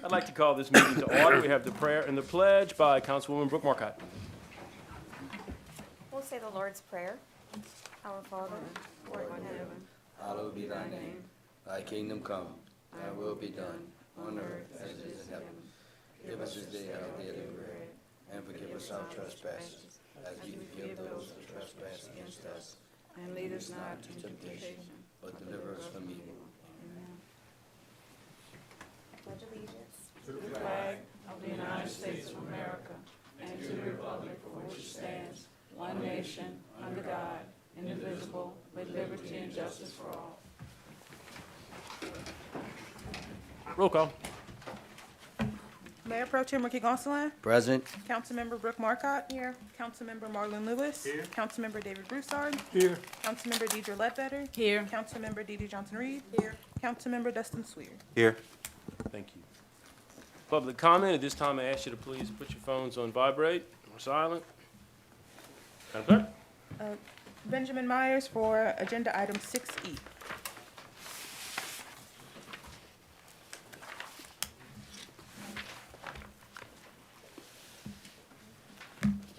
I'd like to call this meeting to order. We have the prayer and the pledge by Councilwoman Brooke Marcotte. We'll say the Lord's Prayer. Our Father, who art in heaven, Hallowed be thy name. Thy kingdom come. Thy will be done, on earth as it is in heaven. Give us this day our daily bread, and forgive us our trespasses, as we forgive those who trespass against us. And lead us not into temptation, but deliver us from evil. pledge allegiance. To the flag of the United States of America and to the republic for which it stands, one nation, under God, indivisible, with liberty and justice for all. Roll call. Mayor Pro Tem Ricky Gonsalas. Present. Councilmember Brooke Marcotte. Here. Councilmember Marlon Lewis. Here. Councilmember David Broussard. Here. Councilmember Deidre Ledbetter. Here. Councilmember Dee Dee Johnson-Reed. Here. Councilmember Dustin Sweer. Here. Thank you. Public comment. At this time, I ask you to please put your phones on vibrate or silent. Madam Clerk? Benjamin Myers for agenda item 6E.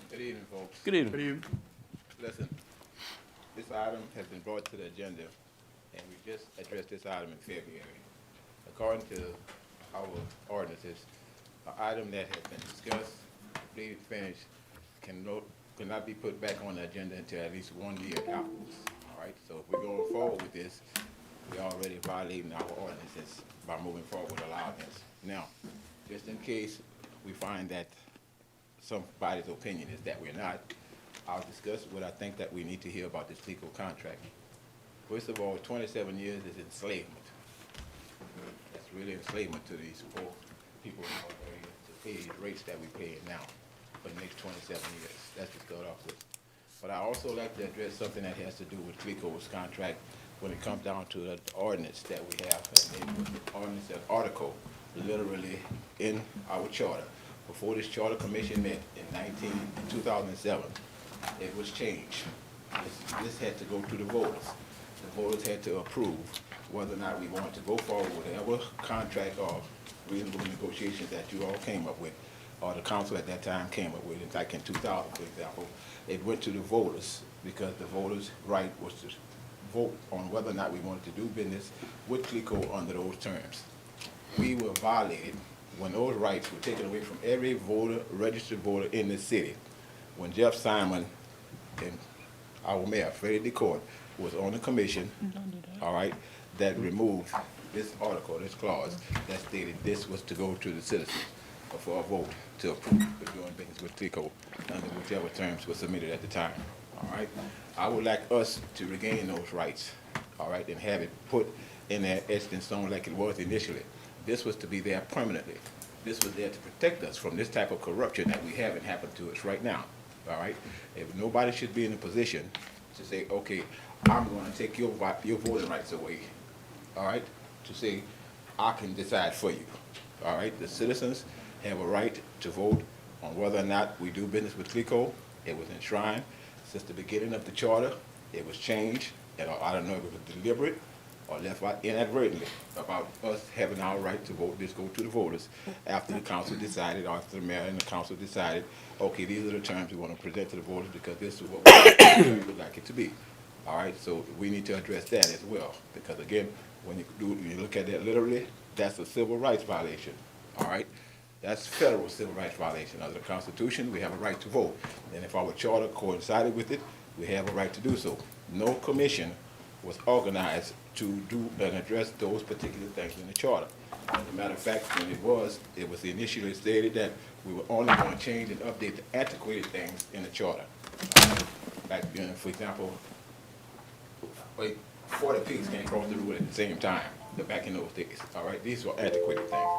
Good evening, folks. Good evening. Listen, this item has been brought to the agenda, and we just addressed this item in February. According to our ordinances, an item that has been discussed, completed, finished, cannot be put back on the agenda until at least 1 year afterwards. All right, so if we're going forward with this, we're already violating our ordinances by moving forward with allowing this. Now, just in case we find that somebody's opinion is that we're not, I'll discuss what I think that we need to hear about this legal contract. First of all, 27 years is enslavement. That's really enslavement to these poor people in our area to pay the rates that we pay now for the next 27 years. That's to start off with. But I also like to address something that has to do with CLECO's contract when it comes down to the ordinance that we have. And they put the ordinance, an article, literally in our charter. Before this charter commission met in 2007, it was changed. This had to go to the voters. The voters had to approve whether or not we wanted to go forward with whatever contract or reasonable negotiations that you all came up with, or the council at that time came up with. Like in 2000, for example, it went to the voters because the voters' right was to vote on whether or not we wanted to do business with CLECO under those terms. We were violated when those rights were taken away from every voter, registered voter in the city. When Jeff Simon and our mayor, Freddie DeCourt, was on the commission, all right, that removed this article, this clause, that stated this was to go to the citizens for a vote to approve of doing business with CLECO under whichever terms were submitted at the time, all right? I would like us to regain those rights, all right, and have it put in there etched in stone like it was initially. This was to be there permanently. This was there to protect us from this type of corruption that we haven't happened to us right now, all right? If nobody should be in a position to say, okay, I'm going to take your voting rights away, all right, to say, I can decide for you, all right? The citizens have a right to vote on whether or not we do business with CLECO. It was enshrined since the beginning of the charter. It was changed, and I don't know if it was deliberate or left out inadvertently about us having our right to vote. This go to the voters after the council decided, after the mayor and the council decided, okay, these are the terms we want to present to the voters because this is what we would like it to be. All right, so we need to address that as well, because again, when you look at that literally, that's a civil rights violation. All right, that's federal civil rights violation. Under the Constitution, we have a right to vote, and if our charter coincided with it, we have a right to do so. No commission was organized to do and address those particular things in the charter. As a matter of fact, when it was initially stated that we were only going to change and update the antiquated things in the charter. Back, for example, 40 pigs can't cross the road at the same time, back in those days, all right? These were antiquated things.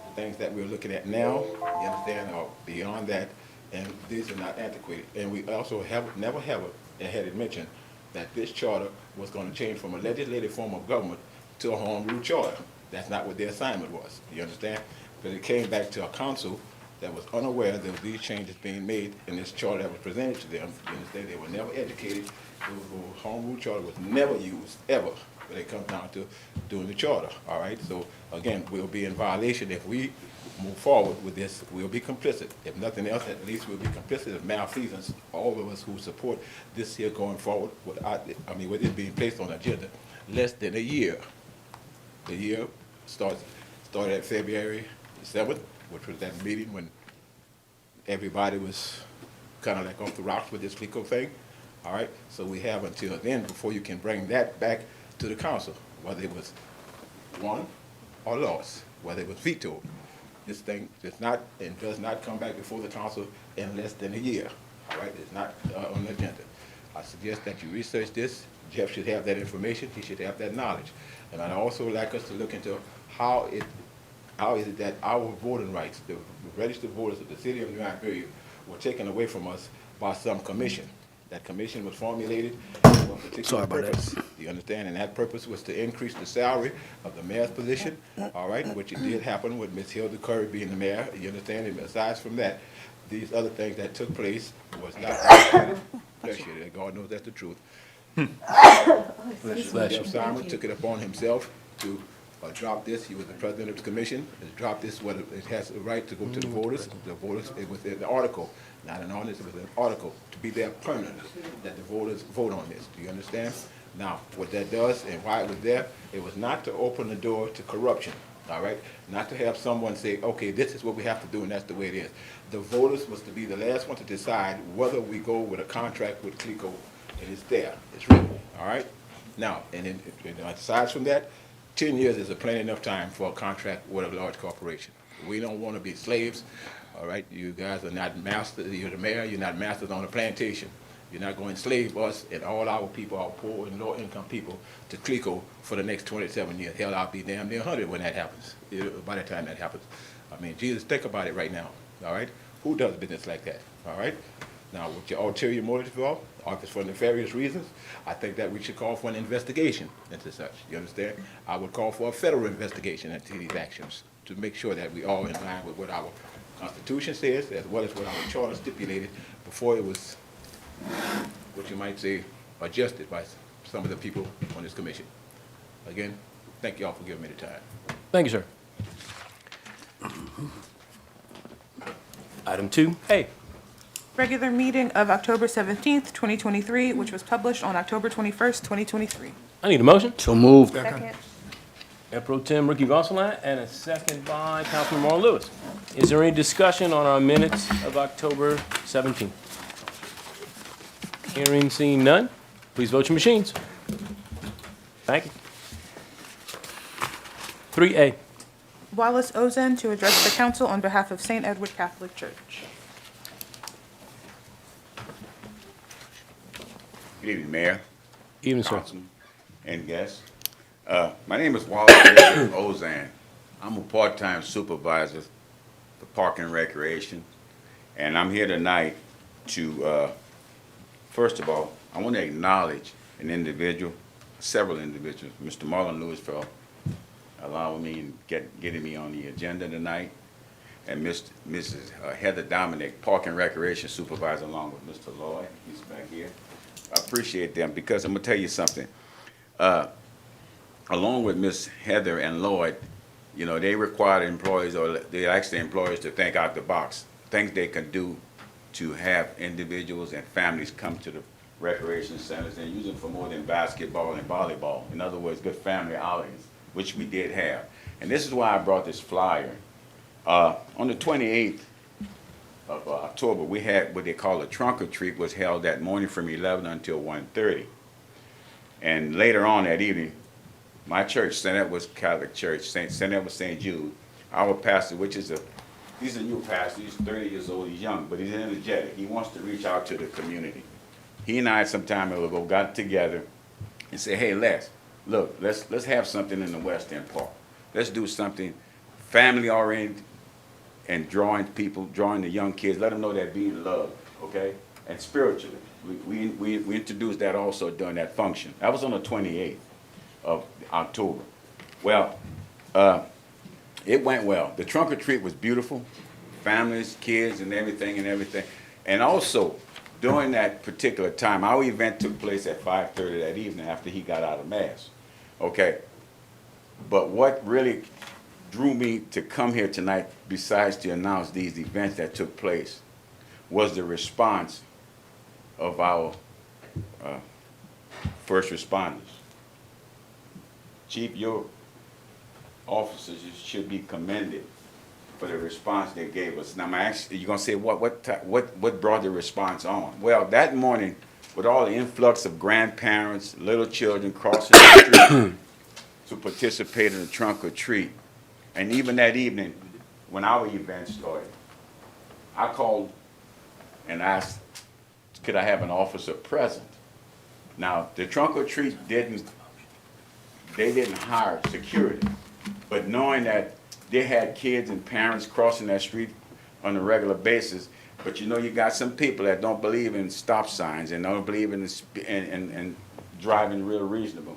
The things that we're looking at now, you understand, are beyond that, and these are not antiquated. And we also never had it mentioned that this charter was going to change from a legislative form of government to a home rule charter. That's not what their assignment was, you understand? But it came back to a council that was unaware that these changes being made in this charter that was presented to them. You understand? They were never educated. The home rule charter was never used, ever, when it comes down to doing the charter, all right? So, again, we'll be in violation if we move forward with this, we'll be complicit. If nothing else, at least we'll be complicit of malfeasance, all of us who support this here going forward without, with it being placed on the agenda less than a year. The year started at February 7th, which was that meeting when everybody was kind of like off the rocks with this FLECO thing. All right, so we have until then before you can bring that back to the council, whether it was won or lost, whether it was vetoed. This thing does not and does not come back before the council in less than a year. All right, it's not on the agenda. I suggest that you research this. Jeff should have that information. He should have that knowledge. And I'd also like us to look into how is it that our voting rights, the registered voters of the city of New Iberia, were taken away from us by some commission. That commission was formulated for a particular purpose. You understand? And that purpose was to increase the salary of the mayor's position, all right, which it did happen with Ms. Hilda Curry being the mayor. You understand? And aside from that, these other things that took place was not bless you. God knows that's the truth. Jeff Simon took it upon himself to drop this. He was the president of the commission. Drop this, whether it has the right to go to the voters. The voters, it was in the article, not an ordinance, it was an article to be there permanently, that the voters vote on this. Do you understand? Now, what that does and why it was there, it was not to open the door to corruption, all right? Not to have someone say, okay, this is what we have to do and that's the way it is. The voters was to be the last one to decide whether we go with a contract with FLECO, and it's there, it's written, all right? Now, and aside from that, 10 years is a plenty enough time for a contract with a large corporation. We don't want to be slaves, all right? You guys are not masters, you're the mayor, you're not masters on a plantation. You're not going to enslave us and all our people, our poor and low-income people, to FLECO for the next 27 years. Hell, I'll be damn near 100 when that happens, by the time that happens. I mean, Jesus, think about it right now, all right? Who does business like that, all right? Now, with your ulterior motives involved, or if it's for nefarious reasons, I think that we should call for an investigation into such, you understand? I would call for a federal investigation into these actions to make sure that we all in line with what our Constitution says, as well as what our charter stipulated before it was, what you might say, adjusted by some of the people on this commission. Again, thank you all for giving me the time. Thank you, sir. Item 2A. Regular meeting of October 17th, 2023, which was published on October 21st, 2023. I need a motion. So moved. Second. Mayor Pro Tem Ricky Gonsalas, and a second by Councilman Marlon Lewis. Is there any discussion on our minutes of October 17th? Hearing, seeing none, please vote your machines. Thank you. 3A. Wallace Ozen to address the council on behalf of St. Edward Catholic Church. Good evening, Mayor, Evening, sir. Councilman, and guests. My name is Wallace Ozan. I'm a part-time supervisor for Park and Recreation, and I'm here tonight to, first of all, I want to acknowledge an individual, several individuals, Mr. Marlon Lewis for allowing me and getting me on the agenda tonight, and Mrs. Heather Dominic, Park and Recreation Supervisor, along with Mr. Lloyd, he's back here. I appreciate them because I'm gonna tell you something. Along with Miss Heather and Lloyd, you know, they require employees, or they ask the employers to think out the box, things they can do to have individuals and families come to the recreation centers and use them for more than basketball and volleyball. In other words, good family outings, which we did have. And this is why I brought this flyer. On the 28th of October, we had what they call a trunk or treat, was held that morning from 11 until 1:30. And later on that evening, my church, St. Edward's Catholic Church, St. Edward St. Jude, our pastor, which is he's a new pastor, he's 30 years old, he's young, but he's energetic. He wants to reach out to the community. He and I some time ago got together and said, hey, let's have something in the West End Park. Let's do something family-oriented and drawing the young kids, let them know that being loved, okay? And spiritually. We introduced that also during that function. That was on the 28th of October. Well, it went well. The trunk or treat was beautiful. Families, kids, and everything. And also, during that particular time, our event took place at 5:30 that evening after he got out of Mass, okay? But what really drew me to come here tonight, besides to announce these events that took place, was the response of our first responders. Chief, your officers should be commended for the response they gave us. Now, you're gonna say, what brought the response on? Well, that morning, with all the influx of grandparents, little children crossing the street to participate in the trunk or treat, and even that evening, when our event started, I called and asked, could I have an officer present? Now, the trunk or treat didn't hire security, but knowing that they had kids and parents crossing that street on a regular basis, but you know, you got some people that don't believe in stop signs and don't believe in driving real reasonable.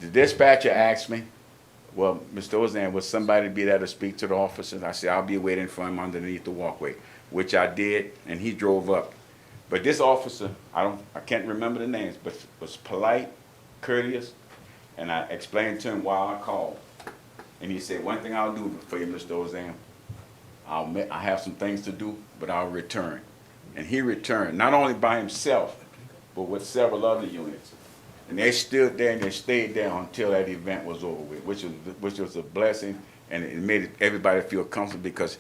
The dispatcher asked me, well, Mr. Ozan, would somebody be there to speak to the officers? I said, I'll be waiting for him underneath the walkway, which I did, and he drove up. But this officer, I can't remember the names, but was polite, courteous, and I explained to him why I called. And he said, one thing I'll do for you, Mr. Ozan, I have some things to do, but I'll return. And he returned, not only by himself, but with several other units. And they stood there and they stayed there until that event was over with, which was a blessing, and it made everybody feel comfortable, because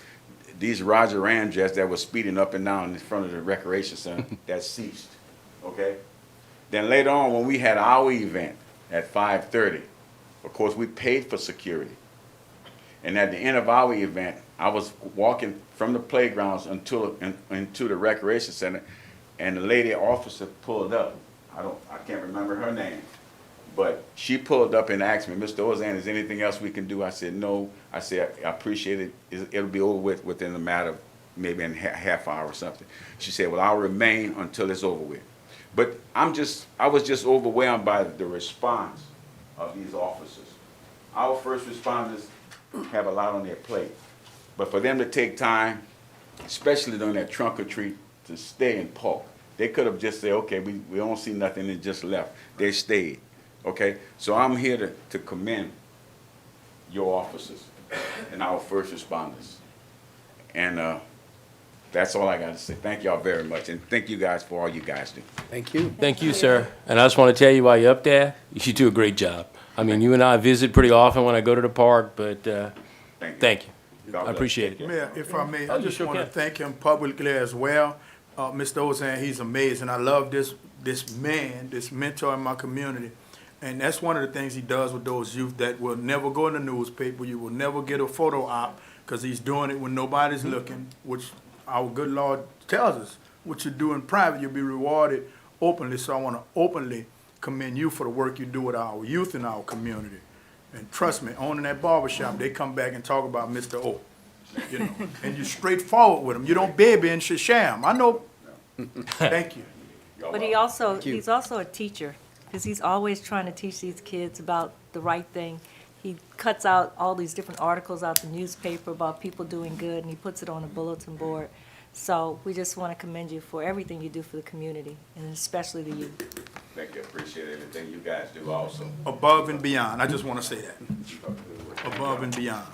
these Roger Ramjets that were speeding up and down in front of the recreation center, that ceased, okay? Then later on, when we had our event at 5:30, of course, we paid for security. And at the end of our event, I was walking from the playgrounds into the recreation center, and the lady officer pulled up. I can't remember her name, but she pulled up and asked me, Mr. Ozan, is there anything else we can do? I said, no. I said, I appreciate it. It'll be over with within a matter of maybe in half hour or something. She said, well, I'll remain until it's over with. But I was just overwhelmed by the response of these officers. Our first responders have a lot on their plate, but for them to take time, especially during that trunk or treat, to stay and talk. They could have just said, okay, we don't see nothing, and just left. They stayed, okay? So I'm here to commend your officers and our first responders. And that's all I got to say. Thank y'all very much, and thank you guys for all you guys do. Thank you. Thank you, sir. And I just want to tell you while you're up there, you do a great job. I mean, you and I visit pretty often when I go to the park, but thank you. God I bless. appreciate it. Mayor, if I may, Oh, I you just sure want to can. thank him publicly as well. Mr. Ozan, he's amazing. I love this man, this mentor in my community. And that's one of the things he does with those youth that will never go in the newspaper. You will never get a photo op, because he's doing it when nobody's looking, which our good Lord tells us. What you do in private, you'll be rewarded openly. So I want to openly commend you for the work you do with our youth in our community. And trust me, owning that barbershop, they come back and talk about Mr. O. You know, and you're straightforward with them. You don't baby and sham. I know. Thank you. But he's also a teacher, because he's always trying to teach these kids about the right thing. He cuts out all these different articles out the newspaper about people doing good, and he puts it on a bulletin board. So we just want to commend you for everything you do for the community, and especially the youth. Thank you. Appreciate everything you guys do also. Above and beyond. I just want to say that. Above and beyond.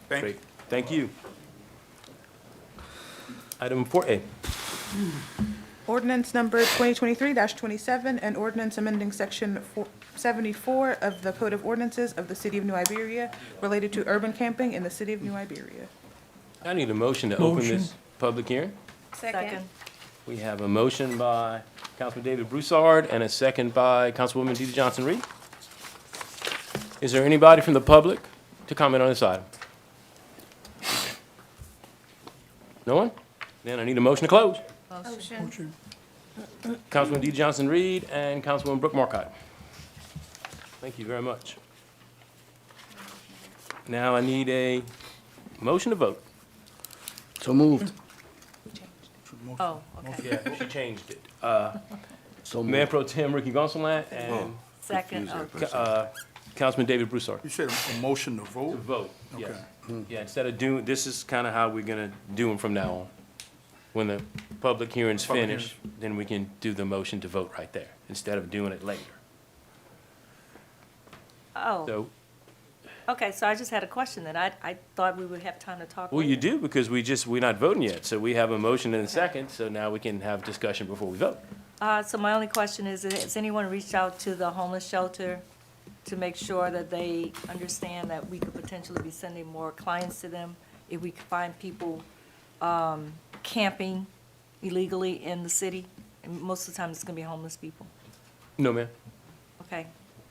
Thank you. Great. Thank you. Item 4A. Ordinance number 2023-27, an ordinance amending section 74 of the Code of Ordinances of the City of New Iberia related to urban camping in the City of New Iberia. I need a motion to open this public hearing. Second. We have a motion by Councilman David Broussard and a second by Councilwoman DeeDee Johnson-Reed. Is there anybody from the public to comment on this item? No one? Then I need a motion to close. Motion. Councilwoman DeeDee Johnson-Reed and Councilwoman Brooke Marcotte. Thank you very much. Now I need a motion to vote. So moved. Oh, okay. Yeah, she changed it. So Mayor moved. Pro Tem Ricky Gonsalas and Second. Councilman David Broussard. You said a motion to To vote? vote, yes. Okay. Yeah, instead of doing, this is kind of how we're gonna do them from now on. When the public hearing's Public finished, then we can do the motion to vote right there, instead of doing it later. Oh, So, Okay, so I just had a question that I thought we would have time to talk. Well, you later. do, because we're not voting yet, so we have a motion and a second, so now we can have discussion before we vote. So my only question is, has anyone reached out to the homeless shelter to make sure that they understand that we could potentially be sending more clients to them if we could find people camping illegally in the city? And most of the time, it's gonna be homeless people. No, ma'am. Okay,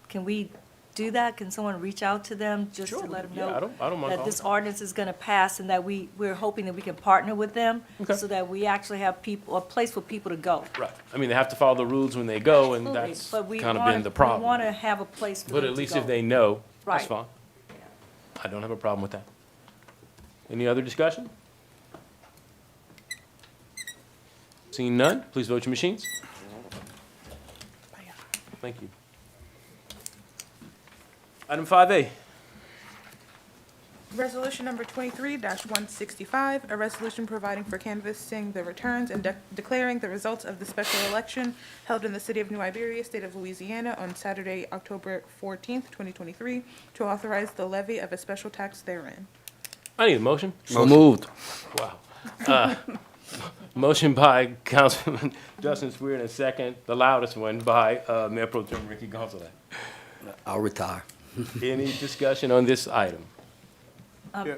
can we do that? Can someone reach out to them just to Sure. let them Yeah, know? I don't mind That calling. this ordinance is gonna pass and that we're hoping that we can partner with them Okay. so that we actually have people, a place for people to go. Right. I mean, they have to follow the rules when they go, and Absolutely, that's but we kind of wanna- been the problem. We wanna have a place for them But to at go. least if they know, that's Right. fine. I don't have a problem with that. Any other discussion? Seeing none, please vote your machines. Thank you. Item 5A. Resolution number 23-165, a resolution providing for canvassing the returns and declaring the results of the special election held in the city of New Iberia, state of Louisiana, on Saturday, October 14th, 2023, to authorize the levy of a special tax therein. I need a motion. So moved. Wow. Motion by Councilman Justin Swear, and a second, the loudest one, by Mayor Pro Tem Ricky Gonsalas. I'll retire. Any discussion on this item? Yeah.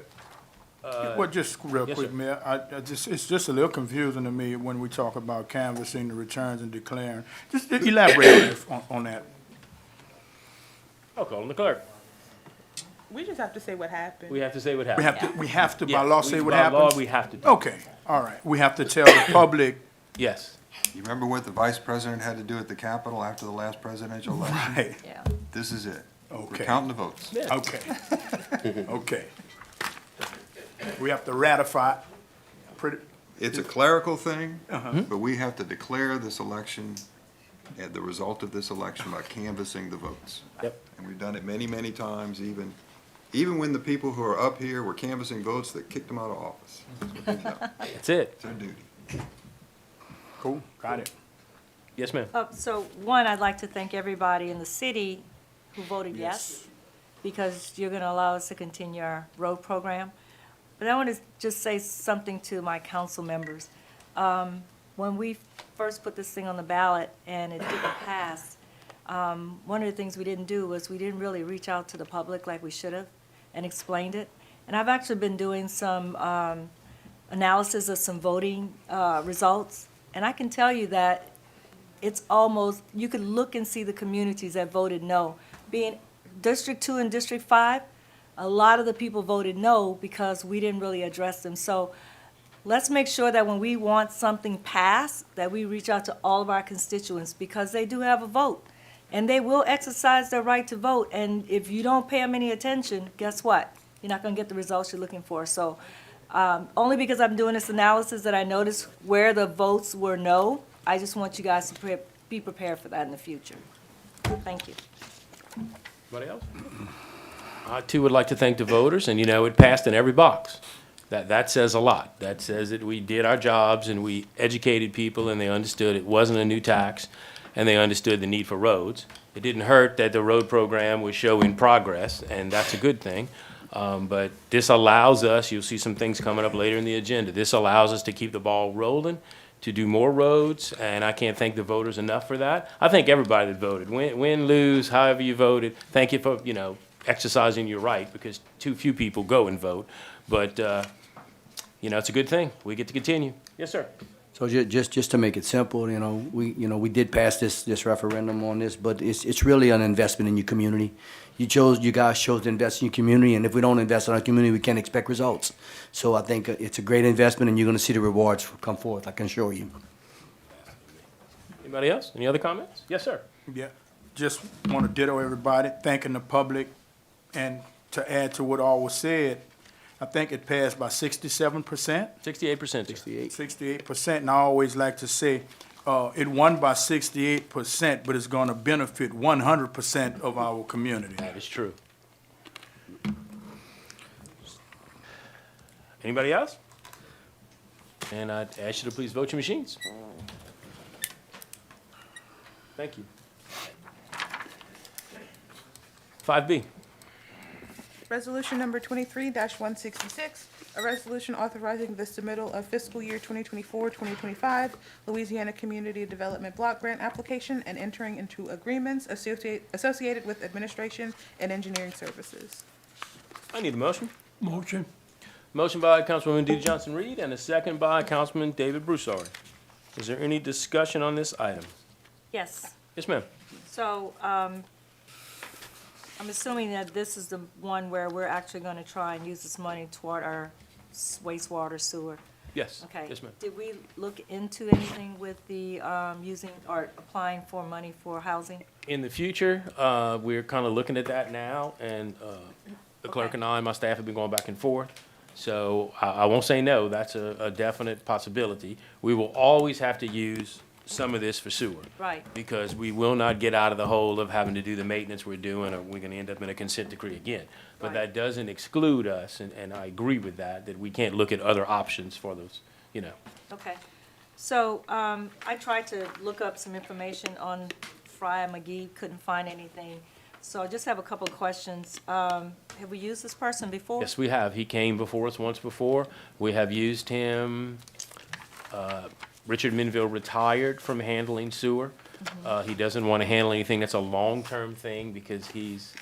Well, just real yes, quick, sir. Mayor, it's just a little confusing to me when we talk about canvassing the returns and declaring. Just elaborate on that. I'll call on the clerk. We just have to say what happened. We have to say what We happened. have to by Yes, law say what By law, happens? we have to do. Okay, all right. We have to tell the public, Yes. You remember what the vice president had to do at the Capitol after the last presidential election? right, Yeah. This is it. Okay. We're counting the votes. okay, okay. We have to ratify, pretty, It's a clerical thing, uh-huh. but we have to declare this election, and the result of this election by canvassing the votes. Yep. And we've done it many, many times, even when the people who are up here were canvassing votes that kicked them out of office. That's what they've done. That's it. It's their duty. Cool, got it. Yes, ma'am. So, one, I'd like to thank everybody in the city who voted yes, because you're going to allow us to continue our road program. But I want to just say something to my council members. When we first put this thing on the ballot and it didn't pass, one of the things we didn't do was we didn't really reach out to the public like we should have and explained it. And I've actually been doing some analysis of some voting results, and I can tell you that it's almost, you could look and see the communities that voted no. Being District 2 and District 5, a lot of the people voted no because we didn't really address them. So let's make sure that when we want something passed, that we reach out to all of our constituents, because they do have a vote. And they will exercise their right to vote. And if you don't pay them any attention, guess what? You're not going to get the results you're looking for. So only because I'm doing this analysis that I noticed where the votes were no. I just want you guys to be prepared for that in the future. Thank you. Anybody else? I too would like to thank the voters, and it passed in every box. That says a lot. That says that we did our jobs and we educated people and they understood it wasn't a new tax and they understood the need for roads. It didn't hurt that the road program was showing progress, and that's a good thing. But this allows us, you'll see some things coming up later in the agenda, this allows us to keep the ball rolling, to do more roads, and I can't thank the voters enough for that. I thank everybody that voted, win, lose, however you voted. Thank you for, exercising your right, because too few people go and vote. But, it's a good thing. We get to continue. Yes, sir. So just to make it simple, we did pass this referendum on this, but it's really an investment in your community. You guys chose to invest in your community, and if we don't invest in our community, we can't expect results. So I think it's a great investment, and you're gonna see the rewards come forth, I can assure you. Anybody else? Any other comments? Yes, sir. Yeah, just want to ditto everybody, thanking the public, and to add to what all was said, I think it passed by 67%. 68%. 68%, and I always like to say, it won by 68%, but it's gonna benefit 100% of our community. That is true. Anybody else? And I'd ask you to please vote your machines. Thank you. 5B. Resolution number 23-166, a resolution authorizing the submittal of fiscal year 2024-2025 Louisiana Community Development Block Grant application and entering into agreements associated with administration and engineering services. I need a motion. Motion. Motion by Councilwoman DeeDee Johnson-Reed and a second by Councilman David Broussard. Is there any discussion on this item? Yes. Yes, ma'am. So, I'm assuming that this is the one where we're actually gonna try and use this money toward our wastewater sewer. Yes. Okay. Yes, ma'am. Did we look into anything with the, using or applying for money for housing? In the future, we're kind of looking at that now, and the clerk Okay. and I and my staff have been going back and forth. So I won't say no, that's a definite possibility. We will always have to use some of this for sewer. Right. Because we will not get out of the hole of having to do the maintenance we're doing, or we're gonna end up in a consent decree again. But Right. that doesn't exclude us, and I agree with that we can't look at other options for those, you know. Okay. So, I tried to look up some information on Fry McGee, couldn't find anything. So I just have a couple of questions. Have we used this person before? Yes, we have. He came before us once before. We have used him. Richard Minville retired from handling sewer. He doesn't want to handle anything that's a long-term thing because he's,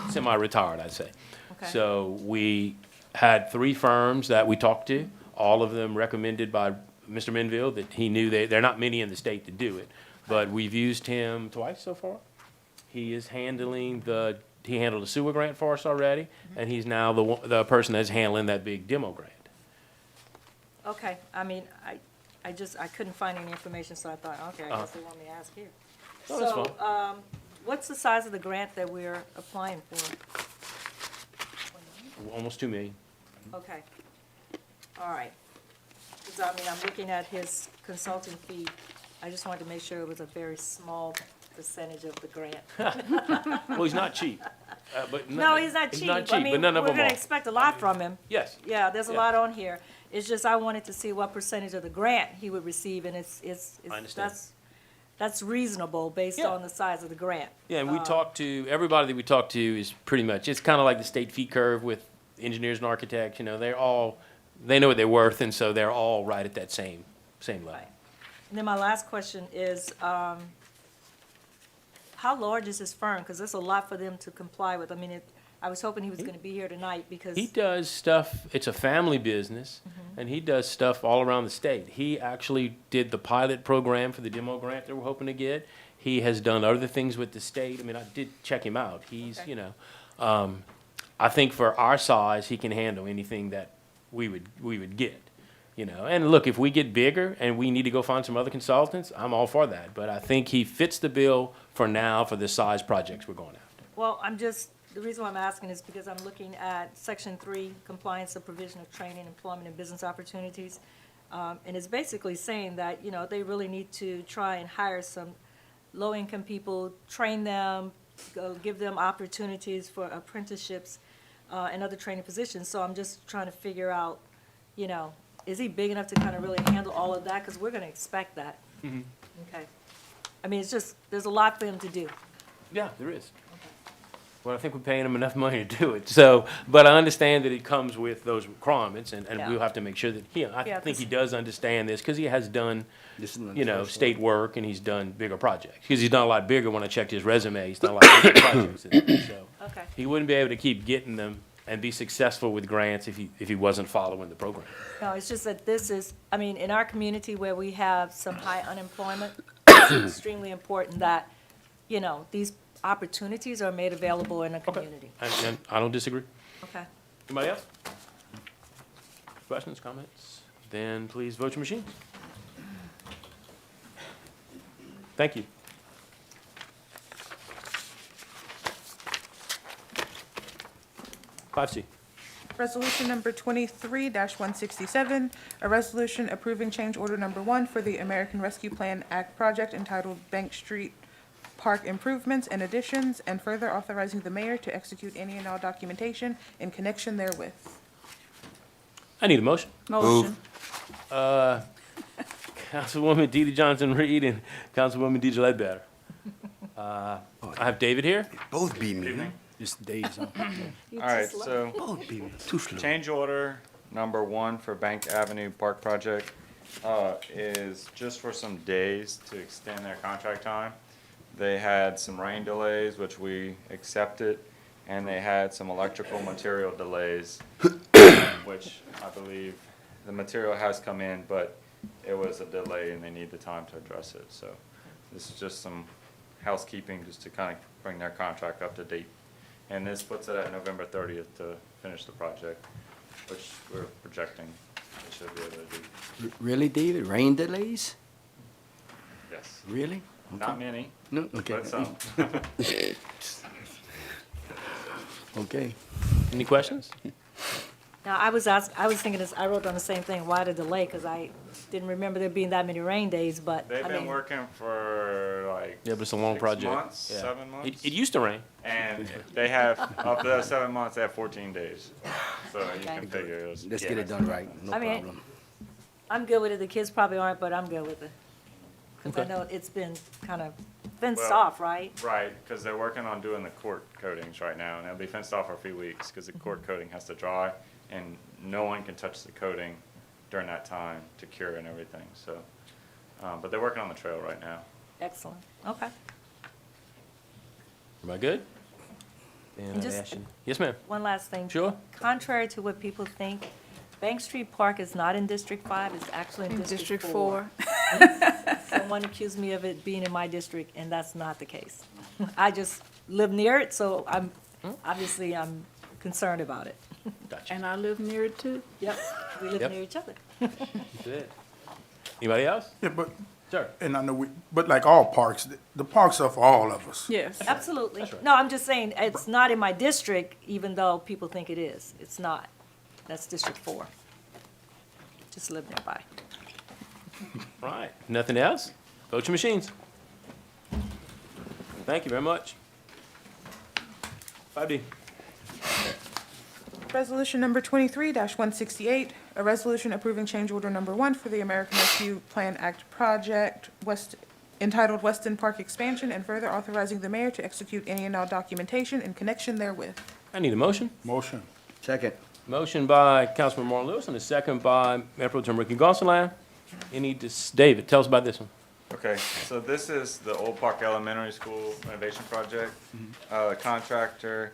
semi-retired, I'd say. Okay. So we had 3 firms that we talked to, all of them recommended by Mr. Minville, that he knew there are not many in the state to do it. But we've used him twice so far. He is handling he handled a sewer grant for us already, and he's now the person that's handling that big demo grant. Okay, I mean, I couldn't find any information, so I thought, okay, I guess they want me to ask here. Oh, that's So, what's the size of the grant that we're applying for? Almost 2 million. Okay, all right. 'Cause, I mean, I'm looking at his consulting fee. I just wanted to make sure it was a very small percentage of the grant. Well, he's not cheap, but. No, he's not cheap. He's not I cheap, mean, but none of we're them gonna are. expect a lot from him. Yes. Yeah, there's a Yeah. lot on here. It's just I wanted to see what percentage of the grant he would receive, and it's, I understand. that's reasonable based Yeah. on the size of the grant. Yeah, and we talked to, everybody that we talked to is pretty much, it's kind of like the state fee curve with engineers and architects, they know what they're worth, and so they're all right at that same level. Right. And then my last question is, how large is his firm? Because there's a lot for them to comply with. I mean, I was hoping he was gonna be here tonight because. He does stuff, it's a family business, and he does stuff all around the state. He actually did the pilot program for the demo grant that we're hoping to get. He has done other things with the state. I mean, I did check him out. He's, Okay. I think for our size, he can handle anything that we would get, And look, if we get bigger and we need to go find some other consultants, I'm all for that. But I think he fits the bill for now for the size projects we're going after. Well, the reason why I'm asking is because I'm looking at Section 3, compliance of provision of training, employment, and business opportunities. And it's basically saying that, they really need to try and hire some low-income people, train them, give them opportunities for apprenticeships and other training positions. So I'm just trying to figure out, is he big enough to kind of really handle all of that? Because we're going to expect that. Okay. I mean, it's just, there's a lot for him to do. Yeah, there is. Well, I think we're paying him enough money to do it. So, but I understand that it comes with those requirements, and Yeah. we'll have to make sure that I Yeah, think 'cause- he does understand this, because he has done, This is not the first state work, and he's done bigger projects. Because he's done a lot bigger. When I checked his resume, he's done a lot bigger projects. So Okay. he wouldn't be able to keep getting them and be successful with grants if he wasn't following the program. No, it's just that this is, I mean, in our community where we have some high unemployment, it's extremely important that, these opportunities are made available in the community. And I don't disagree. Okay. Anybody else? Questions, comments? Then please vote your machines. Thank you. Five C. Resolution number 23-167, a resolution approving change order number 1 for the American Rescue Plan Act project entitled Bank Street Park Improvements and Additions, and further authorizing the mayor to execute any and all documentation in connection therewith. I need a motion. Motion. Councilwoman DeeDee Johnson-Reed and Councilwoman Deidre Ledbetter. I have David here. Both beat me, huh? Just days, huh? You All right, just love- so Both people, too slow. change order number 1 for Bank Avenue Park Project is just for some days to extend their contract time. They had some rain delays, which we accepted, and they had some electrical material delays, which I believe the material has come in, but it was a delay and they need the time to address it. So this is just some housekeeping just to kind of bring their contract up to date. And this puts it at November 30th to finish the project, which we're projecting they should be able to do. Really, David? Rain delays? Yes. Really? Not many, No, okay. but some. Okay. Any questions? Now, I was thinking this, I wrote down the same thing, why the delay? Because I didn't remember there being that many rain days, but, They've I been mean, working for like Yeah, but it's a long 6 project. months, Yeah. 7 months. It used to rain. And they have, of those 7 months, they have 14 days. So you Okay. can figure it was. Let's get it done right, no I mean, problem. I'm good with it. The kids probably aren't, but I'm good with it. Because I Okay. know it's been kind of fenced Well, off, right? Right, because they're working on doing the court coatings right now, and it'll be fenced off for a few weeks, because the court coating has to dry, and no one can touch the coating during that time to cure and everything, so. But they're working on the trail right now. Excellent. Okay. Am I good? Then And I'd just- ask you- Yes, ma'am. One last thing. Sure. Contrary to what people think, Bank Street Park is not in District 5, it's actually in District 4. Someone accused me of it being in my district, and that's not the case. I just live near it, so obviously I'm concerned about it. Gotcha. And I live near it too. Yep, we live Yep. near each other. Good. Anybody else? Yeah, but, Sir? and I know but like all parks, the parks are for all of us. Yes. Absolutely. That's right. No, I'm just saying, it's not in my district, even though people think it is. It's not. That's District 4. Just live nearby. All right. Nothing else? Vote your machines. Thank you very much. 5D. Resolution number 23-168, a resolution approving change order number 1 for the American Rescue Plan Act project entitled Weston Park Expansion, and further authorizing the mayor to execute any and all documentation in connection therewith. I need a motion. Motion. Second. Motion by Councilman Marlon Lewis and a second by Mayor Pro Tem Ricky Gonsalas. David, tell us about this one. Okay, so this is the Old Park Elementary School renovation project. Contractor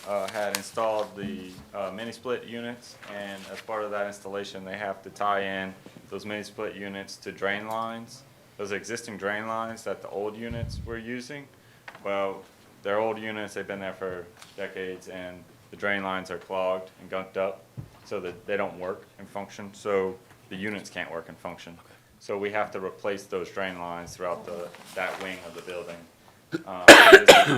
had installed the mini split units, and as part of that installation, they have to tie in those mini split units to drain lines, those existing drain lines that the old units were using. Well, they're old units, they've been there for decades, and the drain lines are clogged and gunked up, so that they don't work and function, so the units can't work and function. So we have to replace those drain lines throughout that wing of the building. This is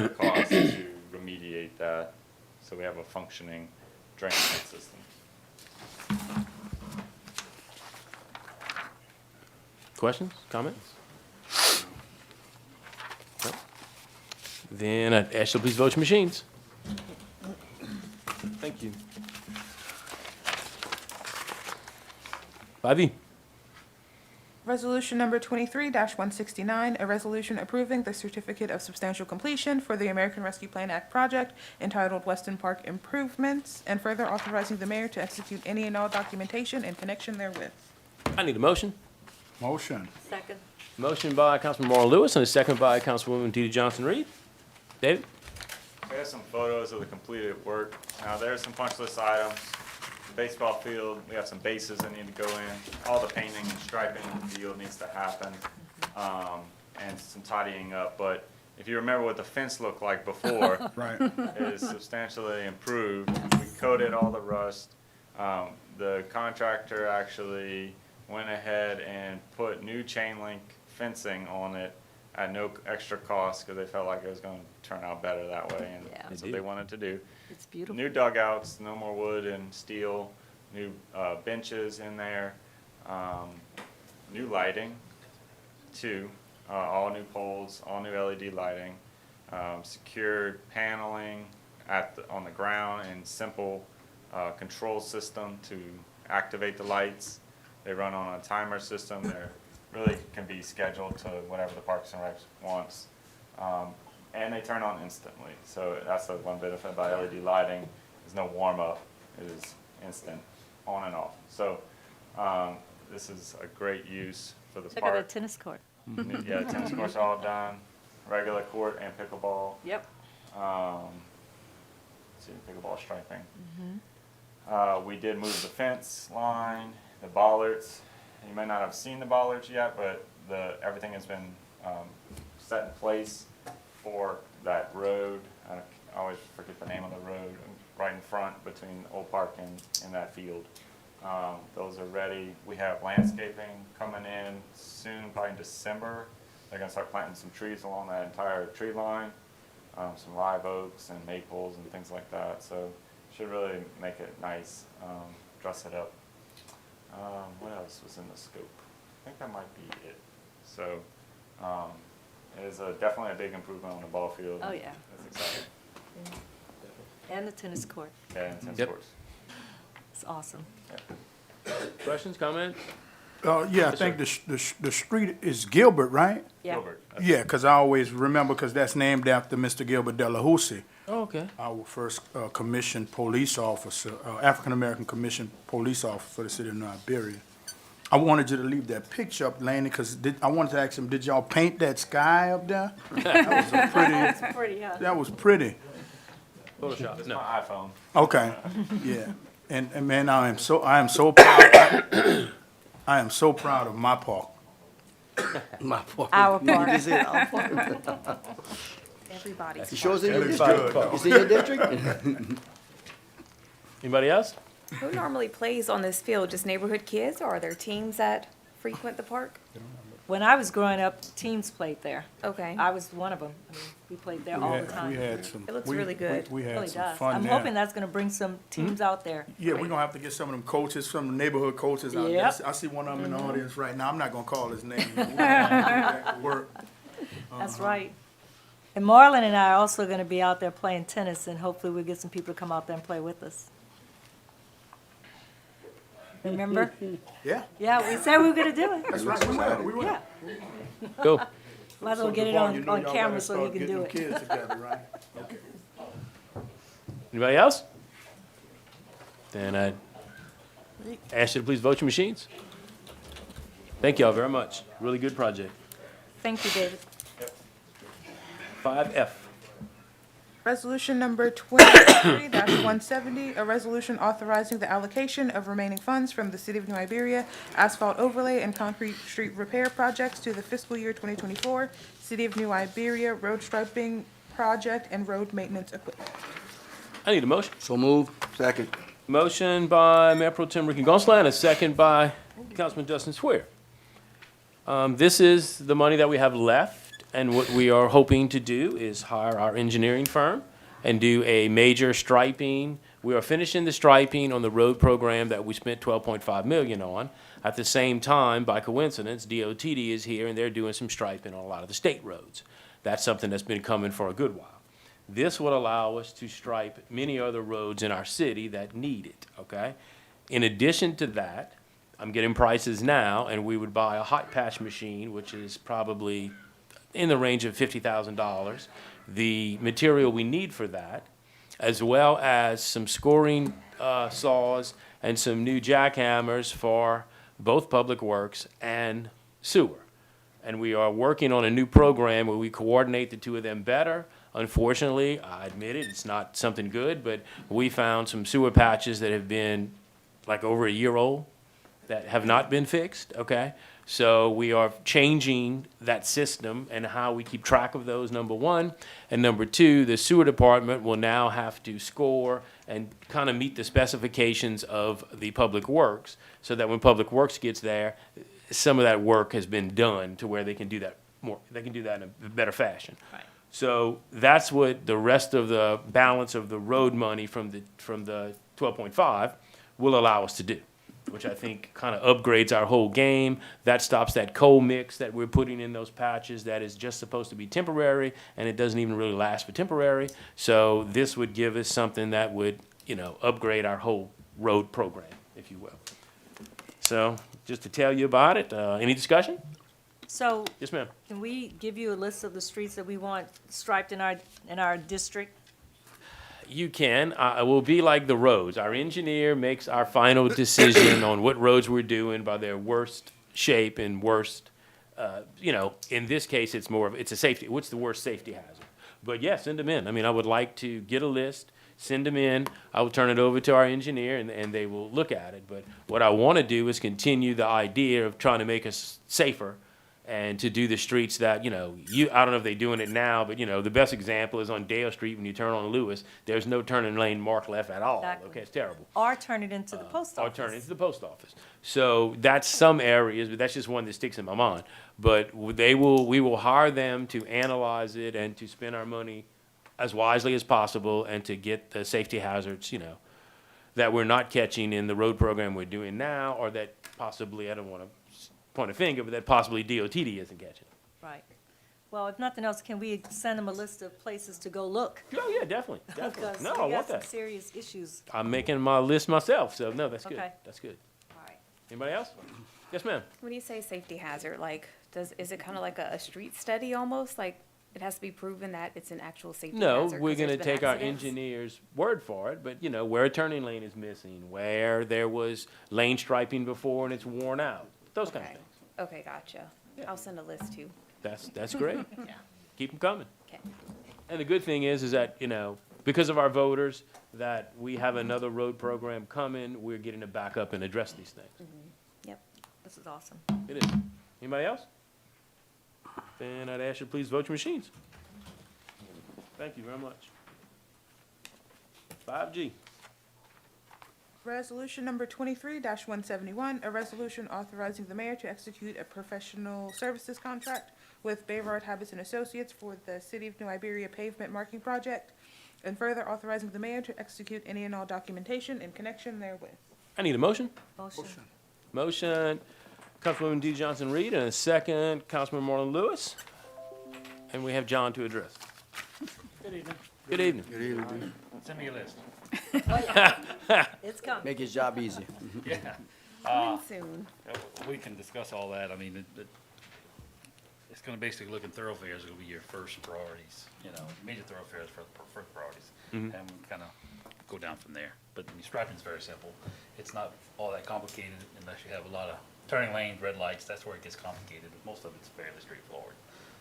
the cost to remediate that, so we have a functioning drain line system. Questions, comments? No? Then I'd ask you to please vote your machines. Thank you. 5E. Resolution number 23-169, a resolution approving the certificate of substantial completion for the American Rescue Plan Act project entitled Weston Park Improvements, and further authorizing the mayor to execute any and all documentation in connection therewith. I need a motion. Motion. Second. Motion by Councilman Marlon Lewis and a second by Councilwoman DeeDee Johnson-Reed. David? I have some photos of the completed work. Now, there's some punch list items. Baseball field, we have some bases that need to go in. All the painting and striping in the field needs to happen, and some tidying up. But if you remember what the fence looked like before, Right. it is substantially improved. We coated all the rust. The contractor actually went ahead and put new chain link fencing on it at no extra cost, because they felt like it was going to turn out better that way, and Yeah. that's what they wanted to do. It's beautiful. New dugouts, no more wood and steel, new benches in there, new lighting, too, all new poles, all new LED lighting, secured paneling on the ground, and simple control system to activate the lights. They run on a timer system. They're really can be scheduled to whatever the Parks and Rec wants. and they turn on instantly. So that's the one benefit by LED lighting. There's no warm up. It is instant on and off. So this is a great use for the Look at the park. tennis court. Yeah, tennis courts are all done, regular court and pickleball. Yep. See, pickleball striping. We did move the fence line, the bollards. You may not have seen the bollards yet, but everything has been set in place for that road. I always forget the name of the road, right in front between Old Park and that field. Those are ready. We have landscaping coming in soon, probably in December. They're gonna start planting some trees along that entire tree line, some live oaks and maples and things like that. So should really make it nice, dress it up. What else was in the scope? I think that might be it. So it is definitely a big improvement on the ball field. Oh, yeah. That's exciting. And the tennis court. Yeah, and tennis Yep. courts. It's awesome. Questions, comments? Yeah, I Yes, think the street is Gilbert, right? Yeah. Gilbert. Yeah, because I always remember, because that's named after Mr. Gilbert Delahousie, Oh, okay. our first commissioned police officer, African-American commissioned police officer for the city of New Iberia. I wanted you to leave that picture up, Laney, because I wanted to ask him, did y'all paint that sky up there? That was a pretty, It's pretty, huh? that was pretty. Photoshop, It's no. my iPhone. Okay, yeah. And man, I am so proud. I am so proud of my park. My fault. Our You park. just said our fault. Everybody's. You sure it's in your Looks district? good. It's in your district? Anybody else? Who normally plays on this field? Just neighborhood kids, or are there teams that frequent the park? When I was growing up, teams played there. Okay. I was one of them. I mean, we played there all the time. We had some. It looks we- really good. We It had really some does. fun I'm there. hoping that's gonna bring some teams out there. Yeah, we're gonna have to get some of them coaches, some of the neighborhood coaches out there. Yep. Mm-hmm. I see one of them in the audience right now. I'm not gonna call his name. We're gonna have to get back to work. That's right. And Marlon and I are also gonna be out there playing tennis, and hopefully we'll get some people to come out there and play with us. Remember? Yeah, Yeah, we said we were gonna do it. that's right. We will. Yeah. Go. Might as well So, get it Devon, you know on y'all camera gotta so start he can getting do them it. Kids together, right? Okay. Anybody else? Then I ask you to please vote your machines. Thank y'all very much. Really good project. Thank you, David. 5F. Resolution number 23-170, a resolution authorizing the allocation of remaining funds from the City of New Iberia asphalt overlay and concrete street repair projects to the fiscal year 2024 City of New Iberia road striping project and road maintenance equipment. I need a motion. So move. Second. Motion by Mayor Pro Tem Ricky Gonsalas, and a second by Councilman Dustin Swear. This is the money that we have left, and what we are hoping to do is hire our engineering firm and do a major striping. We are finishing the striping on the road program that we spent $12.5 million on. At the same time, by coincidence, DOTD is here, and they're doing some striping on a lot of the state roads. That's something that's been coming for a good while. This would allow us to stripe many other roads in our city that need it, okay? In addition to that, I'm getting prices now, and we would buy a hot patch machine, which is probably in the range of $50,000. The material we need for that, as well as some scoring saws and some new jackhammers for both Public Works and Sewer. And we are working on a new program where we coordinate the two of them better. Unfortunately, I admit it, it's not something good, but we found some sewer patches that have been like over a year old that have not been fixed, okay? So we are changing that system and how we keep track of those, number one. And number two, the sewer department will now have to score and kind of meet the specifications of the Public Works, so that when Public Works gets there, some of that work has been done to where they can do that in a better fashion. Right. So that's what the rest of the balance of the road money from the 12.5 will allow us to do, which I think kind of upgrades our whole game. That stops that coal mix that we're putting in those patches that is just supposed to be temporary, and it doesn't even really last for temporary. So this would give us something that would, upgrade our whole road program, if you will. So just to tell you about it, any discussion? So Yes, ma'am. can we give you a list of the streets that we want striped in our district? You can. It will be like the roads. Our engineer makes our final decision on what roads we're doing by their worst shape and worst, in this case, it's a safety, what's the worst safety hazard? But yeah, send them in. I mean, I would like to get a list, send them in. I will turn it over to our engineer and they will look at it. But what I want to do is continue the idea of trying to make us safer and to do the streets that, I don't know if they're doing it now, but, the best example is on Dale Street when you turn on Lewis, there's no turning lane marked left at all. Exactly. Okay, it's terrible. Or turn it into the post Or office? turn into the post office. So that's some areas, but that's just one that sticks in my mind. But we will hire them to analyze it and to spend our money as wisely as possible and to get the safety hazards, that we're not catching in the road program we're doing now, or that possibly, I don't want to point a finger, but that possibly DOTD isn't catching. Right. Well, if nothing else, can we send them a list of places to go look? Oh, yeah, definitely, definitely. Because No, we I got want some that. serious issues. I'm making my list myself, so no, that's good. Okay. That's good. All right. Anybody else? Yes, ma'am. When you say safety hazard, like, is it kind of like a street study almost? Like, it has to be proven that it's an actual safety No, hazard? we're 'cause there's gonna been take our accidents? engineer's word for it, but where a turning lane is missing, where there was lane striping before and it's worn out, those kind of Okay. things. Okay, gotcha. I'll send a list too. That's great. Keep them coming. Okay. And the good thing is that, because of our voters, that we have another road program coming, we're getting to back up and address these things. Yep. This is awesome. It is. Anybody else? Then I'd ask you to please vote your machines. Thank you very much. 5G. Resolution number 23-171, a resolution authorizing the mayor to execute a professional services contract with Bayrard Habits and Associates for the City of New Iberia pavement marking project, and further authorizing the mayor to execute any and all documentation in connection therewith. I need a motion. Motion. Motion, Councilwoman D. Johnson Reed, and a second, Councilman Marlon Lewis. And we have John to address. Good evening. Good evening. Send me a list. It's coming. Make his job easy. Yeah. Coming soon. We can discuss all that. I mean, it's gonna basically look in thoroughfares, it'll be your first priorities, major thoroughfares for first priorities. And we kind of go down from there. But striping's very simple. It's not all that complicated unless you have a lot of turning lanes, red lights, that's where it gets complicated. But most of it's fairly straightforward.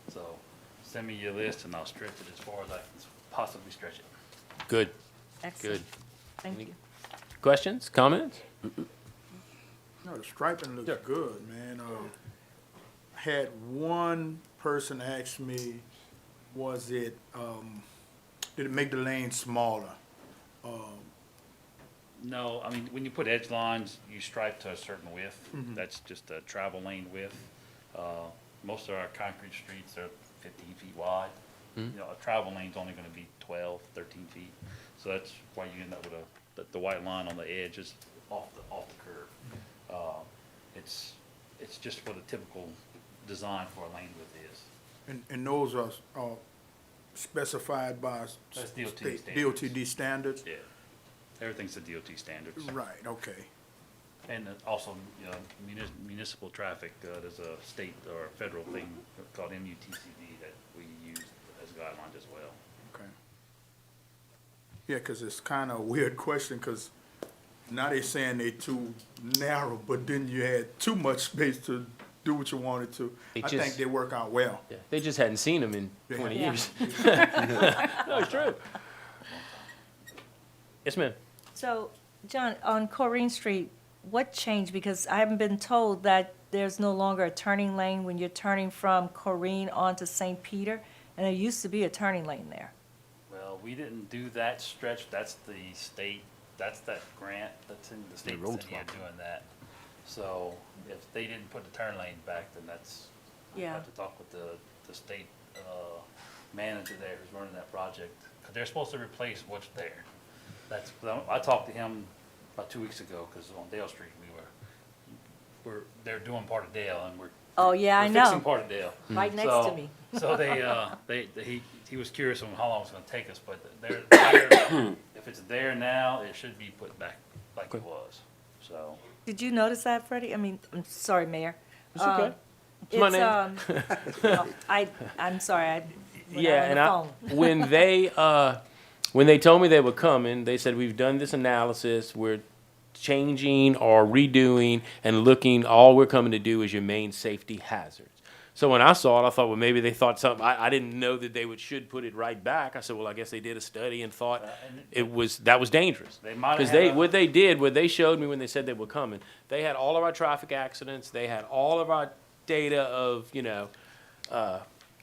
So send me your list and I'll stretch it as far as I can possibly stretch it. Good, Excellent. good. Thank you. Questions, comments? No, the striping looks Yeah. good, man. Had one person ask me, did it make the lane smaller? No, I mean, when you put edge lines, you stripe to a certain width. That's just a travel lane width. Most of our concrete streets are 15 feet wide. A travel lane's only gonna be 12, 13 feet. So that's why you end up with the white line on the edge is off the curve. It's just what a typical design for a lane width is. And those are specified by That's DOT state- standards. DOTD standards? Yeah, everything's the DOT standards. Right, okay. And also, municipal traffic, there's a state or federal thing called MUTCD that we use as guidelines as well. Okay. Yeah, 'cause it's kind of a weird question, 'cause now they're saying they too narrow, but then you had too much space to do what you wanted to. It I think just- they work out well. Yeah, they just hadn't seen them in Yeah. 20 Yeah. years. No, it's true. Yes, ma'am. So, John, on Corrine Street, what changed? Because I haven't been told that there's no longer a turning lane when you're turning from Corrine onto St. Peter, and there used to be a turning lane there. Well, we didn't do that stretch, that's the state, that's that grant that's in the state that's in here doing that. So if they didn't put the turn lane back, then that's, we Yeah. have to talk with the state, manager there who's running that project. 'Cause they're supposed to replace what's there. I talked to him about 2 weeks ago, cause on Dale Street, they're doing part of Dale and we're. Oh, yeah, I we're fixing know. part of Dale. Right next So- to me. So he was curious on how long it's gonna take us, but if it's there now, it should be put back like it was, so. Did you notice that, Freddie? I mean, I'm sorry, Mayor. It's okay. It's my It's, well, I'm sorry, I went Yeah, out on and the phone. when they told me they were coming, they said, we've done this analysis, we're changing or redoing and looking, all we're coming to do is your main safety hazards. So when I saw it, I thought, well, maybe they thought something, I didn't know that they should put it right back. I said, well, I guess they did a study and thought that was dangerous. They might have Because had a- what they showed me when they said they were coming, they had all of our traffic accidents, they had all of our data of,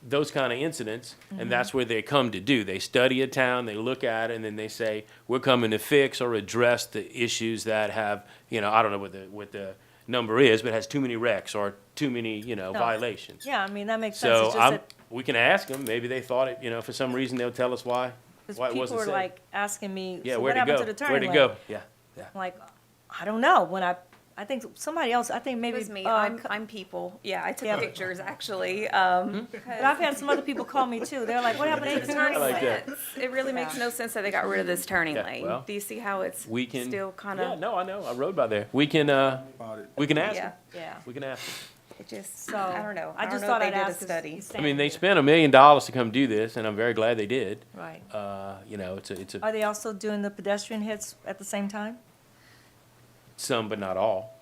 those kind of incidents, and that's where they come to do. They study a town, they look at it, and then they say, we're coming to fix or address the issues that have, I don't know what the number is, but has too many wrecks or too many, violations. Yeah, I mean, that makes sense. So It's just that, we can ask them, maybe they thought it, for some reason, they'll tell us why it because wasn't people were said. like asking me, Yeah, so where'd what it happened go? to the turning Where'd lane? it go? Yeah, yeah. I'm like, I don't know. I think somebody else, I think It maybe. was me, um, I'm people, yeah, I took Yeah. pictures, actually, But I've had some other people call me too. They're like, what happened to the turning I like lane? that. it really makes no sense that they got rid of this turning Yeah, lane. well, Do you see how it's We can. still kind Yeah, of, no, I know. I rode by there. We can ask yeah, them. Yeah. We can ask them. it just, So. I don't know. I just don't know thought if I'd they did a ask. 'cause study. he's I mean, they saying- spent $1 million to come do this, and I'm very glad they did. Right. It's a Are they also doing the pedestrian hits at the same time? some, but not all.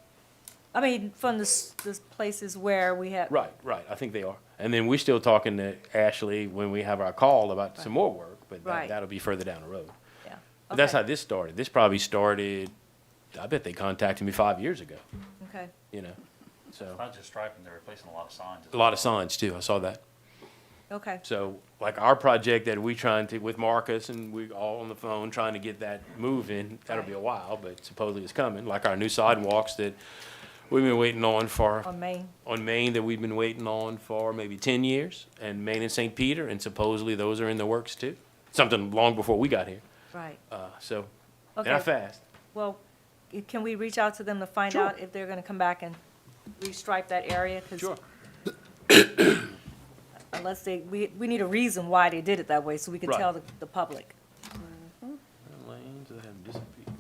I mean, from the places where we have. Right. I think they are. And then we're still talking to Ashley when we have our call about some more work, but Right. that'll be further down the road. Yeah. But that's Okay. how this started. This probably started, I bet they contacted me 5 years ago, Okay. so. Not just striping, they're replacing a lot of signs. A lot of signs too. I saw that. Okay. So, like our project that we trying to, with Marcus, and we all on the phone trying to get that moving, that'll be a while, but supposedly it's coming. Like our new sidewalks that we've been waiting on On Main. Main that we've been waiting on for maybe 10 years, and Main and St. Peter, and supposedly those are in the works too. Something long before we got here. Right. So, Okay. they're not fast. Well, can we reach out to them to find Sure. out if they're gonna come back and restripe that area? 'Cause Sure. unless we need a reason why they did it that way, so we can Right. tell the public. Lanes that have disappeared.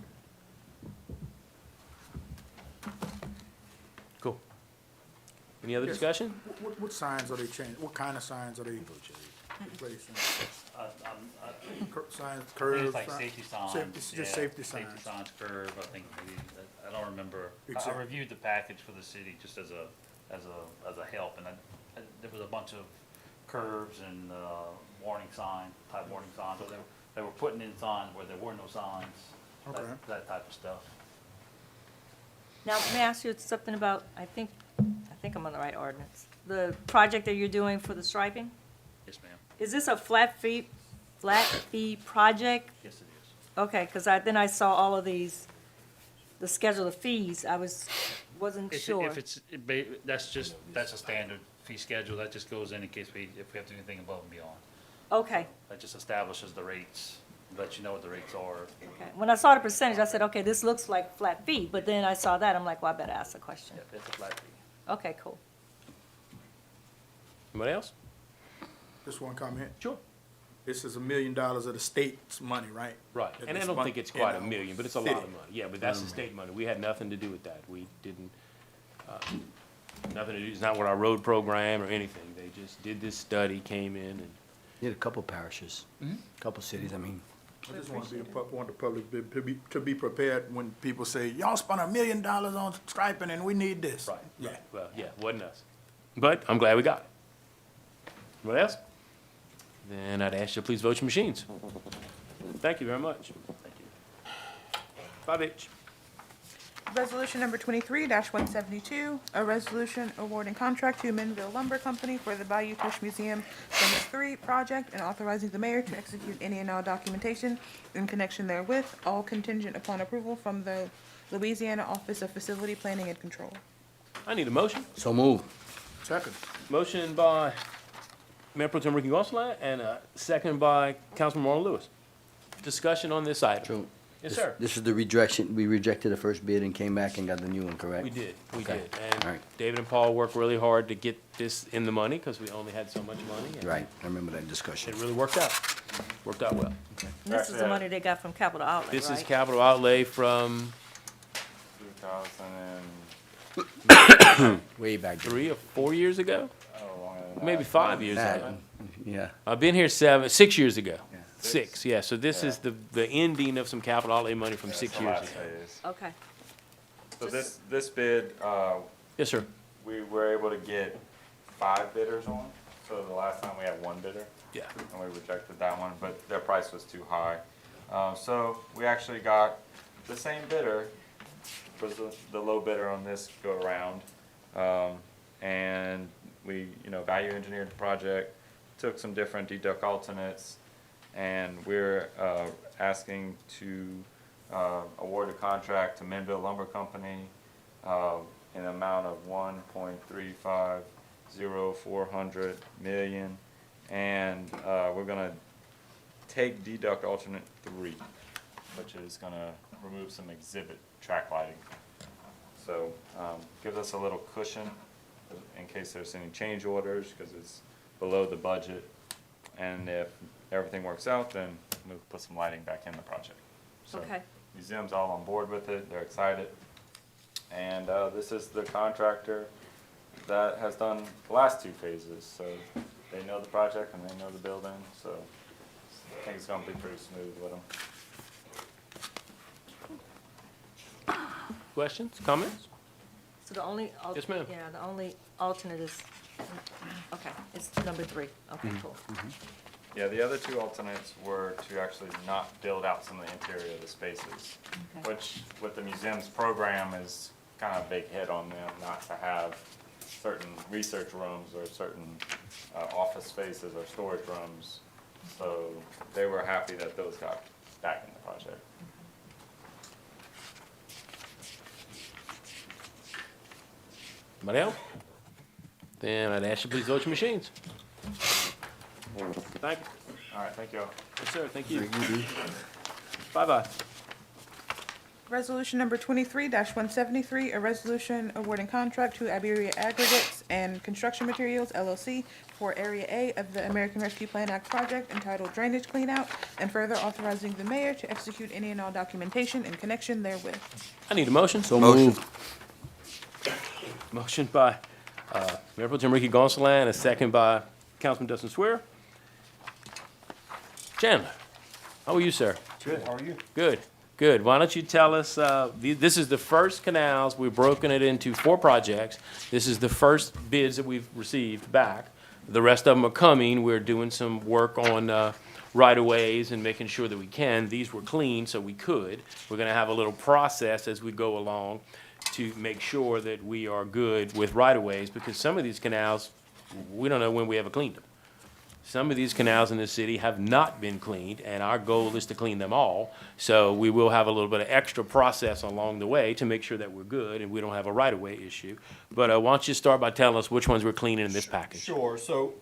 Cool. Any other Yes. discussion? What signs are they changing? What kind of signs are they replacing? Signs, I think curves? it's like safety signs. Just yeah, safety signs. Safety signs, curve, I think, maybe, I don't remember. I Exactly. reviewed the package for the city just as a help, and there was a bunch of curves and, warning signs, so they were putting in signs where there were no signs, Okay. that type of stuff. Now, may I ask you something about, I think I'm on the right ordinance. The project that you're doing for the striping, Yes, ma'am. is this a flat fee project? Yes, it is. Okay, because then I saw all of these, the schedule of fees, wasn't sure. If it's, that's a standard fee schedule, that just goes in case if we have to do anything above and beyond. Okay, That just establishes the rates, lets you know what the rates are. okay. When I saw the percentage, I said, okay, this looks like flat fee, but then I saw that, I'm like, well, I better ask the question. Yeah, it's a flat fee. Okay, cool. Anybody else? Just one comment. Sure. This is $1 million of the state's money, right? Right, That and I is don't mon- think it's in quite our $1 million, but it's a lot city. of money. Yeah, but that's the state money. We had nothing to do with that. We didn't, nothing to do, it's not with our road program or anything. They just did this study, came in and, Did a couple parishes, couple cities, I mean. I just want the public to be prepared when people say, y'all spent $1 million on striping and we need this. right. Yeah. Well, yeah, wasn't us. But I'm glad we got it. Anybody else? Then I'd ask you to please vote your machines. Thank you very much. Thank you. 5H. Resolution number 23-172, a resolution awarding contract to Minville Lumber Company for the Bayou Fish Museum Phase 3 project and authorizing the mayor to execute any and all documentation in connection therewith, all contingent upon approval from the Louisiana Office of Facility Planning and Control. I need a motion. So move. Second. Motion by Mayor Pro Tem Ricky Gonsalas and a second by Councilman Marlon Lewis. Discussion on this item. So. Yes, this- sir. This is the rejection, we rejected the first bid and came back and got the new one, correct? We did. Okay. And All right. David and Paul worked really hard to get this in the money because we only had so much money. and Right, I remember that discussion. It really worked out. Worked out well. And this is the money they got from Capital Outlay, This is right? capital outlay from, 2000 and Way back then. 3 or 4 years ago, Oh, longer than that. maybe 5 years That, ago. yeah. I've been here 6 years ago. Yeah. 6, yeah. So this is the ending of some capital outlay money from That's 6 the years last ago. phase. Okay. So this bid, Yes, sir. we were able to get 5 bidders on. So the last time we had 1 bidder, Yeah. and we rejected that one, but their price was too high. So we actually got the same bidder, was the low bidder on this go around. And we, value engineered the project, took some different deduct alternates, and we're asking to award a contract to Minville Lumber Company in an amount of $1.350 million, and we're gonna take deduct alternate 3, which is gonna remove some exhibit track lighting. So gives us a little cushion in case there's any change orders, because it's below the budget. And if everything works out, then we'll put some lighting back in the project. So Okay. museum's all on board with it, they're excited. And this is the contractor that has done the last 2 phases, so they know the project and they know the building, so I think it's gonna be pretty smooth with them. Questions, comments? So the only. Yes, ma'am. Yeah, the only alternate is, okay, it's number 3. Okay, cool. Yeah, the other 2 alternates were to actually not build out some of the interior of the spaces, Okay. which with the museum's program is kind of a big hit on them, not to have certain research rooms or certain office spaces or storage rooms. So they were happy that those got back in the project. Anybody else? Then I'd ask you please vote your machines. Thank you. All right, thank you all. Yes, sir, thank you. Bye-bye. Resolution number 23-173, a resolution awarding contract to Iberia Aggregates and Construction Materials LLC for Area A of the American Rescue Plan Act project entitled Drainage Cleanout, and further authorizing the mayor to execute any and all documentation in connection therewith. I need a motion. So moved. Motion by Mayor Pro Tem Ricky Gonsalas, and a second by Councilman Dustin Swear. Chandler, how are you, sir? Good, how are you? Good, good. Why don't you tell us, this is the first canals, we've broken it into 4 projects. This is the first bids that we've received back. The rest of them are coming. We're doing some work on right-of-ways and making sure that we can. These were clean, so we could. We're gonna have a little process as we go along to make sure that we are good with right-of-ways, because some of these canals, we don't know when we ever cleaned them. Some of these canals in the city have not been cleaned, and our goal is to clean them all. So we will have a little bit of extra process along the way to make sure that we're good and we don't have a right-of-way issue. But why don't you start by telling us which ones we're cleaning in this package? Sure, so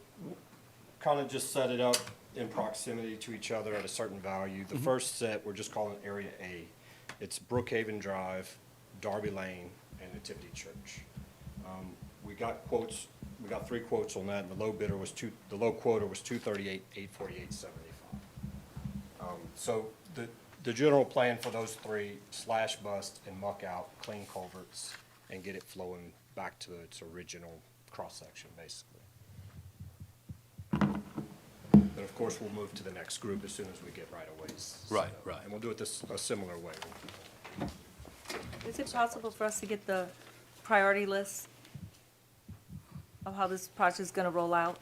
kind of just set it up in proximity to each other at a certain value. The first set, we're just calling Area A. It's Brookhaven Drive, Darby Lane, and the Nativity Church. We got quotes, we got 3 quotes on that, and the low bidder was the low quoter was $238,848.75. So the general plan for those 3, slash bust and muck out, clean culverts, and get it flowing back to its original cross-section, basically. But of course, we'll move to the next group as soon as we get right-of-ways. Right, set up. right. And we'll do it a similar way. Is it possible for us to get the priority list of how this project is gonna roll out?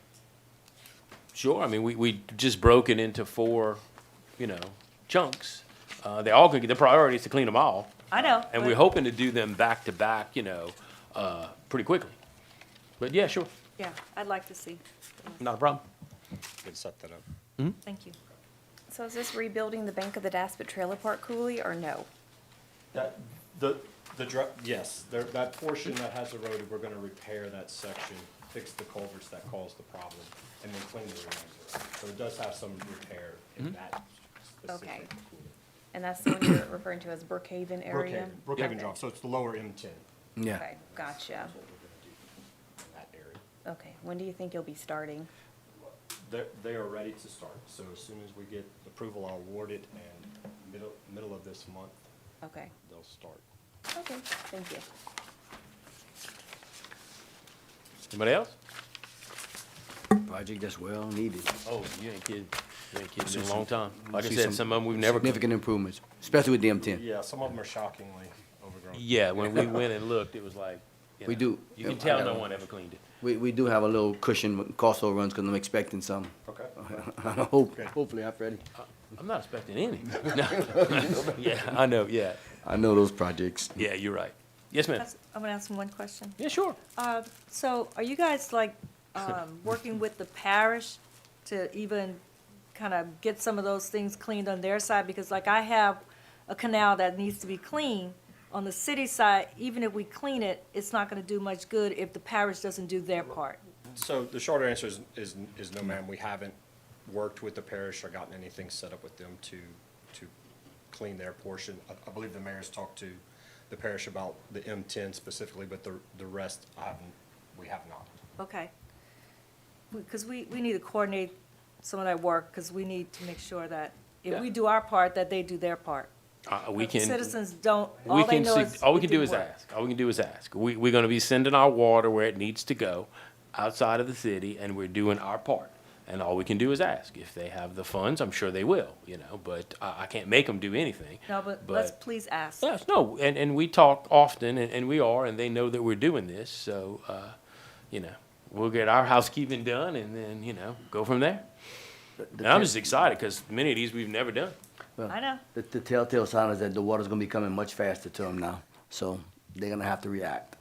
Sure, I mean, we just broke it into 4, chunks. They're all gonna get, the priority is to clean them all. I know. And but- we're hoping to do them back to back, pretty quickly. But yeah, sure, Yeah, I'd like to see. not a problem. Can set that up. Thank you. So is this rebuilding the bank of the Daspit Trailer Park Coulee, or no? That, yes, that portion that has eroded, we're gonna repair that section, fix the culverts that caused the problem, and then clean the remainder. So it does have some repair in that specific. Okay. And that's the one you're referring to as Brookhaven area? Brookhaven Okay. Drive, so it's the lower M10, Yeah. Okay, gotcha. that's what we're gonna do in that area. Okay, when do you think you'll be starting? They are ready to start, so as soon as we get approval, I'll award it, and middle of this month, Okay, they'll start. okay, thank you. Anybody else? Project that's well needed. Oh, you ain't kidding. You ain't kidding. It's been a long time. We Like I see said, some of them we've never. Significant improvements, especially with the M10. Yeah, some of them are shockingly overgrown. Yeah, when we went and looked, it was like, We do. you can I tell got no one. one ever cleaned it. We do have a little cushion with cost overruns because I'm expecting some. Okay. Hopefully, I'm ready. I'm not expecting any. No. Yeah, I know, yeah. I know those projects. Yeah, you're right. Yes, ma'am. I'm gonna ask him one question. Yeah, sure. So are you guys like, working with the parish to even kind of get some of those things cleaned on their side? Because like I have a canal that needs to be cleaned. On the city side, even if we clean it, it's not gonna do much good if the parish doesn't do their part. So the shorter answer is no, ma'am. We haven't worked with the parish or gotten anything set up with them to clean their portion. I believe the mayor's talked to the parish about the M10 specifically, but the rest we have not. Okay. Because we need to coordinate some of that work, because we need to make sure that if we do our part, that they do their part. We But the can. citizens don't, We all they can, know see- is. all we it can do didn't is work. ask. All we can do is ask. We're gonna be sending our water where it needs to go, outside of the city, and we're doing our part. And all we can do is ask. If they have the funds, I'm sure they will, but I can't make them do anything. No, but let's please ask. Yes, no, and we talk often, and we are, and they know that we're doing this, so, we'll get our housekeeping done and then, go from there. And I'm just excited, because many of these we've never done. I know. The telltale sign is that the water's gonna be coming much faster to them now, so they're gonna have to react.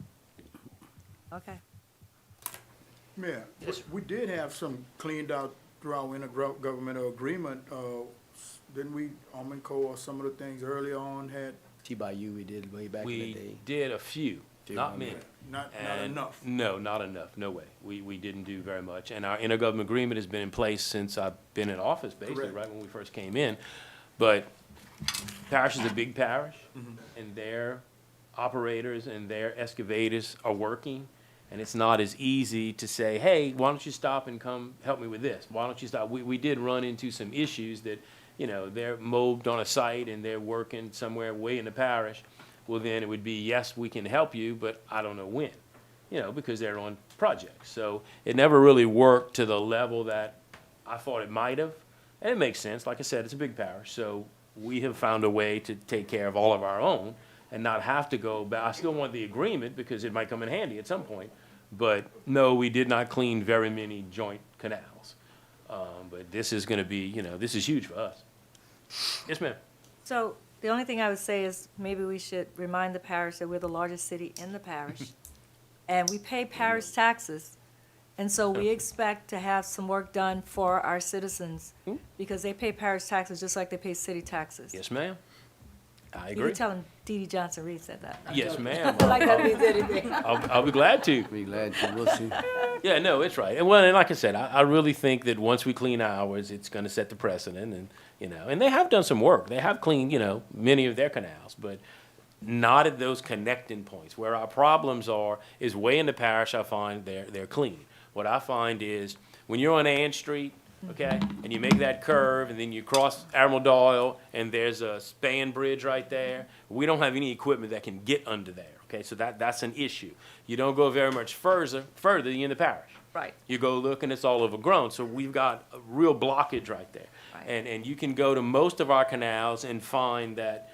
Okay. Yeah, we did have some cleaned out through our intergovernmental agreement. Didn't we, Army Corps, or some of the things early on had, T-by-U we did way back in the day. We did a few, not many. not And- enough? No, not enough, no way. We didn't do very much. And our intergovernmental agreement has been in place since I've been in office, basically, Correct. right when we first came in. But parish is a big parish, Mm-hmm. and their operators and their excavators are working. And it's not as easy to say, hey, why don't you stop and come help me with this? Why don't you stop? We did run into some issues that, they're mobed on a site and they're working somewhere way in the parish. Well, then it would be, yes, we can help you, but I don't know when, because they're on projects. So it never really worked to the level that I thought it might have. And it makes sense. Like I said, it's a big parish. So we have found a way to take care of all of our own and not have to go back. I still want the agreement because it might come in handy at some point. But no, we did not clean very many joint canals. But this is gonna be, this is huge for us. Yes, ma'am. So the only thing I would say is maybe we should remind the parish that we're the largest city in the parish. And we pay parish taxes. And so we expect to have some work done for our citizens because they pay parish taxes just like they pay city taxes. Yes, ma'am. I You agree. can tell them Dee Dee Johnson Reed said that. Yes, ma'am. Like that means anything. I'll be glad to. Be glad to, we'll see. Yeah, no, it's right. And well, and like I said, I really think that once we clean ours, it's gonna set the precedent and, and they have done some work. They have cleaned, many of their canals, but not at those connecting points. Where our problems are is way in the parish, I find they're clean. What I find is when you're on Ann Street, okay, and you make that curve and then you cross Admiral Doyle and there's a span bridge right there, we don't have any equipment that can get under there, okay? So that's an issue. You don't go very much further than in the parish. Right. You go look and it's all overgrown, so we've got a real blockage right there. Right. And you can go to most of our canals and find that,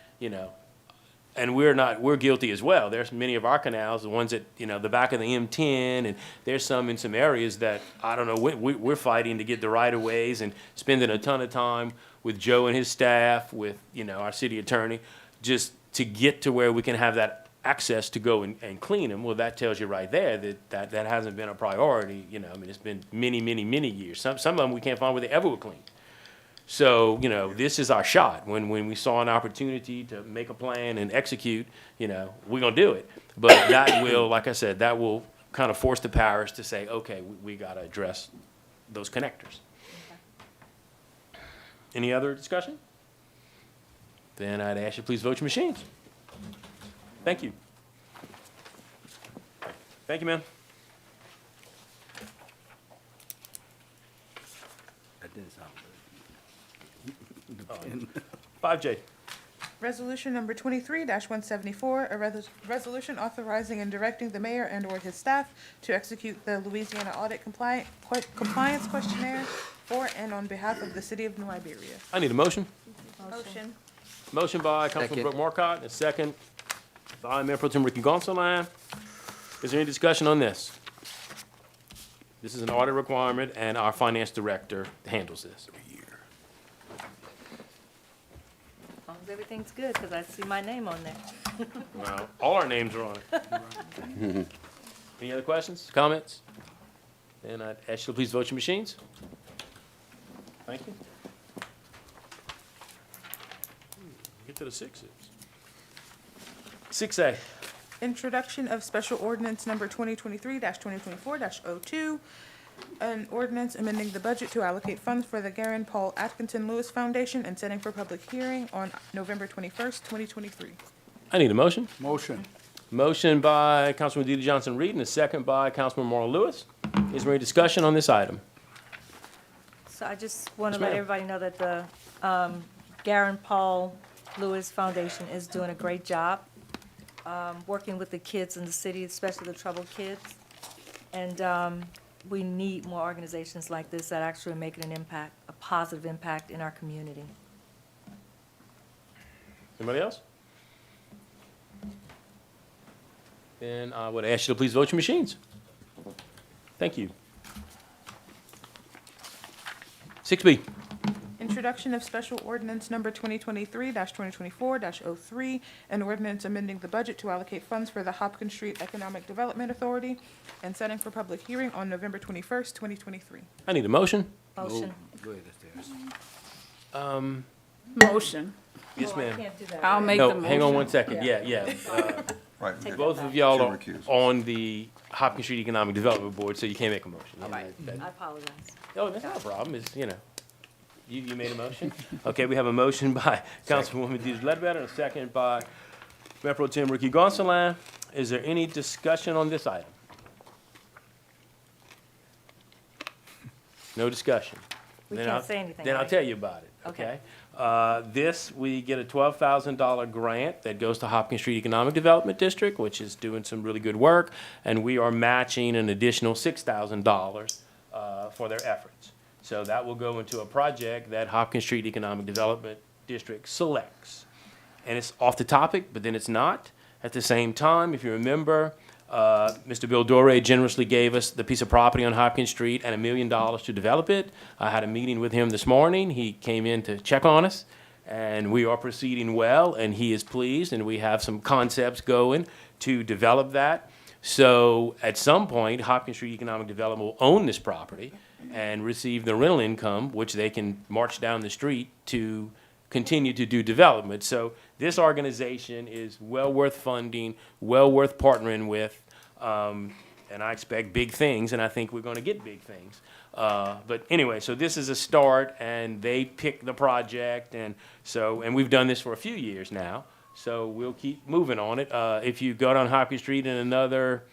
and we're guilty as well. There's many of our canals, the ones that, the back of the M10, and there's some in some areas that, I don't know, we're fighting to get the right of ways and spending a ton of time with Joe and his staff, with, our city attorney, just to get to where we can have that access to go and clean them. Well, that tells you right there that hasn't been a priority, it's been many, many, many years. Some of them we can't find where they ever were cleaned. So, this is our shot. When we saw an opportunity to make a plan and execute, we're gonna do it. But that will, like I said, that will kind of force the parish to say, okay, we gotta address those connectors. Any other discussion? Then I'd ask you please vote your machines. Thank you. Thank you, ma'am. That didn't sound good. 5J. Resolution number 23-174, resolution authorizing and directing the mayor and/or his staff to execute the Louisiana Audit Compliance Questionnaire for and on behalf of the city of New Iberia. I need a motion. Motion. Motion by Councilman Brooke Marcotte, and a second by Mayor Pro Tem Ricky Gonsalas. Is there any discussion on this? This is an audit requirement, and our finance director handles this. As long as everything's good, because I see my name on there. Well, all our names are on it. Any other questions, comments? Then I'd ask you to please vote your machines. Thank you. Get to the sixes. 6A. Introduction of special ordinance number 2023-2024-02, an ordinance amending the budget to allocate funds for the Garen Paul Atkinson Lewis Foundation and setting for public hearing on November 21st, 2023. I need a motion. Motion. Motion by Councilman DeeDee Johnson-Reed and a second by Councilman Marlon Lewis. Is there any discussion on this item? So I just want Yes, to let ma'am. everybody know that the Garen Paul Lewis Foundation is doing a great job working with the kids in the city, especially the troubled kids. And we need more organizations like this that actually are making an impact, a positive impact in our community. Anybody else? Then I would ask you to please vote your machines. Thank you. 6B. Introduction of special ordinance number 2023-2024-03, an ordinance amending the budget to allocate funds for the Hopkins Street Economic Development Authority and setting for public hearing on November 21st, 2023. I need a motion. Motion. Motion. Yes, Oh, I ma'am. can't do that. I'll make the No, motion. hang on one second. Yeah. Right. Take Both that of back. y'all Two are recusals. on the Hopkins Street Economic Development Board, so you can't make a motion. All right, That- I apologize. Oh, that's not a problem, it's, you know, you made a motion? Okay, we have a motion by Councilwoman Deidre Ledbetter, and a second by Mayor Pro Tem Ricky Gonsalas. Is there any discussion on this item? No discussion. We Then can't I'll- say anything, Then I'll right? tell you about it, okay? We get a $12,000 grant that goes to Hopkins Street Economic Development District, which is doing some really good work, and we are matching an additional $6,000 for their efforts. So that will go into a project that Hopkins Street Economic Development District selects. And it's off the topic, but then it's not. At the same time, if you remember, Mr. Bill Doré generously gave us the piece of property on Hopkins Street and $1 million to develop it. I had a meeting with him this morning. He came in to check on us, and we are proceeding well, and he is pleased, and we have some concepts going to develop that. So at some point, Hopkins Street Economic Development will own this property and receive the rental income, which they can march down the street to continue to do development. So this organization is well worth funding, well worth partnering with, and I expect big things, and I think we're going to get big things. But anyway, so this is a start, and they pick the project, and we've done this for a few years now, so we'll keep moving on it. If you go down Hopkins Street in another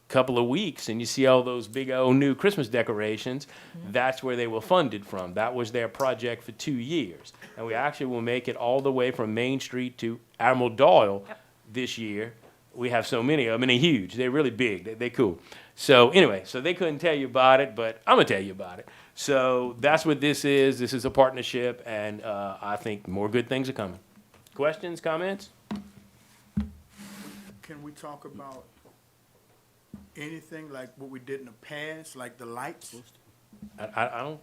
couple of weeks and you see all those big old new Christmas decorations, that's where they will fund it from. That was their project for 2 years. And we actually will make it all the way from Main Street to Admiral Doyle this year. We have so many of them, and they're huge. They're really big. They're cool. So anyway, so they couldn't tell you about it, but I'm going to tell you about it. So that's what this is. This is a partnership, and I think more good things are coming. Questions, comments? Can we talk about anything like what we did in the past, like the lights? I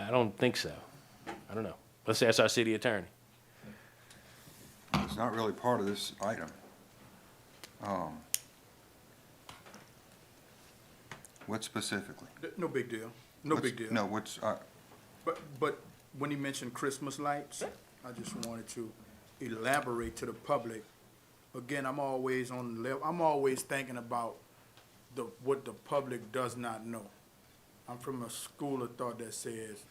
don't think so. I don't know. Let's ask our city attorney. It's not really part of this item. What specifically? No big deal. No big deal. No, what's, But when he mentioned Christmas lights, I just wanted to elaborate to the public. Again, I'm always on the level, I'm always thinking about what the public does not know. I'm from a school of thought that says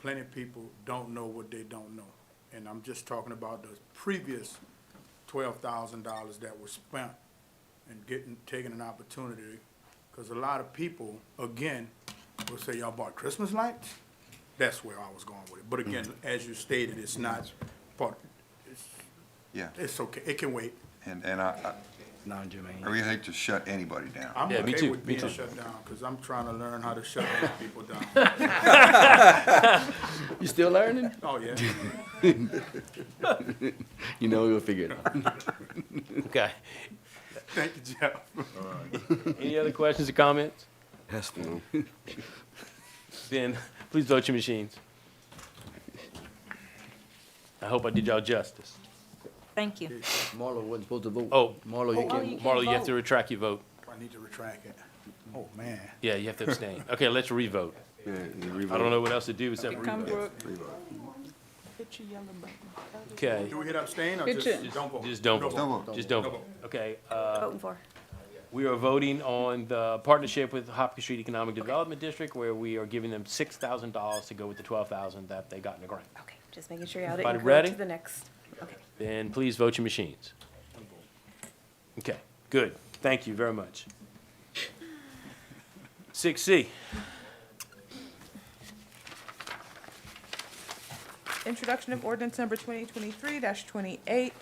plenty of people don't know what they don't know. And I'm just talking about the previous $12,000 that was spent and taking an opportunity. Because a lot of people, again, will say, y'all bought Christmas lights? That's where I was going with it. But again, as you stated, it's not but Yeah, it's okay, it can wait. and Non-germane. I really hate to shut anybody down. I'm Yeah, me okay too, with me being too. shut down, because I'm trying to learn how to shut those people down. You still learning? Oh, yeah. You know, we'll figure it out. Okay. Thank you, Jeff. Any other questions or comments? That's fine. Then, please vote your machines. I hope I did y'all justice. Thank you. Marlo wasn't supposed to vote. Oh, Marlo, you Oh, can't. you can't Marlo, you have to vote. retract your vote. I need to retract it. Oh, man. Yeah, you have to abstain. Okay, let's revote. Yeah, I don't know what else to do except Come, revote. Brooke. Hit your yellow button. Okay, Do we hit abstain or Hit just it. don't vote? just don't No vote. Don't vote. Just don't No vote. vote. Okay, Voting for. we are voting on the partnership with Hopkins Street Economic Development District, where we are giving them $6,000 to go with the $12,000 that they got in the grant. Okay, just making sure y'all Everybody didn't go ready? to the next. Okay. Then please vote your machines. Okay, good. Thank you very much. 6C. Introduction of ordinance number 2023-28,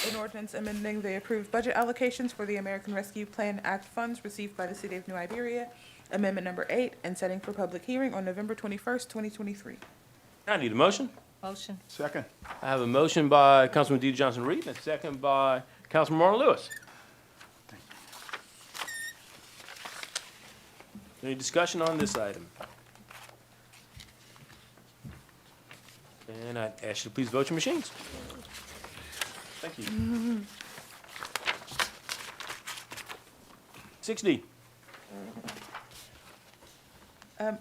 an ordinance amending the approved budget allocations for the American Rescue Plan Act funds received by the city of New Iberia, amendment number 8, and setting for public hearing on November 21st, 2023. I need a motion. Motion. Second. I have a motion by Councilman D. Johnson Reed and a second by Councilman Marlon Lewis. Any discussion on this item? And I ask you to please vote your machines. Thank you. 6D.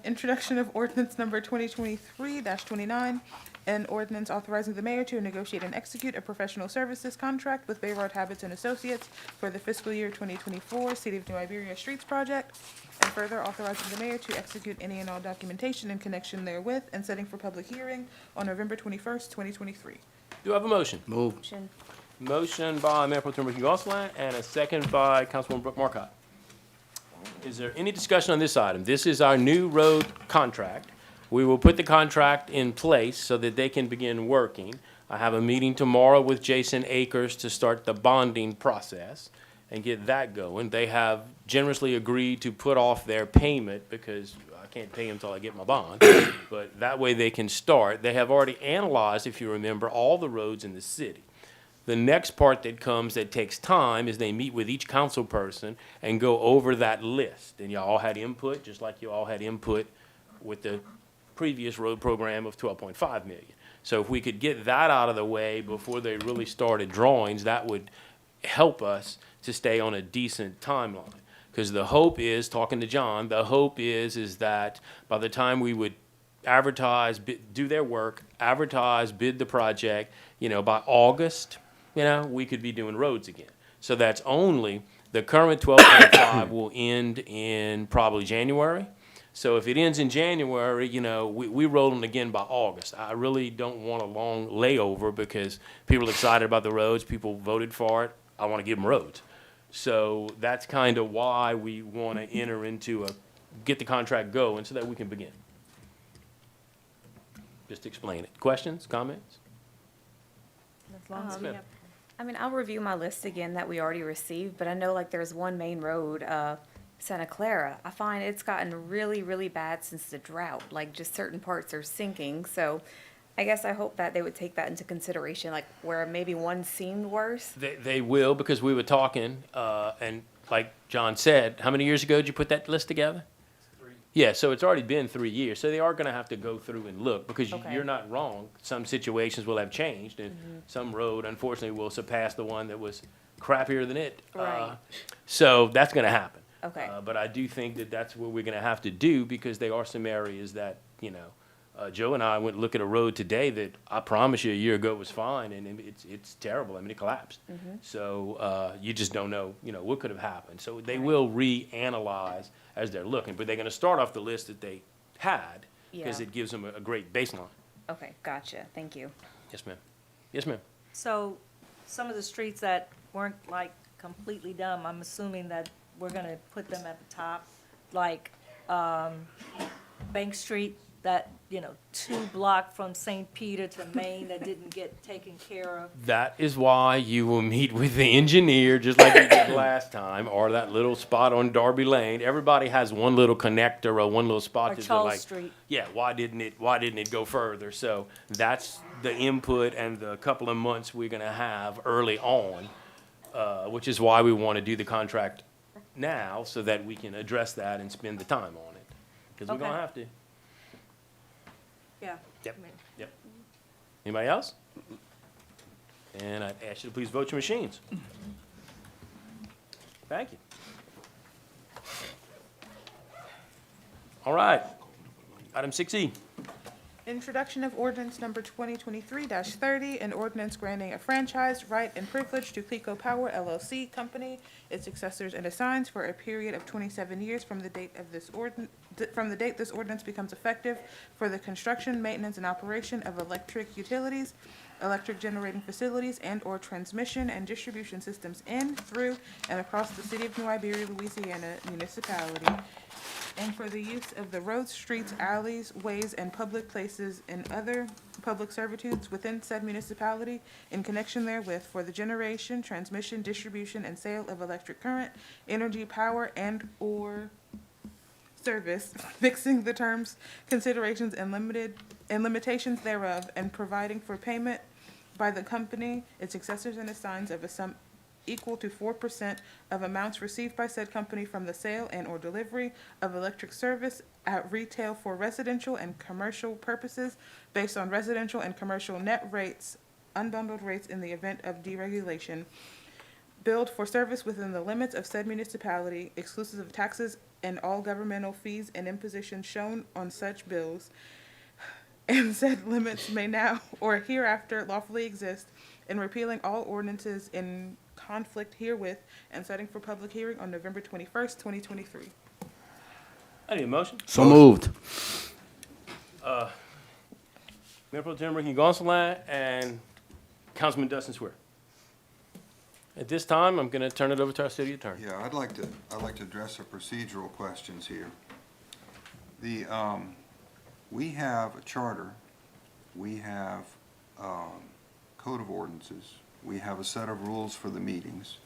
Introduction of ordinance number 2023-29, an ordinance authorizing the mayor to negotiate and execute a professional services contract with Bayrard Habits and Associates for the fiscal year 2024 City of New Iberia Streets Project, and further authorizing the mayor to execute any and all documentation in connection therewith, and setting for public hearing on November 21st, 2023. Do I have a motion? Move. Motion. Motion by Mayor Pro Tem Ricky Gonsalas and a second by Councilwoman Brooke Marcotte. Is there any discussion on this item? This is our new road contract. We will put the contract in place so that they can begin working. I have a meeting tomorrow with Jason Akers to start the bonding process and get that going. They have generously agreed to put off their payment because I can't pay them until I get my bond. But that way they can start. They have already analyzed, if you remember, all the roads in the city. The next part that comes that takes time is they meet with each council person and go over that list. And y'all all had input, just like you all had input with the previous road program of 12.5 million. So if we could get that out of the way before they really started drawings, that would help us to stay on a decent timeline. Because the hope is, talking to John, the hope is that by the time we would advertise, do their work, advertise, bid the project, by August, we could be doing roads again. So that's only, the current 12.5 will end in probably January. So if it ends in January, we rolling again by August. I really don't want a long layover because people are excited about the roads, people voted for it. I want to give them roads. So that's kind of why we want to enter into get the contract going so that we can begin. Just explain it. Questions, comments? As long as we have. I'll review my list again that we already received, but I know there's one main road, Santa Clara. I find it's gotten really, really bad since the drought, just certain parts are sinking. So I guess I hope that they would take that into consideration, where maybe one seemed worse. They will, because we were talking, and like John said, how many years ago did you put that list together? 3. Yeah, so it's already been 3 years. So they are going to have to go through and look, because Okay. you're not wrong. Some situations will have changed, and some road, unfortunately, will surpass the one that was crappier than it. Right. So that's going to happen. Okay. But I do think that that's what we're going to have to do, because there are some areas that, Joe and I went to look at a road today that I promise you a year ago was fine, and it's terrible. It collapsed. So you just don't know, what could have happened. So they will reanalyze as they're looking, but they're going to start off the list that they had, because Yeah. it gives them a great baseline. Okay, gotcha. Thank you. Yes, ma'am. Yes, ma'am. So some of the streets that weren't completely done, I'm assuming that we're gonna put them at the top, Bank Street, that, 2 block from St. Peter to Maine that didn't get taken care of. That is why you will meet with the engineer, just like you did last time, or that little spot on Darby Lane. Everybody has one little connector or one little spot Or that they're Charles like, Street. yeah, why didn't it go further? So that's the input and the couple of months we're gonna have early on, which is why we want to do the contract now, so that we can address that and spend the time on it. Because we're gonna Okay. have to. Yeah. Yep. I mean, Yep. Anybody else? And I'd ask you to please vote your machines. Thank you. All right. Item 6E. Introduction of ordinance number 2023-30, an ordinance granting a franchise right and privilege to Clico Power LLC Company, its successors and assigns for a period of 27 years from the date of this this ordinance becomes effective for the construction, maintenance, and operation of electric utilities, electric generating facilities, and/or transmission and distribution systems in, through, and across the city of New Iberia, Louisiana municipality, and for the use of the roads, streets, alleys, ways, and public places and other public servitudes within said municipality in connection therewith for the generation, transmission, distribution, and sale of electric current, energy, power, and/or service, fixing the terms, considerations, and limitations thereof, and providing for payment by the company, its successors and assigns of a sum equal to 4% of amounts received by said company from the sale and/or delivery of electric service at retail for residential and commercial purposes based on residential and commercial net rates, unbundled rates in the event of deregulation, billed for service within the limits of said municipality, exclusive of taxes and all governmental fees and impositions shown on such bills, and said limits may now or hereafter lawfully exist, and repealing all ordinances in conflict herewith, and setting for public hearing on November 21st, 2023. I need a motion. So moved. Mayor Pro Tem Ricky Gonsalas and Councilman Dustin Swear. At this time, I'm going to turn it over to our city attorney. Yeah, I'd like to address some procedural questions here. We have a charter, we have, code of ordinances, we have a set of rules for the meetings,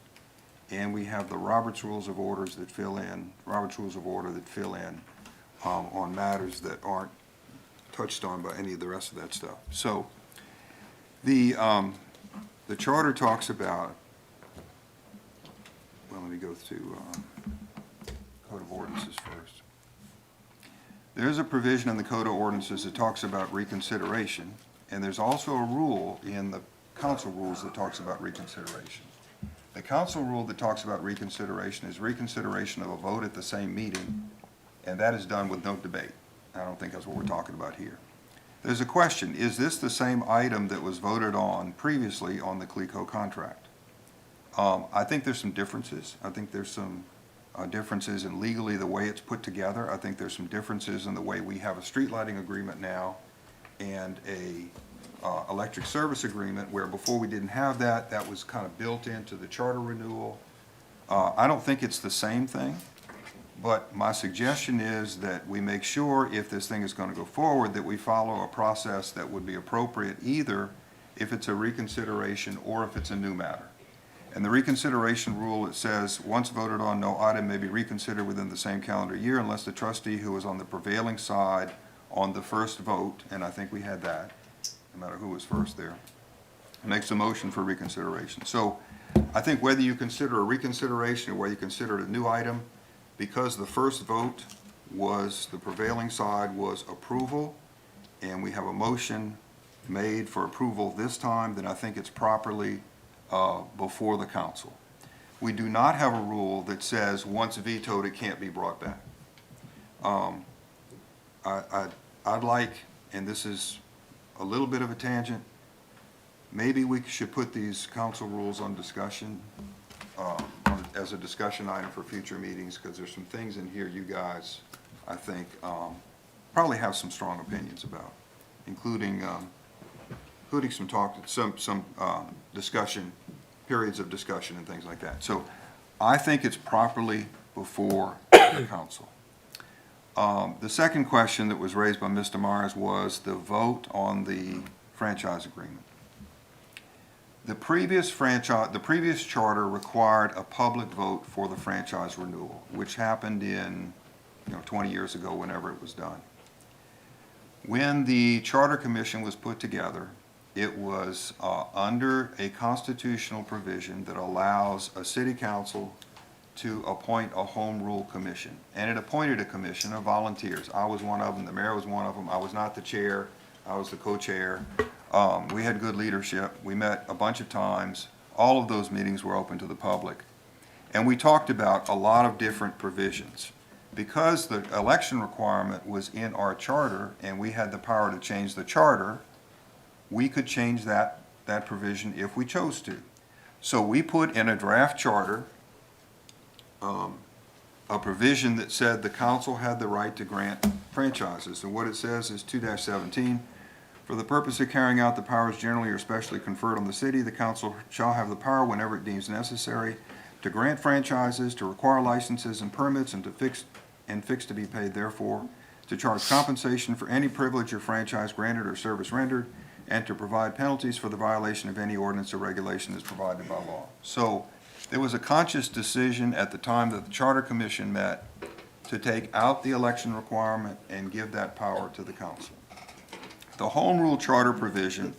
and we have the Robert's Rules of Order that fill in on matters that aren't touched on by any of the rest of that stuff. So, the charter talks about, well, let me go through Code of Ordinances first. There's a provision in the Code of Ordinances that talks about reconsideration, and there's also a rule in the council rules that talks about reconsideration. The council rule that talks about reconsideration is reconsideration of a vote at the same meeting, and that is done with no debate. I don't think that's what we're talking about here. There's a question, is this the same item that was voted on previously on the CLECO contract? I think there's some differences. I think there's some differences in legally the way it's put together. I think there's some differences in the way we have a street lighting agreement now and a electric service agreement, where before we didn't have that, that was kind of built into the charter renewal. I don't think it's the same thing, but my suggestion is that we make sure, if this thing is going to go forward, that we follow a process that would be appropriate, either if it's a reconsideration or if it's a new matter. And the reconsideration rule, it says, once voted on, no item may be reconsidered within the same calendar year unless the trustee who was on the prevailing side on the first vote, and I think we had that, no matter who was first there, makes a motion for reconsideration. So I think whether you consider a reconsideration or whether you consider it a new item, because the first vote was, the prevailing side was approval, and we have a motion made for approval this time, then I think it's properly before the council. We do not have a rule that says once vetoed, it can't be brought back. I'd like, and this is a little bit of a tangent, maybe we should put these council rules on discussion, as a discussion item for future meetings, because there's some things in here you guys, I think, probably have some strong opinions about, including some talk, some discussion, periods of discussion and things like that. So I think it's properly before the council. The second question that was raised by Mr. Myers was the vote on the franchise agreement. The previous charter required a public vote for the franchise renewal, which happened in, 20 years ago, whenever it was done. When the Charter Commission was put together, it was under a constitutional provision that allows a city council to appoint a home rule commission. And it appointed a commission of volunteers. I was one of them, the mayor was one of them. I was not the chair, I was the co-chair. We had good leadership. We met a bunch of times. All of those meetings were open to the public. And we talked about a lot of different provisions. Because the election requirement was in our charter and we had the power to change the charter, we could change that provision if we chose to. So we put in a draft charter a provision that said the council had the right to grant franchises. And what it says is 2-17, for the purpose of carrying out the powers generally or specially conferred on the city, the council shall have the power whenever it deems necessary to grant franchises, to require licenses and permits, and to fix to be paid therefore, to charge compensation for any privilege or franchise granted or service rendered, and to provide penalties for the violation of any ordinance or regulation as provided by law. So there was a conscious decision at the time that the Charter Commission met to take out the election requirement and give that power to the council. The Home Rule Charter provision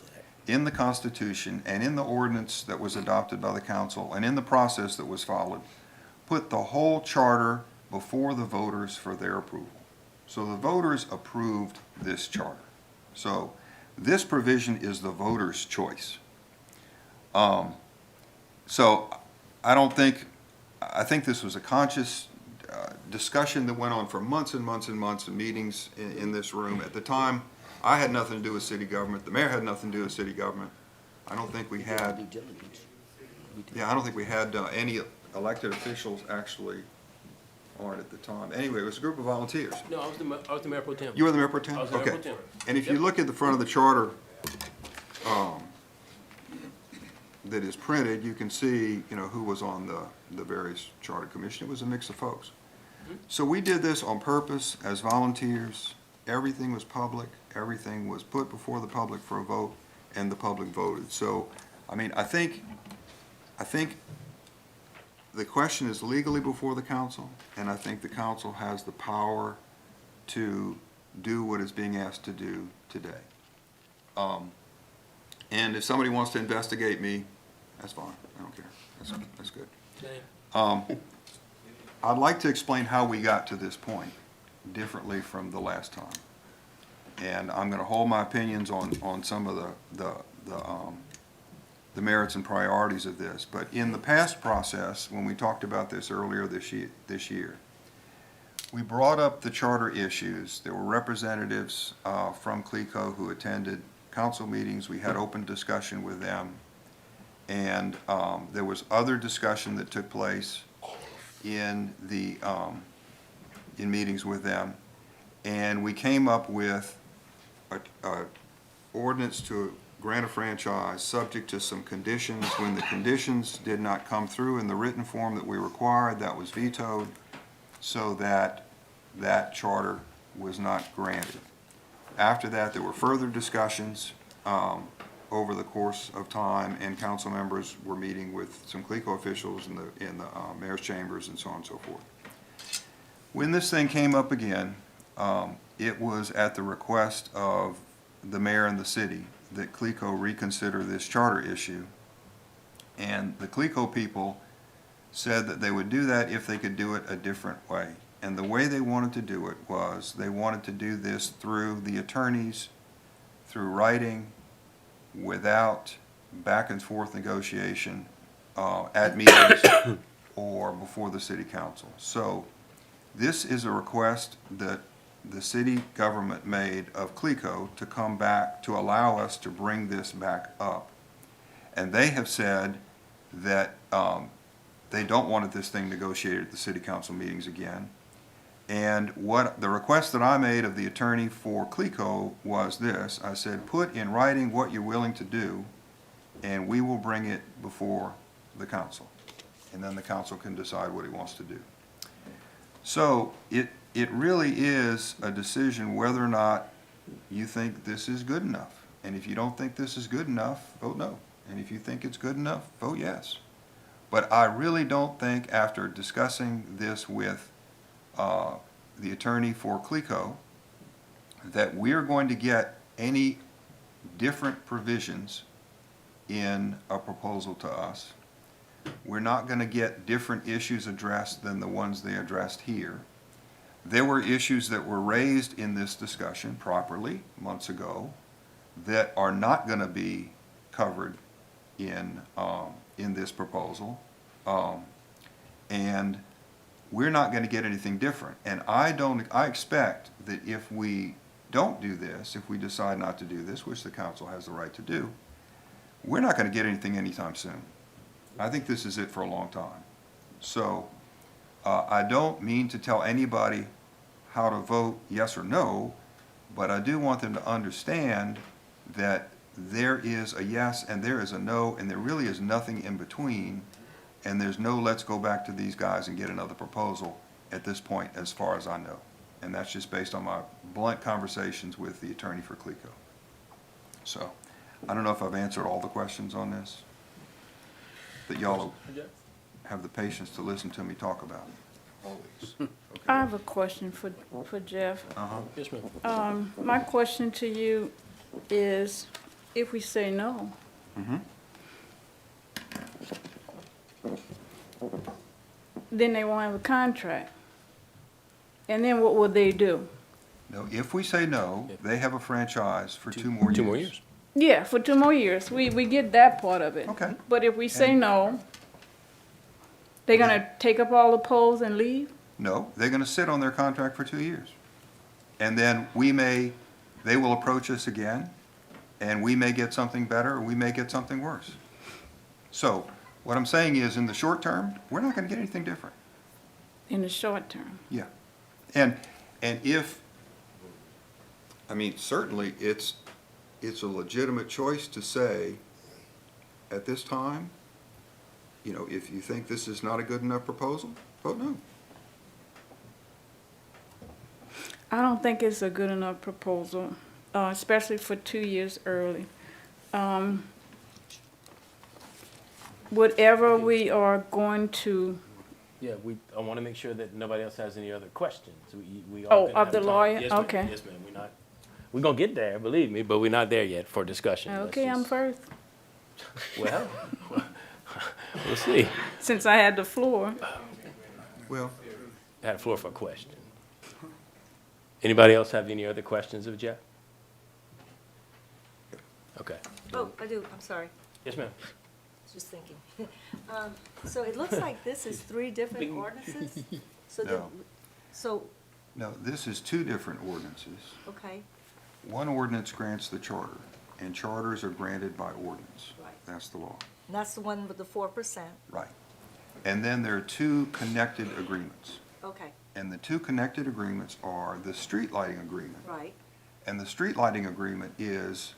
in the Constitution and in the ordinance that was adopted by the council and in the process that was followed put the whole charter before the voters for their approval. So the voters approved this charter. So this provision is the voters' choice. So I think this was a conscious discussion that went on for months and months and months of meetings in this room. At the time, I had nothing to do with city government. The mayor had nothing to do with city government. I don't think we had any elected officials actually on it at the time. Anyway, it was a group of volunteers. No, I was the mayor pro tem. You were the mayor pro tem? I was the mayor Okay. pro tem. And if you look at the front of the charter that is printed, you can see, who was on the various charter commission. It was a mix of folks. So we did this on purpose as volunteers. Everything was public. Everything was put before the public for a vote, and the public voted. So, I think the question is legally before the council, and I think the council has the power to do what is being asked to do today. And if somebody wants to investigate me, that's fine. I don't care. That's good. I'd like to explain how we got to this point differently from the last time. And I'm going to hold my opinions on some of the merits and priorities of this. But in the past process, when we talked about this earlier this year, we brought up the charter issues. There were representatives from CLECO who attended council meetings. We had open discussion with them. And there was other discussion that took place in meetings with them. And we came up with a ordinance to grant a franchise subject to some conditions. When the conditions did not come through in the written form that we required, that was vetoed, so that charter was not granted. After that, there were further discussions over the course of time, and council members were meeting with some CLECO officials in the mayor's chambers and so on and so forth. When this thing came up again, it was at the request of the mayor and the city that CLECO reconsider this charter issue. And the CLECO people said that they would do that if they could do it a different way. And the way they wanted to do it was they wanted to do this through the attorneys, through writing, without back and forth negotiation at meetings or before the city council. So this is a request that the city government made of CLECO to come back, to allow us to bring this back up. And they have said that they don't want this thing negotiated at the city council meetings again. And what the request that I made of the attorney for CLECO was this. I said, put in writing what you're willing to do, and we will bring it before the council. And then the council can decide what it wants to do. So it really is a decision whether or not you think this is good enough. And if you don't think this is good enough, vote no. And if you think it's good enough, vote yes. But I really don't think, after discussing this with the attorney for CLECO, that we're going to get any different provisions in a proposal to us. We're not going to get different issues addressed than the ones they addressed here. There were issues that were raised in this discussion properly months ago that are not going to be covered in this proposal. And we're not going to get anything different. And I expect that if we don't do this, if we decide not to do this, which the council has the right to do, we're not going to get anything anytime soon. I think this is it for a long time. So I don't mean to tell anybody how to vote yes or no, but I do want them to understand that there is a yes and there is a no, and there really is nothing in between, and there's no let's go back to these guys and get another proposal at this point, as far as I know. And that's just based on my blunt conversations with the attorney for CLECO. So I don't know if I've answered all the questions on this, that y'all have the patience to listen to me talk about it, always. I have a question for Jeff. Yes, ma'am. My question to you is, if we say no, then they won't have a contract. And then what will they do? No, if we say no, they have a franchise for 2 more years. 2 more years. Yeah, for 2 more years. We get that part of it. Okay. But if we say And- no, they're gonna take up all the polls and leave? No, they're gonna sit on their contract for 2 years. And then they will approach us again, and we may get something better, or we may get something worse. So, what I'm saying is, in the short term, we're not gonna get anything different. In the short term. Yeah. And if, I mean, certainly, it's a legitimate choice to say, at this time, you know, if you think this is not a good enough proposal, vote no. I don't think it's a good enough proposal, especially for 2 years early. Whatever we are going to, Yeah, I want to make sure that nobody else has any other questions. We are gonna of have the time. lawyer? Yes, ma'am. Okay. Yes, ma'am, we're going to get there, believe me, but we're not there yet for discussion. Let's okay, I'm just- first, Well, we'll see. since I had the floor. Well, I had a floor for a question. Anybody else have any other questions of Jeff? Okay. Oh, I do, I'm sorry, Yes, ma'am. just thinking. So it looks like this is 3 different ordinances? So the- No. So, no, this is 2 different ordinances. okay, One ordinance grants the charter, and charters are granted by ordinance. Right. That's the law. and that's the one with the 4%, Right. And then there are 2 connected agreements. okay, And the 2 connected agreements are the street lighting agreement. right, And the street lighting agreement is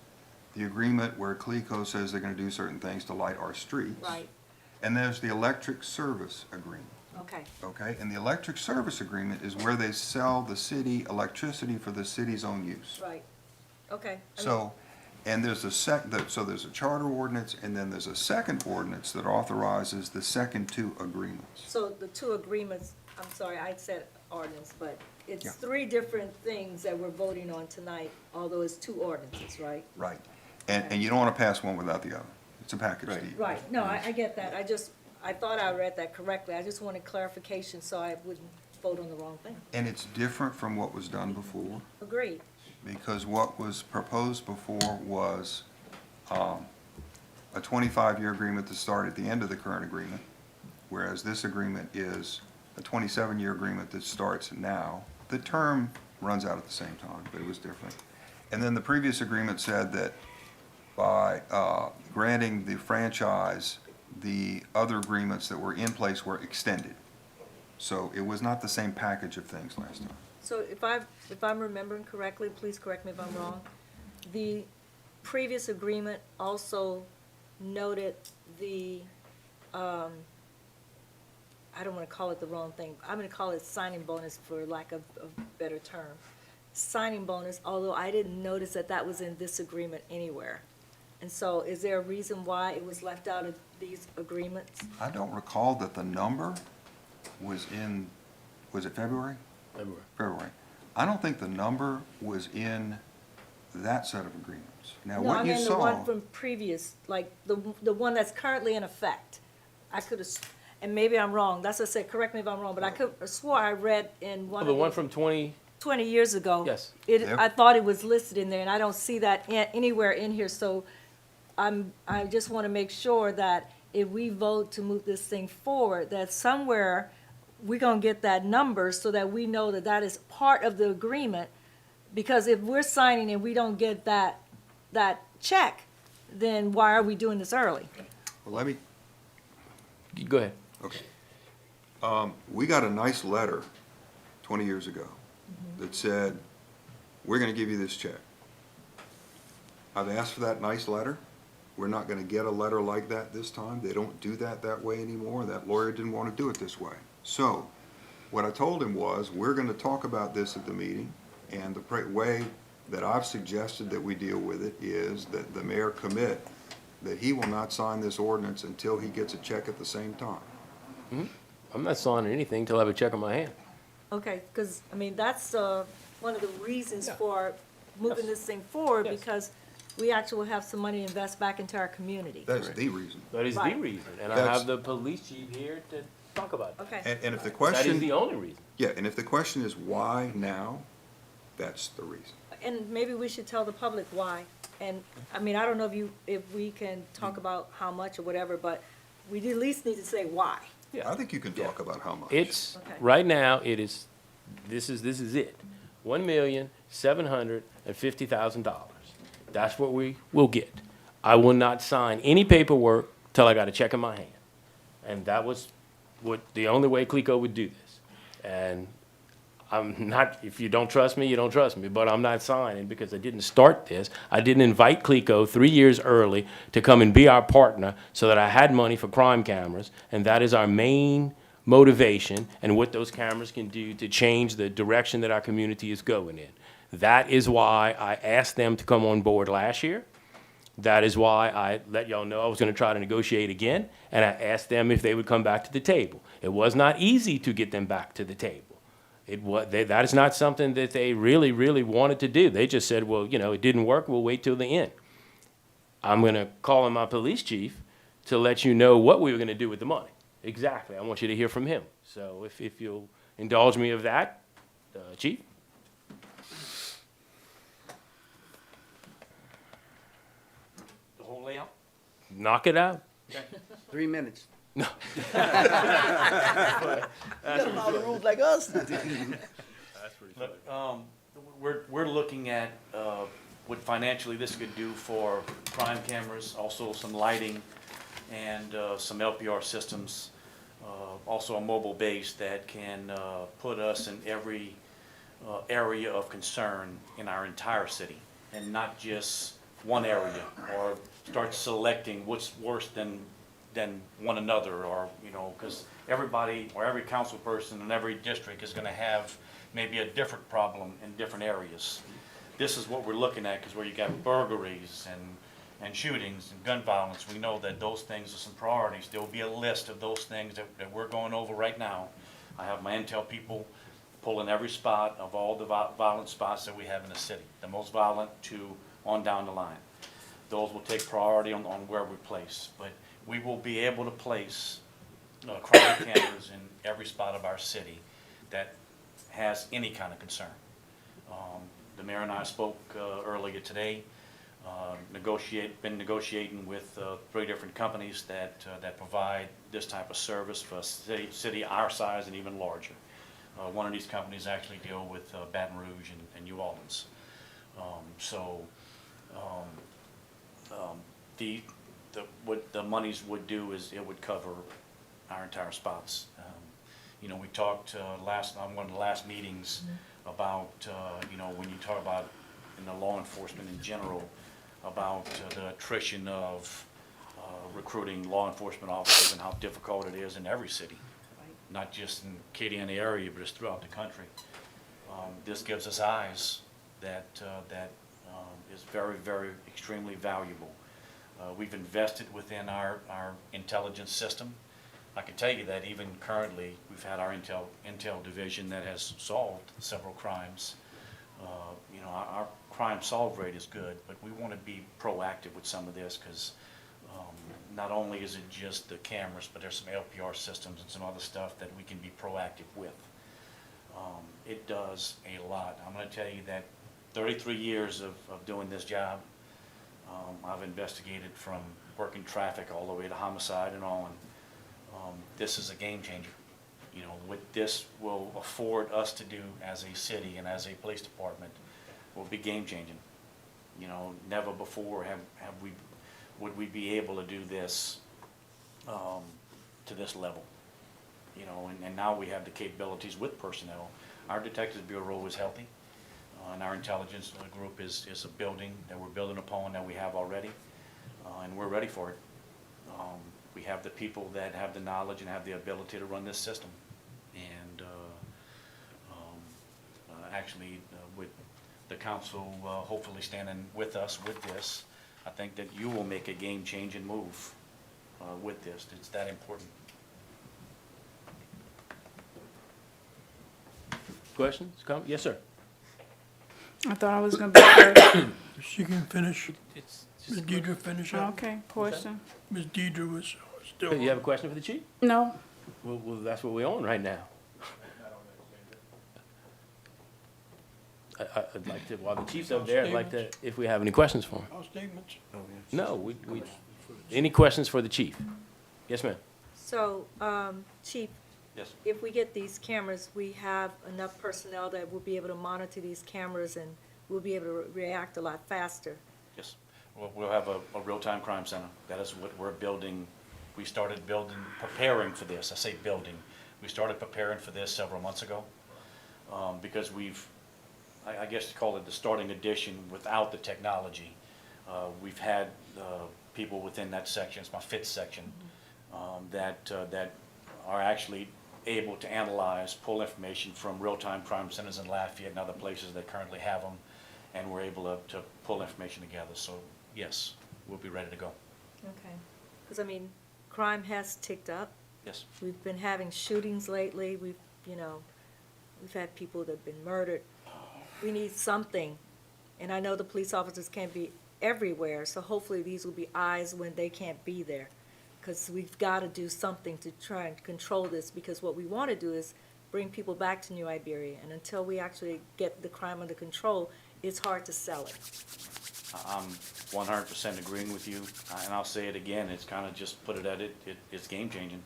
the agreement where CLECO says they're gonna do certain things to light our streets. right, And there's the electric service agreement, okay, okay? And the electric service agreement is where they sell the city electricity for the city's own use. right, okay. I mean, So, and there's so there's a charter ordinance, and then there's a second ordinance that authorizes the second 2 agreements. So the 2 agreements, I'm sorry, I said ordinance, but it's Yeah. 3 different things that we're voting on tonight, although it's 2 ordinances, right? Right. And you don't wanna pass one without the other. It's a package deal. Right, no, I get that, I thought I read that correctly, I just wanted clarification so I wouldn't vote on the wrong thing. And it's different from what was done before, Agreed, because what was proposed before was a 25-year agreement to start at the end of the current agreement, whereas this agreement is a 27-year agreement that starts now. The term runs out at the same time, but it was different. And then the previous agreement said that by granting the franchise, the other agreements that were in place were extended. So it was not the same package of things last time. so if I'm remembering correctly, please correct me if I'm wrong, the previous agreement also noted the, I don't want to call it the wrong thing. I'm going to call it signing bonus for lack of a better term. Signing bonus, although I didn't notice that that was in this agreement anywhere. And so is there a reason why it was left out of these agreements? I don't recall that the number was in, was it February? February. February. I don't think the number was in that set of agreements. Now, No, what I you mean the one saw, from previous, like the one that's currently in effect. I could have, and maybe I'm wrong, that's what I said, correct me if I'm wrong, but I could have swore I read in one The of one these from 20, 20 years ago. Yes. Yep. I thought it was listed in there, and I don't see that anywhere in here, so I just want to make sure that if we vote to move this thing forward, that somewhere we're going to get that number so that we know that that is part of the agreement. Because if we're signing and we don't get that check, then why are we doing this early? well, let me, go ahead. okay. We got a nice letter 20 years ago that said, we're gonna give you this check. I've asked for that nice letter. We're not gonna get a letter like that this time. They don't do that way anymore. That lawyer didn't wanna do it this way. So, what I told him was, we're gonna talk about this at the meeting, and the way that I've suggested that we deal with it is that the mayor commit that he will not sign this ordinance until he gets a check at the same time. I'm not signing anything till I have a check on my hand. Okay, because, I mean, that's one of the reasons for moving this thing forward, Yes. because we actually have some money to invest back into our community. That's the reason. That is the Right. reason, and I That's- have the police chief here to talk about it. Okay. And if the That is question, the only reason. yeah, and if the question is why now, that's the reason. And maybe we should tell the public why. And, I mean, I don't know if we can talk about how much or whatever, but we at least need to say why. Yeah. I think you can talk about how much. It's, Okay. right now, it is, this is it. $1,750,000. That's what we will get. I will not sign any paperwork till I got a check in my hand. And that was the only way CLECO would do this. And I'm not, if you don't trust me, you don't trust me, but I'm not signing because I didn't start this. I didn't invite CLECO 3 years early to come and be our partner so that I had money for crime cameras, and that is our main motivation and what those cameras can do to change the direction that our community is going in. That is why I asked them to come on board last year. That is why I let y'all know I was gonna try to negotiate again, and I asked them if they would come back to the table. It was not easy to get them back to the table. That is not something that they really, really wanted to do. They just said, well, it didn't work, we'll wait till the end. I'm gonna call in my police chief to let you know what we were gonna do with the money. Exactly, I want you to hear from him. So if you'll indulge me of that, Chief? The whole layout? Knock it out. 3 minutes. No. You gotta follow the rules like us. Look, we're looking at what financially this could do for crime cameras, also some lighting and some LPR systems, also a mobile base that can put us in every area of concern in our entire city, and not just one area, or start selecting what's worse than one another, or, because everybody, or every council person in every district is gonna have maybe a different problem in different areas. This is what we're looking at, because where you got burglaries and shootings and gun violence, we know that those things are some priorities. There will be a list of those things that we're going over right now. I have my intel people pulling every spot of all the violent spots that we have in the city, the most violent to on down the line. Those will take priority on where we place, but we will be able to place crime cameras in every spot of our city that has any kind of concern. The mayor and I spoke earlier today, been negotiating with 3 different companies that provide this type of service for a city our size and even larger. One of these companies actually deal with Baton Rouge and New Orleans. What the monies would do is it would cover our entire spots. We talked on one of the last meetings about, when you talk about in the law enforcement in general, about the attrition of recruiting law enforcement officers and how difficult it is in every city. not just in Acadiana area, but it's throughout the country. This gives us eyes that is very, very extremely valuable. We've invested within our intelligence system. I can tell you that even currently, we've had our intel division that has solved several crimes. You know, our crime solve rate is good, but we want to be proactive with some of this because not only is it just the cameras, but there's some LPR systems and some other stuff that we can be proactive with. It does a lot. I'm going to tell you that 33 years of doing this job, I've investigated from working traffic all the way to homicide and on. This is a game changer. You know, what this will afford us to do as a city and as a police department will be game changing. You know, never before would we be able to do this to this level. You know, and now we have the capabilities with personnel. Our Detectives Bureau is healthy, and our intelligence group is a building that we're building upon that we have already, and we're ready for it. We have the people that have the knowledge and have the ability to run this system. And actually, with the council hopefully standing with us with this, I think that you will make a game-changing move with this. It's that important. Questions? Comments? Yes, sir. I thought I was gonna be first. She can finish. It's Ms. Deidre finish up. Okay, question? Ms. Deidre was still. You have a question for the chief? No. Well, that's what we're on right now. I'd like to, while the chief's up there, I'd like to, if we have any questions for him. All statements. No, any questions for the chief? Yes, ma'am. So, Chief, Yes. if we get these cameras, we have enough personnel that will be able to monitor these cameras and we'll be able to react a lot faster. Yes. We'll have a real-time crime center. That is what we're building. We started preparing for this. I say building. We started preparing for this several months ago because I guess you call it the starting edition without the technology. We've had people within that section, it's my fifth section, that are actually able to analyze, pull information from real-time crime centers in Lafayette and other places that currently have them, and we're able to pull information together. So yes, we'll be ready to go. Okay. Because, I mean, crime has ticked up. Yes. We've been having shootings lately. We've had people that have been murdered. We need something. And I know the police officers can't be everywhere, so hopefully these will be eyes when they can't be there. Because we've got to do something to try and control this, because what we want to do is bring people back to New Iberia. And until we actually get the crime under control, it's hard to sell it. I'm 100% agreeing with you, and I'll say it again, it's kind of just put it at it's game changing.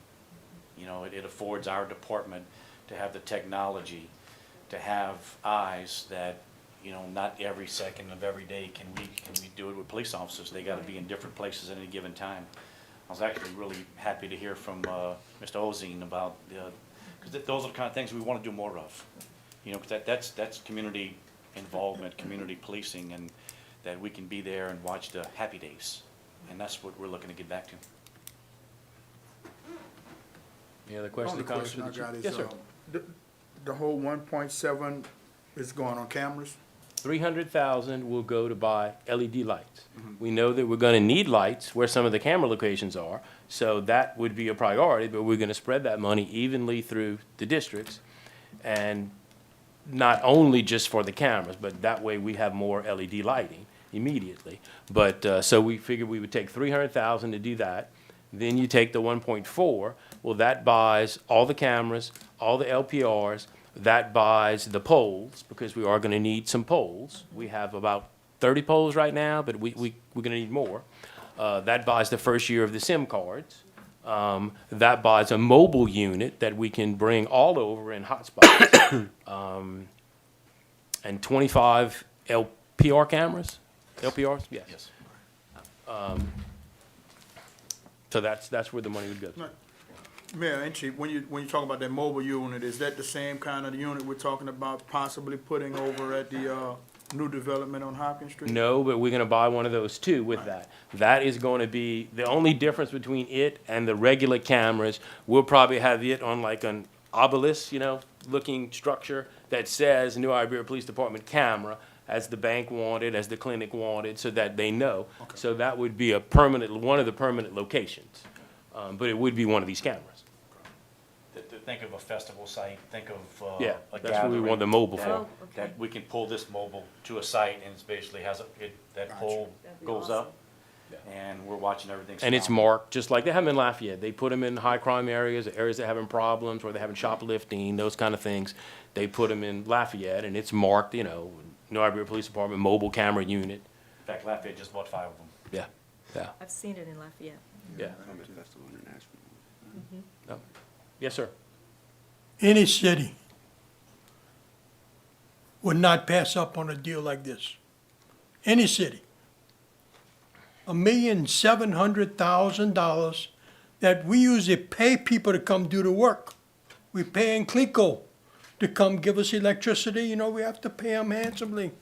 You know, it affords our department to have the technology, to have eyes that, you know, not every second of every day can we do it with police officers. They got to be in different places at any given time. I was actually really happy to hear from Mr. Ozine about, because those are the kind of things we want to do more of. You know, because that's community involvement, community policing, and that we can be there and watch the happy days. And that's what we're looking to get back to. Any other questions or Only comments question for the I got chief? is, Yes, sir. the whole 1.7 is going on cameras? 300,000 will go to buy LED lights. We know that we're going to need lights where some of the camera locations are, so that would be a priority, but we're going to spread that money evenly through the districts, and not only just for the cameras, but that way we have more LED lighting immediately. But, so we figured we would take 300,000 to do that. Then you take the 1.4, well, that buys all the cameras, all the LPRs, that buys the poles, because we are going to need some poles. We have about 30 poles right now, but we're going to need more. That buys the first year of the SIM cards. That buys a mobile unit that we can bring all over in hotspots. And 25 LPR cameras? LPRs? Yes. So that's where the money would go to. Mayor and Chief, when you talk about that mobile unit, is that the same kind of unit we're talking about possibly putting over at the new development on Hopkins Street? No, but we're gonna buy one of those too with that. That is gonna be, the only difference between it and the regular cameras, we'll probably have it on like an obelisk, looking structure that says New Iberia Police Department camera, as the bank wanted, as the clinic wanted, so that they know. So that would be one of the permanent locations. But it would be one of these cameras. Think of a festival site, think of, Yeah, a that's what we want the gathering mobile that- for. Oh, okay. That we can pull this mobile to a site and it's basically that pole That'd be goes awesome. up and we're watching everything. And it's surrounding. marked, just like they have them in Lafayette. They put them in high crime areas, areas that are having problems, where they're having shoplifting, those kind of things. They put them in Lafayette, and it's marked, New Iberia Police Department mobile camera unit. In fact, Lafayette just bought 5 of them. Yeah, yeah, I've seen it in Lafayette. yeah. No. Yes, sir. Any city would not pass up on a deal like this. Any city. $1,700,000 that we usually pay people to come do the work. We paying Clico to come give us electricity, we have to pay them handsomely.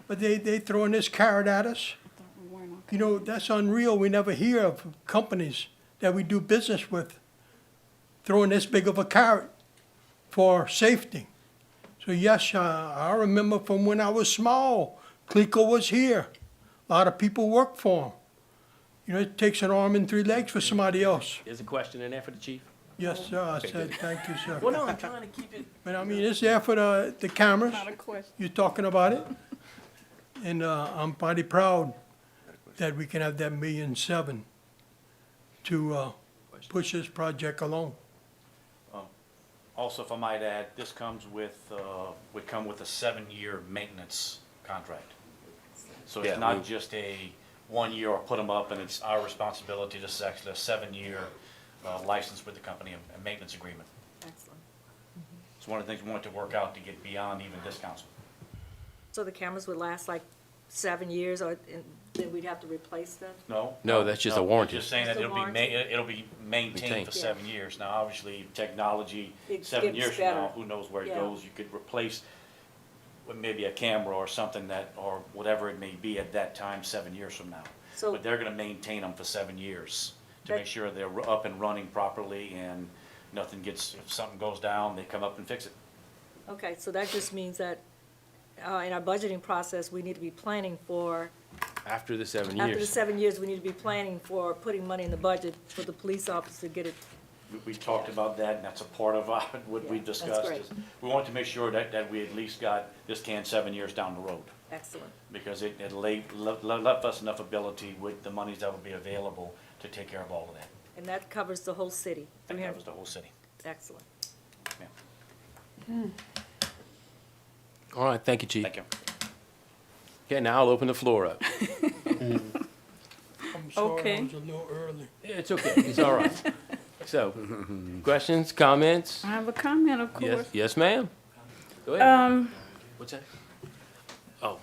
But they throwing this carrot at us. That's unreal. We never hear of companies that we do business with throwing this big of a carrot for safety. So yes, I remember from when I was small, Clico was here. A lot of people work for him. It takes an arm and 3 legs for somebody else. There's a question in there for the chief? Yes, sir, I said, thank you, sir. Well, no, I'm trying to keep it. But I mean, it's there for the cameras. You're talking about it. And I'm mighty proud that we can have that 1.7 million to push this project along. Also, if I might add, this comes with, would come with a 7-year maintenance contract. So Yeah, it's not just a 1 year or put them up and it's our responsibility. This is actually a 7-year license with the company, a maintenance agreement. Excellent. It's one of the things we want to work out to get beyond even this council. So the cameras would last like 7 years, and then we'd have to replace them? No, that's just a warranty. Just saying that Just a warranty. it'll be maintained Maintained. for 7 years. Now, obviously, technology, It 7 gets years from now, better. who knows where it Yeah. goes? You could replace with maybe a camera or something or whatever it may be at that time, 7 years from now. So- But they're gonna maintain them for 7 years to That- make sure they're up and running properly and nothing if something goes down, they come up and fix it. Okay, so that just means that in our budgeting process, we need to be planning for, After the 7 after the years. 7 years, we need to be planning for putting money in the budget for the police officer to get it. We talked about that, and that's a part of what we Yeah, that's discussed. great. Is we want to make sure that we at least got this can 7 years down the road. Excellent. Because it left us enough ability with the monies that will be available to take care of all of that. And that covers the whole city. That covers the whole city. Excellent. Yeah. All right, thank you, chief. Thank you. Okay, now I'll open the floor up. I'm sorry, Okay. I was a little early. It's okay, it's all right. So, questions, comments? I have a comment, of Yes, course. yes, ma'am. Go ahead. Um, What's that? Oh,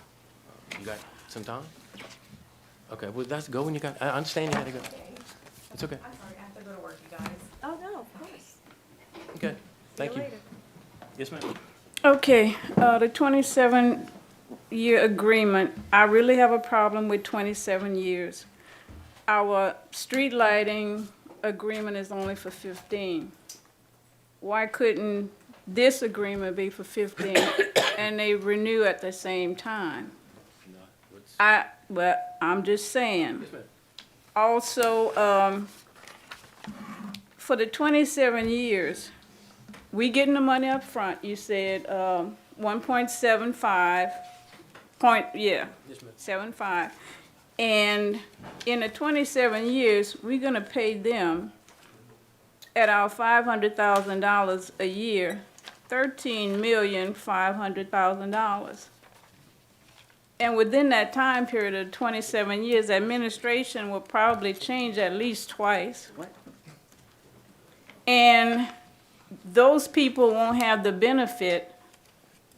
you got some time? Okay, well, let's go when you got, I understand you gotta go. It's okay. I'm sorry, I have to go to work, you guys. Oh, no, of course. Okay, See thank you. later. Yes, ma'am. Okay, the 27-year agreement, I really have a problem with 27 years. Our street lighting agreement is only for 15. Why couldn't this agreement be for 15 and they renew at the same time? Well, I'm just saying. Also, for the 27 years, we getting the money up front. You said 1.75 75. And in the 27 years, we're gonna pay them at our $500,000 a year, $13,500,000. And within that time period of 27 years, administration will probably change at least twice. And those people won't have the benefit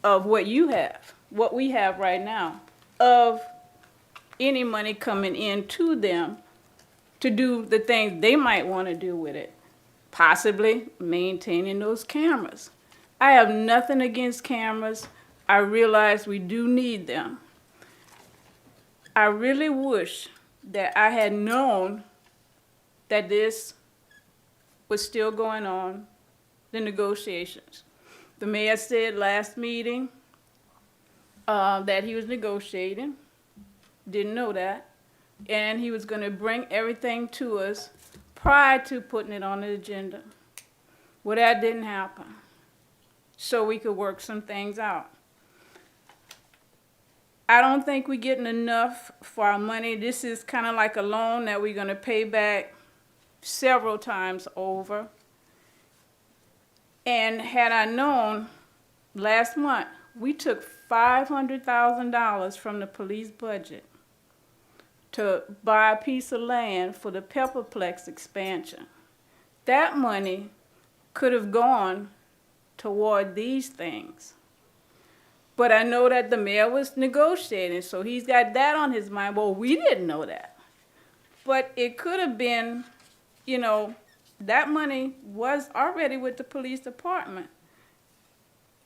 of what you have, what we have right now, of any money coming in to them to do the things they might want to do with it, possibly maintaining those cameras. I have nothing against cameras. I realize we do need them. I really wish that I had known that this was still going on, the negotiations. The mayor said last meeting that he was negotiating, didn't know that, and he was gonna bring everything to us prior to putting it on the agenda. Well, that didn't happen, so we could work some things out. I don't think we're getting enough for our money. This is kind of like a loan that we're gonna pay back several times over. And had I known, last month, we took $500,000 from the police budget to buy a piece of land for the Pepperplex expansion. That money could have gone toward these things. But I know that the mayor was negotiating, so he's got that on his mind. Well, we didn't know that. But it could have been, you know, that money was already with the police department.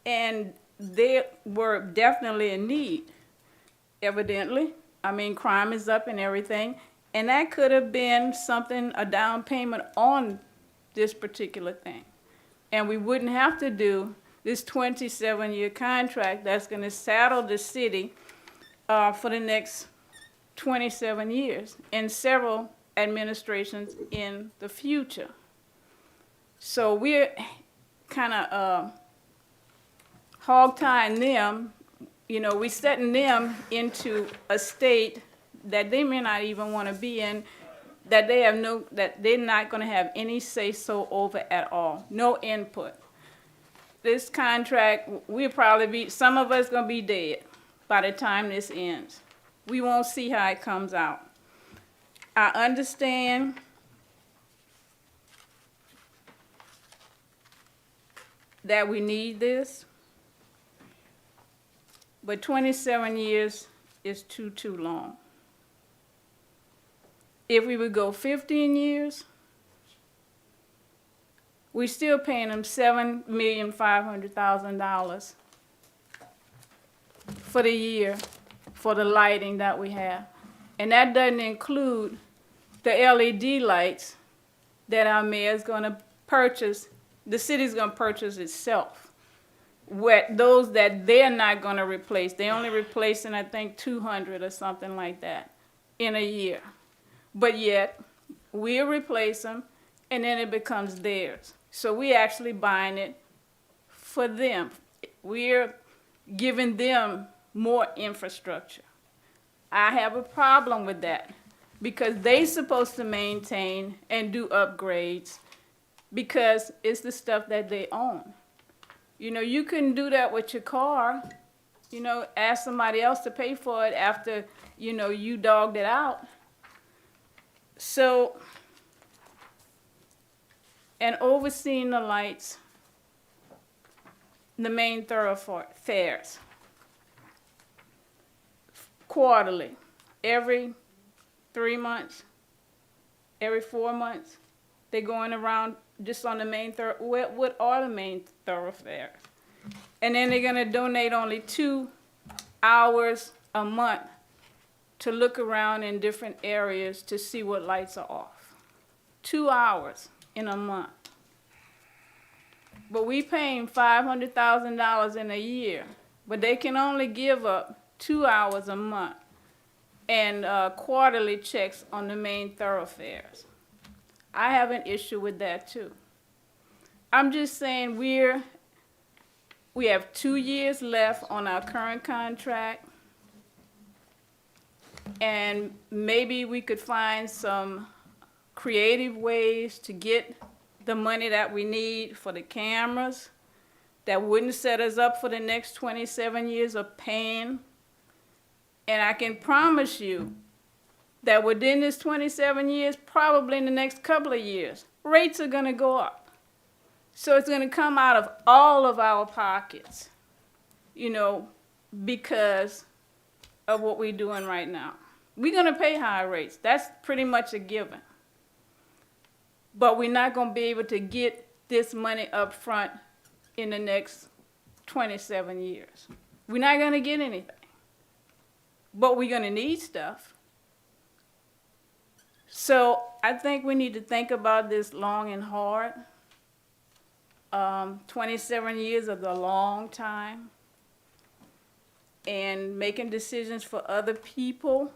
And they were definitely in need, evidently. I mean, crime is up and everything. And that could have been something, a down payment on this particular thing. And we wouldn't have to do this 27-year contract that's going to saddle the city for the next 27 years and several administrations in the future. So we're kind of hog-tying them. You know, we're setting them into a state that they may not even want to be in, that they have that they're not going to have any say-so over at all, no input. This contract, we'll probably be, some of us going to be dead by the time this ends. We won't see how it comes out. I understand that we need this, but 27 years is too long. If we would go 15 years, we're still paying them $7,500,000 for the year for the lighting that we have. And that doesn't include the LED lights that our mayor's gonna purchase, the city's gonna purchase itself. Those that they're not gonna replace, they're only replacing, I think, 200 or something like that in a year. But yet, we'll replace them, and then it becomes theirs. So we're actually buying it for them. We're giving them more infrastructure. I have a problem with that because they're supposed to maintain and do upgrades because it's the stuff that they own. You know, you couldn't do that with your car. You know, ask somebody else to pay for it after, you know, you dogged it out. So, and overseeing the lights, the main thoroughfares, quarterly, every 3 months, every 4 months, they're going around just on the main what are the main thoroughfares? And then they're gonna donate only 2 hours a month to look around in different areas to see what lights are off. 2 hours in a month. But we paying $500,000 in a year, but they can only give up 2 hours a month and quarterly checks on the main thoroughfares. I have an issue with that too. I'm just saying we have 2 years left on our current contract, and maybe we could find some creative ways to get the money that we need for the cameras that wouldn't set us up for the next 27 years of paying. And I can promise you that within this 27 years, probably in the next couple of years, rates are going to go up. So it's going to come out of all of our pockets, you know, because of what we're doing right now. We're going to pay higher rates. That's pretty much a given. But we're not going to be able to get this money up front in the next 27 years. We're not going to get anything. but we're gonna need stuff. So I think we need to think about this long and hard. 27 years is a long time. And making decisions for other people,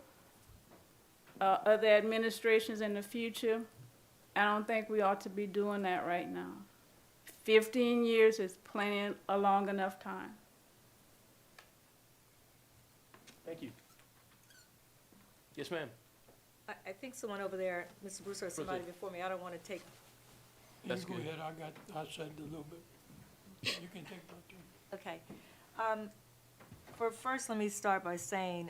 other administrations in the future, I don't think we ought to be doing that right now. 15 years is plenty, a long enough time. Thank you. Yes, ma'am. I think someone over there, Mr. Brewster or somebody Proceed. before me, I don't want to take, You That's go good. ahead, I said a little bit. You can take about two. okay. First, let me start by saying,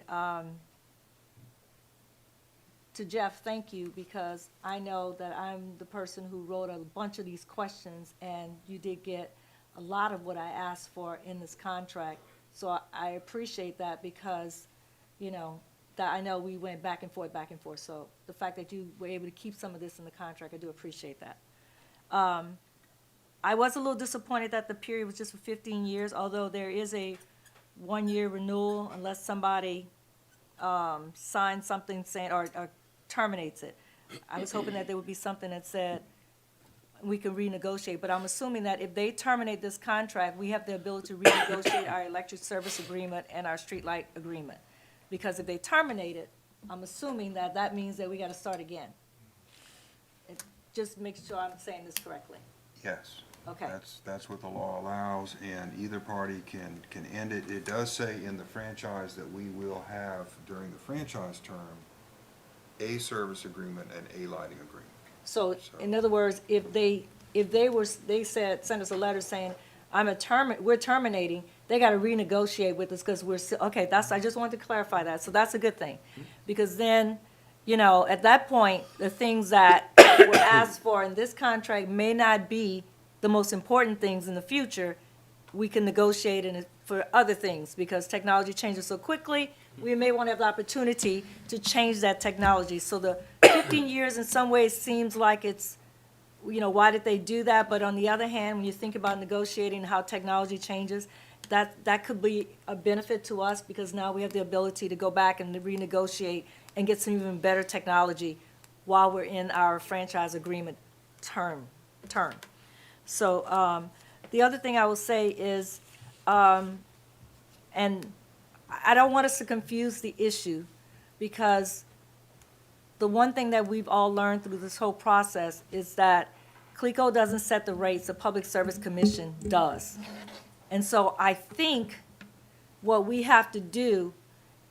to Jeff, thank you, because I know that I'm the person who wrote a bunch of these questions, and you did get a lot of what I asked for in this contract. So I appreciate that because, you know, that I know we went back and forth. So the fact that you were able to keep some of this in the contract, I do appreciate that. I was a little disappointed that the period was just for 15 years, although there is a one-year renewal unless somebody signs something saying, or terminates it. I was hoping that there would be something that said we can renegotiate, but I'm assuming that if they terminate this contract, we have the ability to renegotiate our electric service agreement and our streetlight agreement. Because if they terminate it, I'm assuming that that means that we gotta start again. Just make sure I'm saying this correctly. Yes. Okay. That's what the law allows, and either party can end it. It does say in the franchise that we will have, during the franchise term, a service agreement and a lighting agreement. So, in other words, if they sent us a letter saying, we're terminating, they gotta renegotiate with us, because we're still, okay, I just wanted to clarify that, so that's a good thing. Because then, you know, at that point, the things that were asked for in this contract may not be the most important things in the future. We can negotiate for other things, because technology changes so quickly, we may want to have the opportunity to change that technology. So the 15 years in some ways seems like it's, you know, why did they do that? But on the other hand, when you think about negotiating how technology changes, that could be a benefit to us, because now we have the ability to go back and renegotiate and get some even better technology while we're in our franchise agreement term. So the other thing I will say is, and I don't want us to confuse the issue, because the one thing that we've all learned through this whole process is that CLECO doesn't set the rates, the Public Service Commission does. And so I think what we have to do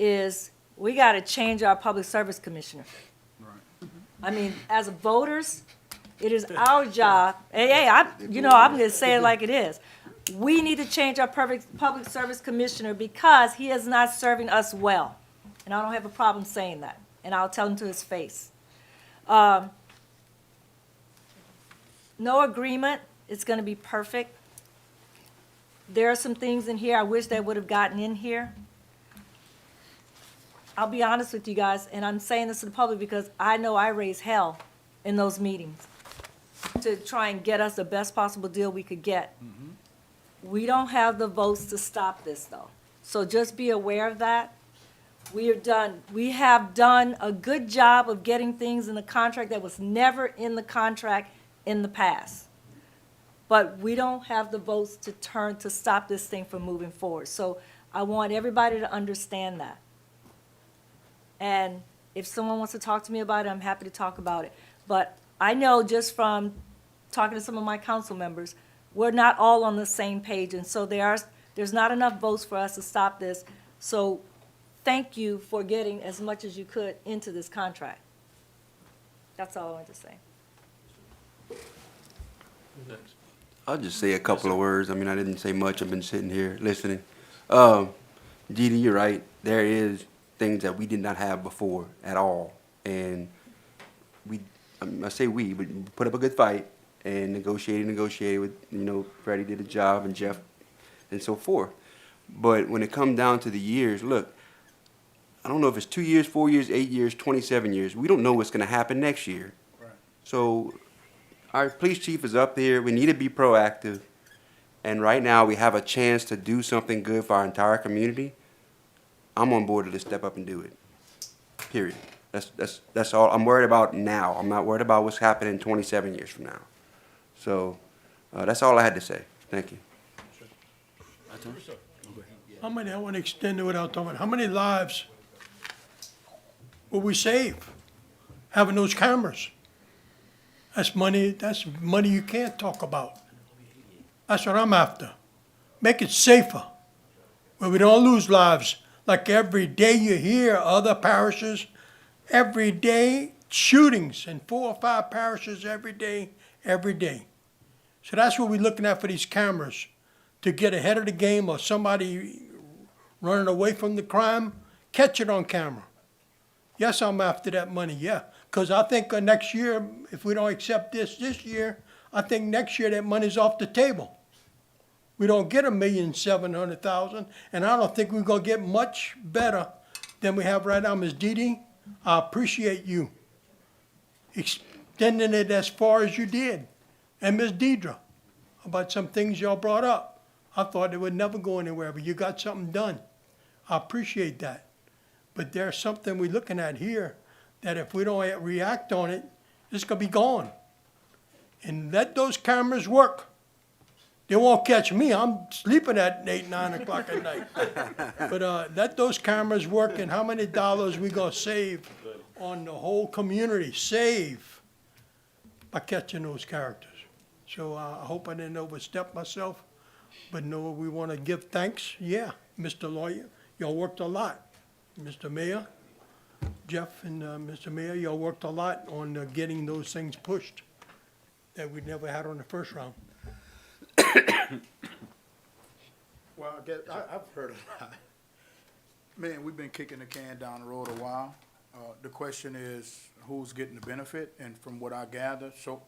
is, we got to change our Public Service Commissioner. I mean, as voters, it is our job, I'm going to say it like it is. We need to change our Public Service Commissioner, because he is not serving us well. And I don't have a problem saying that, and I'll tell him to his face. No agreement is going to be perfect. There are some things in here I wish they would have gotten in here. I'll be honest with you guys, and I'm saying this to the public because I know I raised hell in those meetings to try and get us the best possible deal we could get. We don't have the votes to stop this, though. So just be aware of that. We have done a good job of getting things in the contract that was never in the contract in the past. But we don't have the votes to stop this thing from moving forward. So I want everybody to understand that. And if someone wants to talk to me about it, I'm happy to talk about it. But I know just from talking to some of my council members, we're not all on the same page, and so there's not enough votes for us to stop this. So thank you for getting as much as you could into this contract. That's all I wanted to say. Next. I'll just say a couple of words. I mean, I didn't say much. I've been sitting here listening. Dee, you're right. There is things that we did not have before at all. And I say we, but we put up a good fight and negotiated with, Freddie did a job, and Jeff, and so forth. But when it comes down to the years, look, I don't know if it's 2 years, 4 years, 8 years, 27 years. We don't know what's going to happen next year. Right. So our police chief is up there. We need to be proactive. And right now we have a chance to do something good for our entire community. I'm on board to just step up and do it. Period. That's all I'm worried about now. I'm not worried about what's happening 27 years from now. So, that's all I had to say. Thank you. How many, I want to extend it without talking, how many lives will we save having those cameras? That's money you can't talk about. That's what I'm after. Make it safer, where we don't lose lives. Like every day you hear other parishes, every day shootings in 4 or 5 parishes every day. So that's what we're looking at for these cameras, to get ahead of the game or somebody running away from the crime, catch it on camera. Yes, I'm after that money, yeah. Because I think next year, if we don't accept this year, I think next year that money's off the table. We don't get $1,700,000, and I don't think we're gonna get much better than we have right now. Ms. Dee, I appreciate you extending it as far as you did. And Ms. Deidre, about some things y'all brought up. I thought it would never go anywhere, but you got something done. I appreciate that. But there's something we're looking at here that if we don't react on it, it's gonna be gone. And let those cameras work. They won't catch me. I'm sleeping at 8, 9 o'clock at night. But let those cameras work, and how many dollars we gonna save on the whole community, save by catching those characters. So I hope I didn't overstep myself, but no, we want to give thanks. Yeah, Mr. Lawyer, y'all worked a lot. Mr. Mayor, Jeff and Mr. Mayor, y'all worked a lot on getting those things pushed that we never had on the first round. Well, I guess, I've heard a lot. Man, we've been kicking the can down the road a while. The question is, who's getting the benefit? And from what I gather, so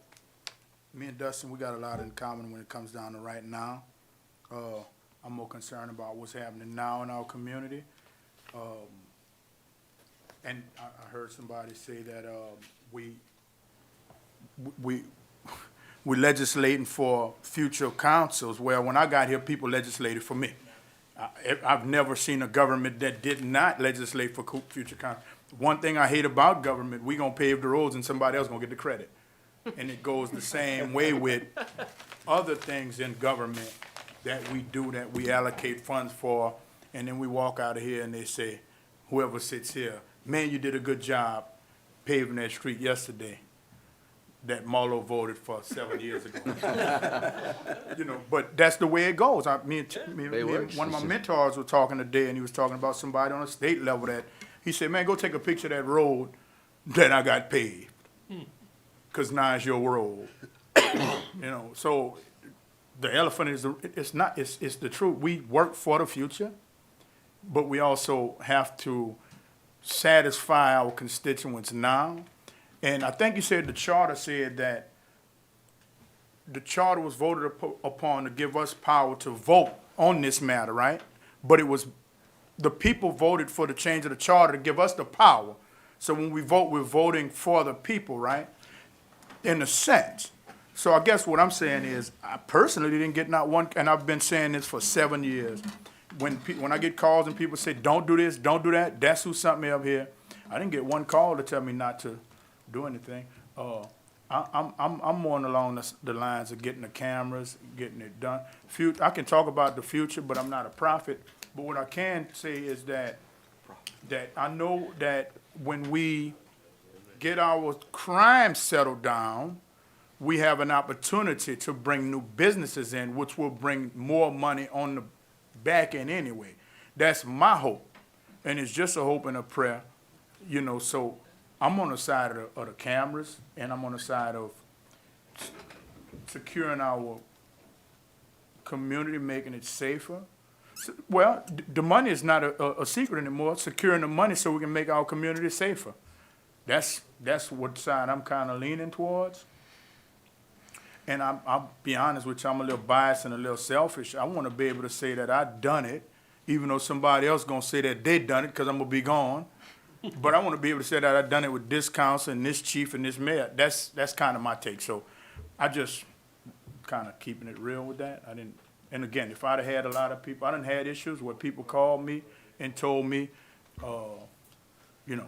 me and Dustin, we got a lot in common when it comes down to right now. I'm more concerned about what's happening now in our community. And I heard somebody say that we're legislating for future councils. Well, when I got here, people legislated for me. I've never seen a government that did not legislate for future council. One thing I hate about government, we gonna pave the roads and somebody else gonna get the credit. And it goes the same way with other things in government that we do, that we allocate funds for, and then we walk out of here and they say, whoever sits here, man, you did a good job paving that street yesterday that Marlo voted for 7 years ago. You know, but that's the way it goes. Me and one of my mentors was talking today, and he was talking about somebody on a state level that, he said, man, go take a picture of that road that I got paved, because now it's your road. You know, so the elephant is, it's the truth. We work for the future, but we also have to satisfy our constituents now. And I think you said the charter said that the charter was voted upon to give us power to vote on this matter, right? But it was, the people voted for the change of the charter to give us the power. So when we vote, we're voting for the people, right? In a sense. So I guess what I'm saying is, I personally didn't get not one, and I've been saying this for 7 years. When I get calls and people say, don't do this, don't do that, that's who sent me up here. I didn't get one call to tell me not to do anything. I'm more along the lines of getting the cameras, getting it done. I can talk about the future, but I'm not a prophet. But what I can say is that I know that when we get our crime settled down, we have an opportunity to bring new businesses in, which will bring more money on the back end anyway. That's my hope. And it's just a hope and a prayer, you know, so I'm on the side of the cameras, and I'm on the side of securing our community, making it safer. Well, the money is not a secret anymore. Securing the money so we can make our community safer. That's what side I'm kind of leaning towards. And I'll be honest with you, I'm a little biased and a little selfish. I want to be able to say that I've done it, even though somebody else going to say that they done it because I'm going to be gone. But I want to be able to say that I've done it with this council and this chief and this mayor. That's kind of my take. So I just kind of keeping it real with that. And again, if I'd have had a lot of people, I done had issues where people called me and told me, you know,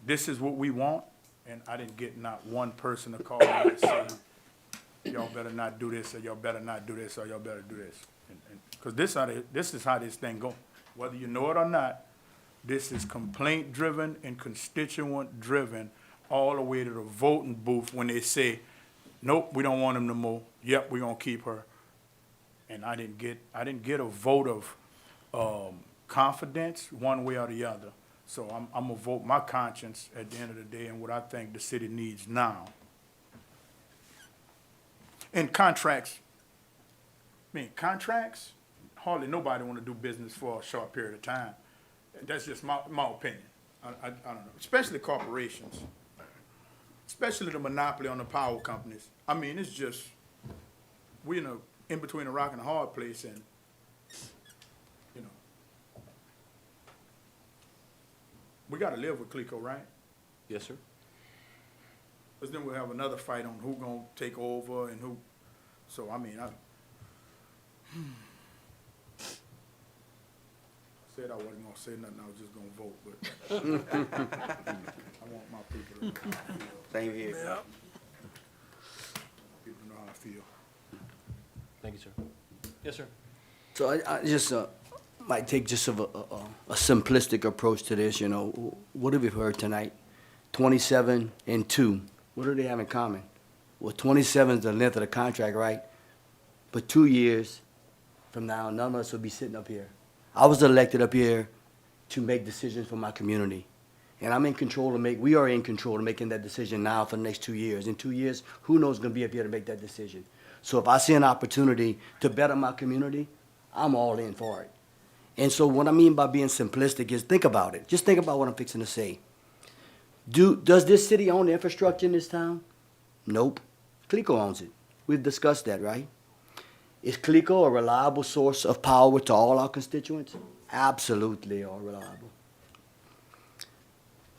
this is what we want, and I didn't get not one person to call me and say, y'all better not do this, or y'all better not do this, or y'all better do this. Because this is how this thing go. Whether you know it or not, this is complaint-driven and constituent-driven all the way to the voting booth when they say, nope, we don't want him no more. Yep, we're gonna keep her. And I didn't get a vote of confidence one way or the other. So I'm gonna vote my conscience at the end of the day and what I think the city needs now. And contracts, hardly nobody wanna do business for a short period of time. That's just my opinion. I don't know, especially corporations, especially the monopoly on the power companies. I mean, it's just, we're in between a rock and a hard place, and, you know, we gotta live with Clico, right? Yes, sir. Because then we'll have another fight on who gonna take over and who, so, I mean, I said I wasn't gonna say nothing, I was just gonna vote, but I want my people to know how I feel. Same here. People know how I feel. Thank you, sir. Yes, sir. So I just might take just a simplistic approach to this, you know. What have we heard tonight? 27 and 2. What do they have in common? Well, 27 is the length of the contract, right? But 2 years from now, none of us will be sitting up here. I was elected up here to make decisions for my community. And I'm in control we are in control of making that decision now for the next 2 years. In 2 years, who knows gonna be up here to make that decision? So if I see an opportunity to better my community, I'm all in for it. And so what I mean by being simplistic is think about it. Just think about what I'm fixing to say. Does this city own the infrastructure in this town? Nope. Clico owns it. We've discussed that, right? Is Clico a reliable source of power to all our constituents? Absolutely are reliable.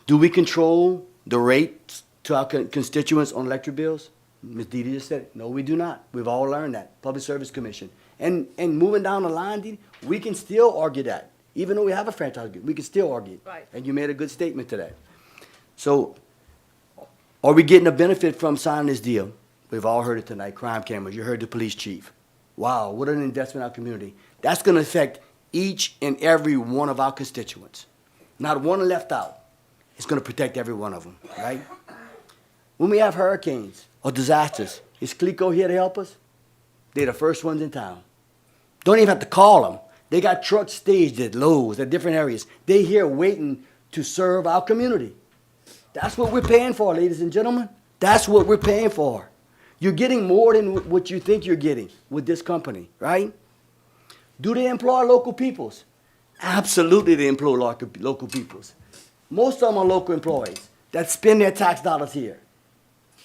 Do we control the rates to our constituents on electric bills? Ms. Didi just said it. No, we do not. We've all learned that. Public Service Commission. And moving down the line, Didi, we can still argue that. Even though we have a franchise agreement, we can still argue it. Right. And you made a good statement to that. So, are we getting a benefit from signing this deal? We've all heard it tonight, crime cameras. You heard the police chief. Wow, what an investment in our community. That's gonna affect each and every one of our constituents. Not one left out. It's gonna protect every one of them, right? When we have hurricanes or disasters, is Clico here to help us? They're the first ones in town. Don't even have to call them. They got trucks staged at Lowe's, at different areas. They're here waiting to serve our community. That's what we're paying for, ladies and gentlemen. That's what we're paying for. You're getting more than what you think you're getting with this company, right? Do they employ local peoples? Absolutely, they employ local peoples. Most of them are local employees that spend their tax dollars here.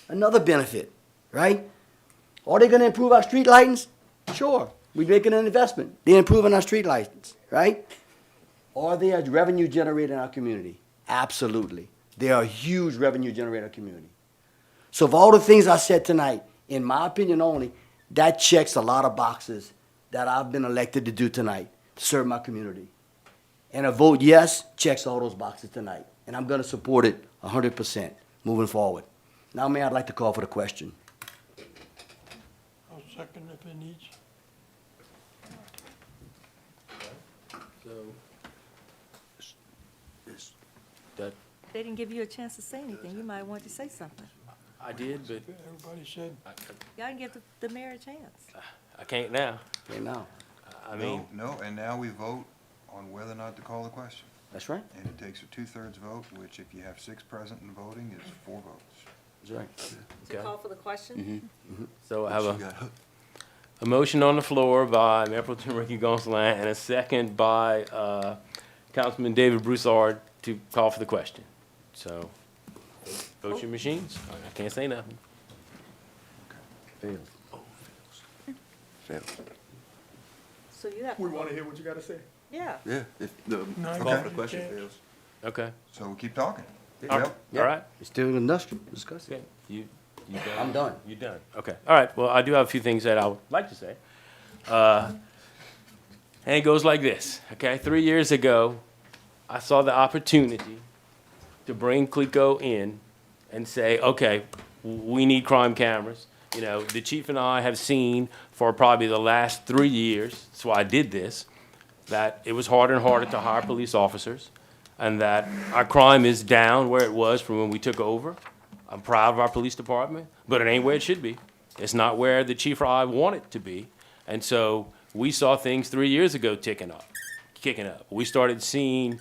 Another benefit, right? Are they going to improve our street lightings? Sure. We're making an investment. They're improving our street lightings, right? Are they a revenue generator in our community? Absolutely. They are a huge revenue generator in our community. So of all the things I said tonight, in my opinion only, that checks a lot of boxes that I've been elected to do tonight to serve my community. And a vote yes checks all those boxes tonight. And I'm going to support it 100% moving forward. Now, Mayor, I'd like to call for the question. I'll second if it needs. So, that, They didn't give you a chance to say anything. You might want to say something. I did, but Everybody said. Y'all can give the mayor a chance. I can't now. Okay, now. I mean, No, and now we vote on whether or not to call the question. That's right. And it takes a 2/3 vote, which if you have 6 present and voting, is 4 votes. That's right. To Okay. call for the question? so I have a motion on the floor by Mayor Pro Tem Ricky Gonsalas and a second by Councilman David Broussard to call for the question. So, vote your machines. I can't say nothing. Fails. Fails. So you have to. We wanna hear what you gotta say. Yeah. Yeah, if the No, call for okay. the question fails. Okay. So we keep talking. All Yep. all right. It's still industrial. Discuss it. Okay. You done? I'm done. You done? Okay. All right. Well, I do have a few things that I would like to say. And it goes like this, okay? 3 years ago, I saw the opportunity to bring Clico in and say, okay, we need crime cameras. You know, the chief and I have seen for probably the last 3 years, that's why I did this, that it was harder and harder to hire police officers, and that our crime is down where it was from when we took over. I'm proud of our police department, but it ain't where it should be. It's not where the chief or I want it to be. And so we saw things 3 years ago kicking up. We started seeing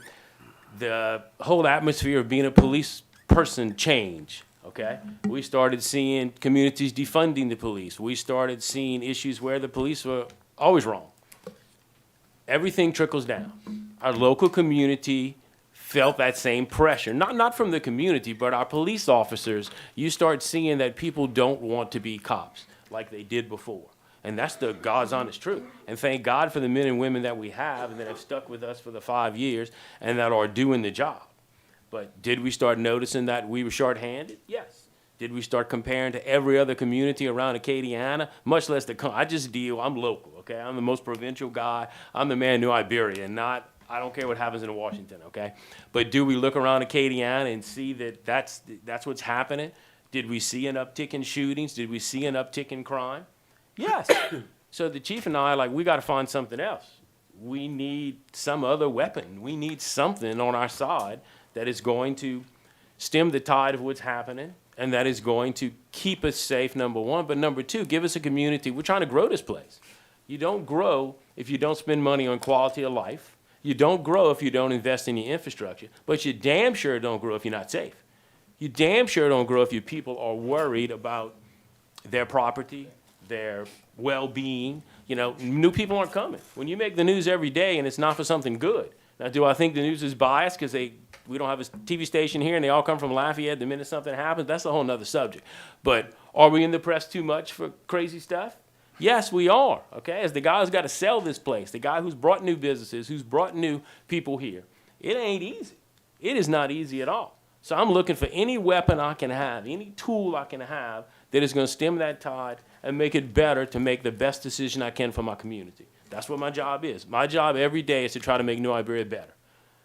the whole atmosphere of being a police person change, okay? We started seeing communities defunding the police. We started seeing issues where the police were always wrong. Everything trickles down. Our local community felt that same pressure, not from the community, but our police officers. You start seeing that people don't want to be cops like they did before. And that's the God's honest truth. And thank God for the men and women that we have and that have stuck with us for the 5 years and that are doing the job. But did we start noticing that we were shorthanded? Yes. Did we start comparing to every other community around Acadiana? Much less I'm local, okay? I'm the most provincial guy. I'm the man in New Iberia, and I don't care what happens in Washington, okay? But do we look around Acadiana and see that that's what's happening? Did we see an uptick in shootings? Did we see an uptick in crime? Yes. So the chief and I, we got to find something else. We need some other weapon. We need something on our side that is going to stem the tide of what's happening and that is going to keep us safe, number one. But number two, give us a community. We're trying to grow this place. You don't grow if you don't spend money on quality of life. You don't grow if you don't invest in your infrastructure. But you damn sure don't grow if you're not safe. You damn sure don't grow if your people are worried about their property, their well-being. You know, new people aren't coming. When you make the news every day and it's not for something good. Now, do I think the news is biased because we don't have a TV station here and they all come from Lafayette the minute something happens? That's a whole nother subject. But are we in the press too much for crazy stuff? Yes, we are, okay? As the guy who's got to sell this place, the guy who's brought new businesses, who's brought new people here, it ain't easy. It is not easy at all. So I'm looking for any weapon I can have, any tool I can have that is going to stem that tide and make it better to make the best decision I can for my community. That's what my job is. My job every day is to try to make New Iberia better.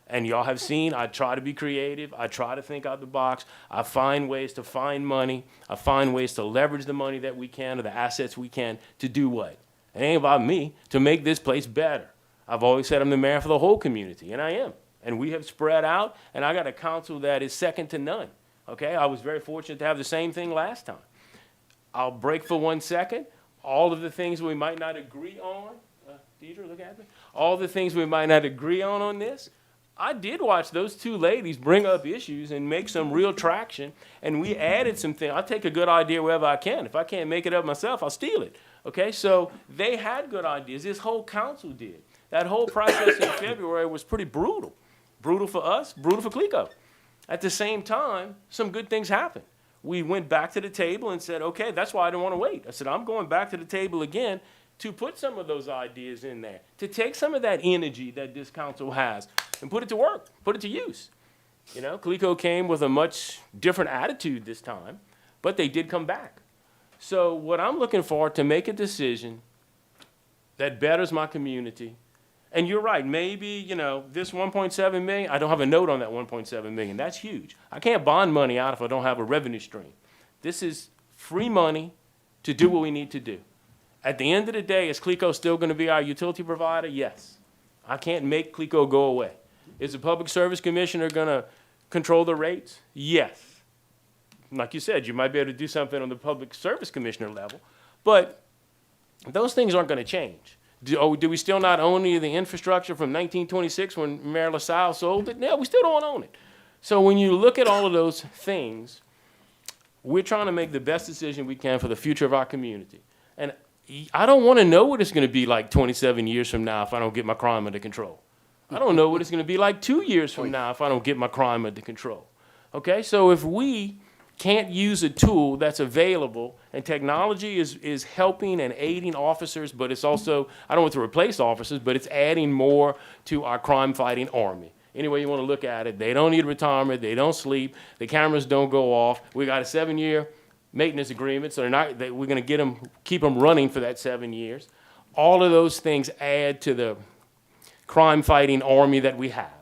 And y'all have seen, I try to be creative. I try to think out the box. I find ways to find money. I find ways to leverage the money that we can or the assets we can to do what? It ain't about me, to make this place better. I've always said I'm the mayor for the whole community, and I am. And we have spread out, and I got a council that is second to none. Okay, I was very fortunate to have the same thing last time. I'll break for 1 second. All of the things we might not agree on, Deidre, look at me. All the things we might not agree on this, I did watch those two ladies bring up issues and make some real traction, and we added some things. I'll take a good idea wherever I can. If I can't make it up myself, I'll steal it. Okay, so they had good ideas. This whole council did. That whole process in February was pretty brutal. Brutal for us, brutal for Clico. At the same time, some good things happened. We went back to the table and said, okay, that's why I didn't want to wait. I said, I'm going back to the table again to put some of those ideas in there, to take some of that energy that this council has and put it to work, put it to use. You know, Clico came with a much different attitude this time, but they did come back. So what I'm looking for to make a decision that betters my community, and you're right, maybe, you know, this 1.7 million, I don't have a note on that 1.7 million. That's huge. I can't bond money out if I don't have a revenue stream. This is free money to do what we need to do. At the end of the day, is Clico still going to be our utility provider? Yes. I can't make Clico go away. Is the Public Service Commissioner going to control the rates? Yes. Like you said, you might be able to do something on the Public Service Commissioner level, but those things aren't going to change. Do we still not own any of the infrastructure from 1926 when Mayor LaSalle sold it? No, we still don't own it. So when you look at all of those things, we're trying to make the best decision we can for the future of our community. And I don't want to know what it's going to be like 27 years from now if I don't get my crime under control. I don't know what it's going to be like 2 years from now if I don't get my crime under control. Okay, so if we can't use a tool that's available, and technology is helping and aiding officers, but it's also, I don't want to replace officers, but it's adding more to our crime-fighting army. Any way you want to look at it, they don't need retirement, they don't sleep, the cameras don't go off. We got a 7-year maintenance agreement, so we're going to get them, keep them running for that 7 years. All of those things add to the crime-fighting army that we have.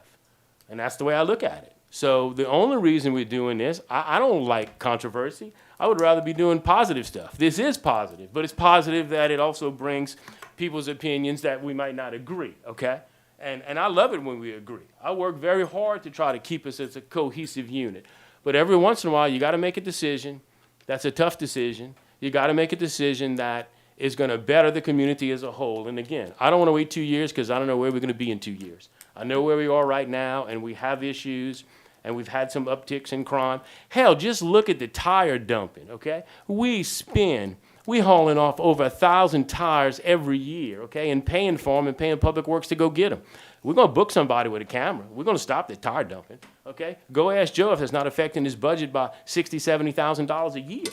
And that's the way I look at it. So the only reason we're doing this, I don't like controversy. I would rather be doing positive stuff. This is positive, but it's positive that it also brings people's opinions that we might not agree, okay? And I love it when we agree. I work very hard to try to keep us as a cohesive unit. But every once in a while, you got to make a decision. That's a tough decision. You got to make a decision that is going to better the community as a whole. And again, I don't want to wait 2 years because I don't know where we're going to be in 2 years. I know where we are right now, and we have issues, and we've had some upticks in crime. Hell, just look at the tire dumping, okay? We hauling off over 1,000 tires every year, okay, and paying for them and paying Public Works to go get them. We're going to book somebody with a camera. We're going to stop the tire dumping, okay? Go ask Joe if it's not affecting his budget by $60,000, $70,000 a year.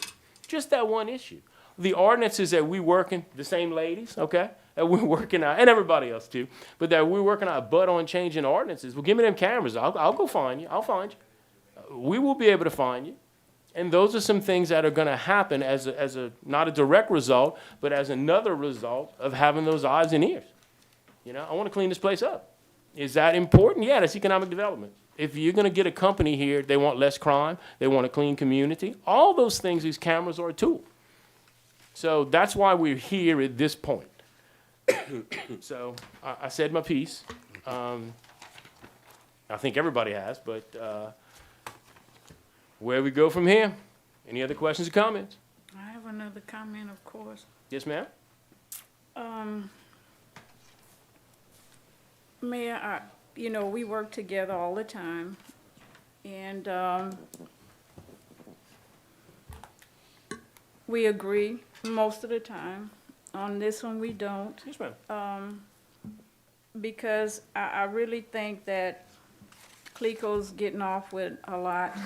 Just that one issue. The ordinances that we working, the same ladies, okay, that we're working out, and everybody else too, but that we're working our butt on changing ordinances. Well, give me them cameras. I'll go find you. I'll find you. We will be able to find you. And those are some things that are going to happen as a not a direct result, but as another result of having those eyes and ears. You know, I want to clean this place up. Is that important? Yeah, that's economic development. If you're going to get a company here, they want less crime, they want a clean community. All those things, these cameras are a tool. So that's why we're here at this point. So I said my piece. I think everybody has, but where we go from here? Any other questions or comments? I have another comment, of course. Yes, ma'am? Mayor, you know, we work together all the time, and we agree most of the time. On this one, we don't. Yes, ma'am. Because I really think that CLECO's getting off with a lot,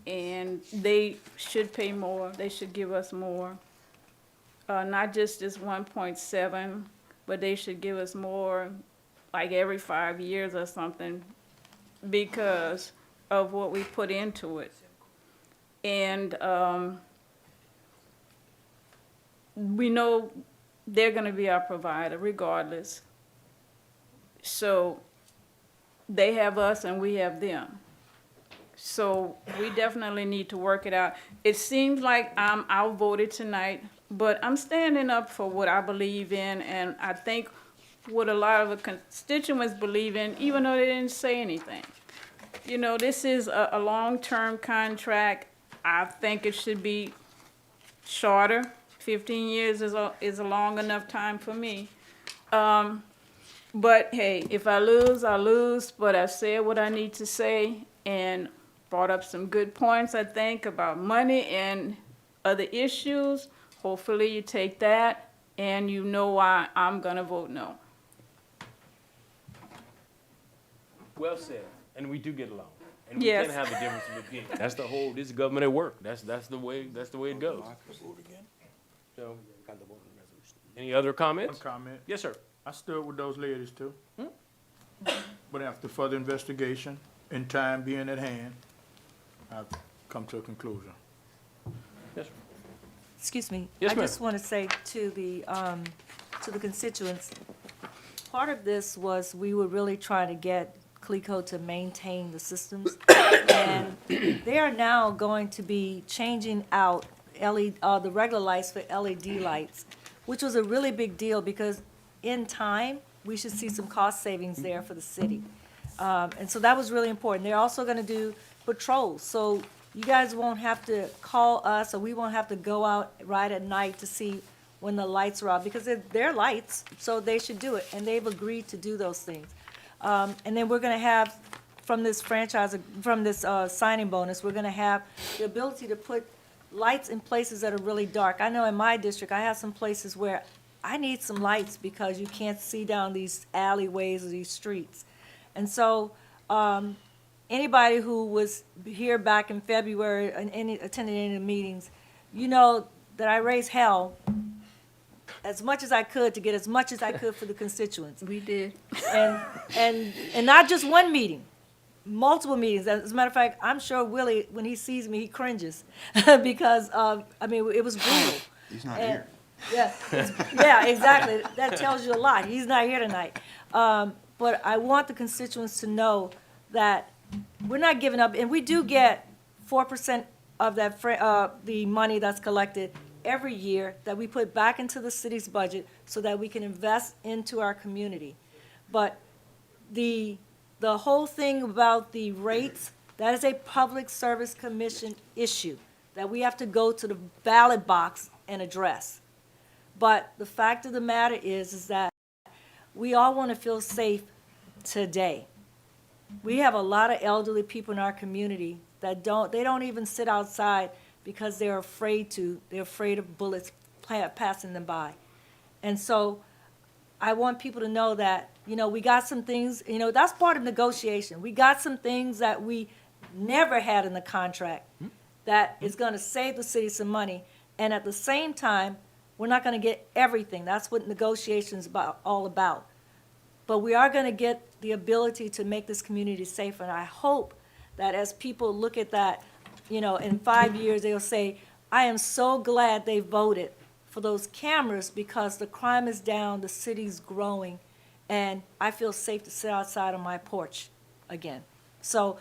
and they should pay more. They should give us more. Not just this 1.7, but they should give us more, like every 5 years or something, because of what we put into it. And we know they're gonna be our provider regardless. So they have us and we have them. So we definitely need to work it out. It seems like I'm outvoted tonight, but I'm standing up for what I believe in, and I think what a lot of the constituents believe in, even though they didn't say anything. You know, this is a long-term contract. I think it should be shorter. 15 years is a long enough time for me. But hey, if I lose, I lose, but I said what I need to say and brought up some good points, I think, about money and other issues. Hopefully you take that and you know why I'm gonna vote no. Well said. And we do get along. And we Yes. can have a difference of opinion. That's the whole, this is government at work. That's the way it goes. So, any other One comments? comment. Yes, sir. I stood with those ladies too. But after further investigation and time being at hand, I've come to a conclusion. Yes, sir. Excuse me. Yes, I ma'am. just want to say to the constituents, part of this was we were really trying to get CLECO to maintain the systems. And they are now going to be changing out the regular lights for LED lights, which was a really big deal because in time, we should see some cost savings there for the city. And so that was really important. They're also gonna do patrols, so you guys won't have to call us, or we won't have to go out right at night to see when the lights are out, because they're lights, so they should do it, and they've agreed to do those things. And then we're gonna have, from this signing bonus, we're gonna have the ability to put lights in places that are really dark. I know in my district, I have some places where I need some lights because you can't see down these alleyways or these streets. And so, anybody who was here back in February and attended any of the meetings, you know that I raised hell as much as I could to get as much as I could for the constituents. We did. And not just one meeting, multiple meetings. As a matter of fact, I'm sure Willie, when he sees me, he cringes because it was brutal. He's not And- here. Yeah, exactly. That tells you a lot. He's not here tonight. But I want the constituents to know that we're not giving up, and we do get 4% of that, the money that's collected every year that we put back into the city's budget so that we can invest into our community. But the whole thing about the rates, that is a Public Service Commission issue that we have to go to the ballot box and address. But the fact of the matter is that we all want to feel safe today. We have a lot of elderly people in our community that they don't even sit outside because they're afraid of bullets passing them by. And so I want people to know that, we got some things, that's part of negotiation. We got some things that we never had in the contract that is going to save the city some money. And at the same time, we're not going to get everything. That's what negotiations all about. But we are going to get the ability to make this community safer. And I hope that as people look at that, in 5 years, they'll say, I am so glad they voted for those cameras because the crime is down, the city's growing, and I feel safe to sit outside on my porch again. So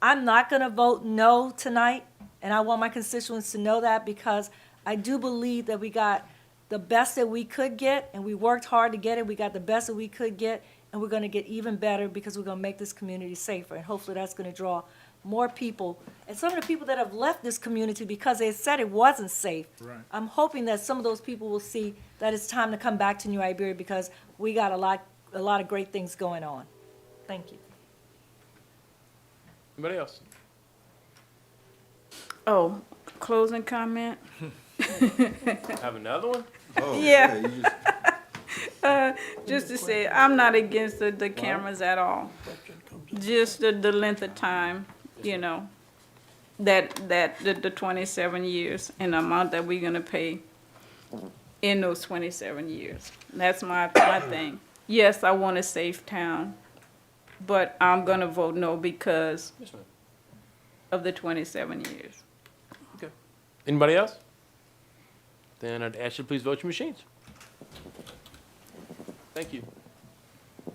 I'm not going to vote no tonight, and I want my constituents to know that because I do believe that we got the best that we could get, and we worked hard to get it. We got the best that we could get, and we're going to get even better because we're going to make this community safer, and hopefully that's going to draw more people. And some of the people that have left this community because they said it wasn't safe, Right. I'm hoping that some of those people will see that it's time to come back to New Iberia because we got a lot of great things going on. Thank you. Anybody else? Oh, closing comment? Have another one? Yeah. Just to say, I'm not against the cameras at all. Just the length of time, the 27 years and the amount that we're gonna pay in those 27 years. That's my thing. Yes, I want a safe town, but I'm gonna vote no because Yes, ma'am. of the 27 years. Okay. Anybody else? Then I'd ask you to please vote your machines. Thank you.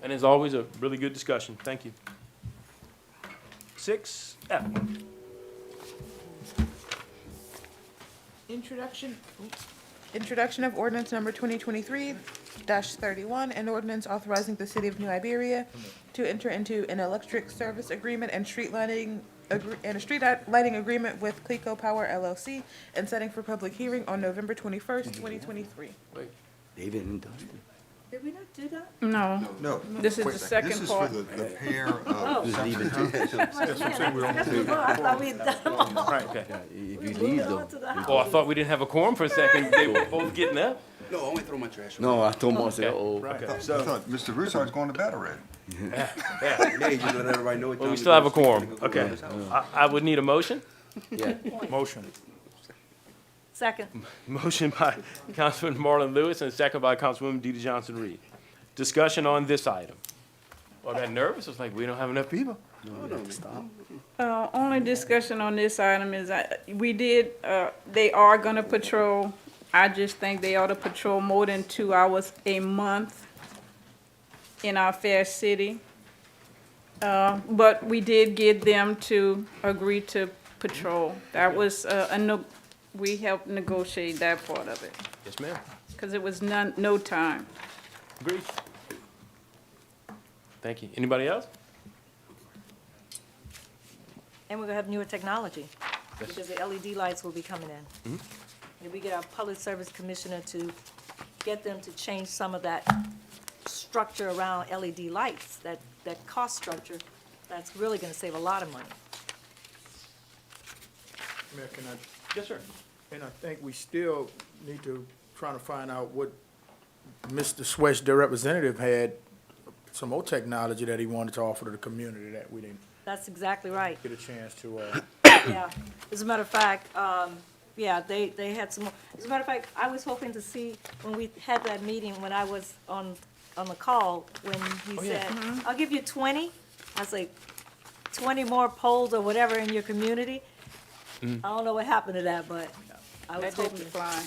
And as always, a really good discussion. Thank you. 6F. Introduction of ordinance number 2023-31, an ordinance authorizing the city of New Iberia to enter into an electric service agreement and street lighting agreement with Clico Power LLC and setting for public hearing on November 21st, 2023. David and Dustin. Did we not do that? No, No. this is wait the a second. second This part. is for the pair of. Just leave it to That's what I'm saying. I thought we had done them all. Right, okay. If you leave them. Oh, I thought we didn't have a quorum for a second. They were both getting up? No, I only throw my trash away. No, I told myself, Okay. I thought Mr. Broussard's going to bed already. Yeah. Yeah, you just let everybody know what Well, time we to still go have a to sleep, quorum. to go Okay. to the house. I would need a motion. Yeah. Motion. Second. Motion by Councilman Marlon Lewis and second by Councilwoman DeeDee Johnson-Reed. Discussion on this item. Oh, that nervous? It's like we don't have enough people. Only discussion on this item is they are gonna patrol. I just think they ought to patrol more than 2 hours a month in our fair city. But we did get them to agree to patrol. That was, we helped negotiate that part of it, Yes, ma'am. because it was no time. Agreed. Thank you. Anybody else? And we're gonna have newer technology, because the LED lights will be coming in. And we get our Public Service Commissioner to get them to change some of that structure around LED lights, that cost structure, that's really gonna save a lot of money. Mayor, can I, Yes, sir. and I think we still need to try to find out what Mr. Swesh, the representative, had some more technology that he wanted to offer to the community that we didn't That's exactly right. get a chance to, Yeah, as a matter of fact, yeah, they had some more. As a matter of fact, I was hoping to see, when we had that meeting, when I was on the call, when he said, I'll give you 20. I was like, 20 more poles or whatever in your community? I don't know what happened to that, but I was That didn't hoping. fly.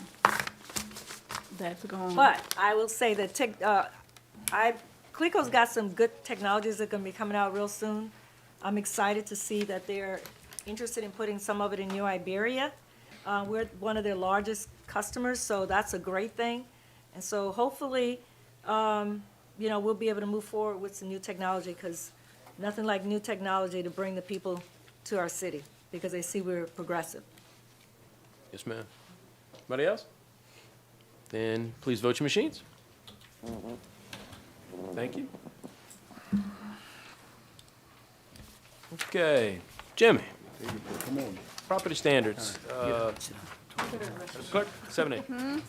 That's gone. But I will say that Clico's got some good technologies that are gonna be coming out real soon. I'm excited to see that they're interested in putting some of it in New Iberia. We're one of their largest customers, so that's a great thing. And so hopefully, we'll be able to move forward with some new technology, because nothing like new technology to bring the people to our city, because they see we're progressive. Yes, ma'am. Anybody else? Then please vote your machines. Thank you. Okay, Jimmy. Come on. Property standards. Clerk, 7A.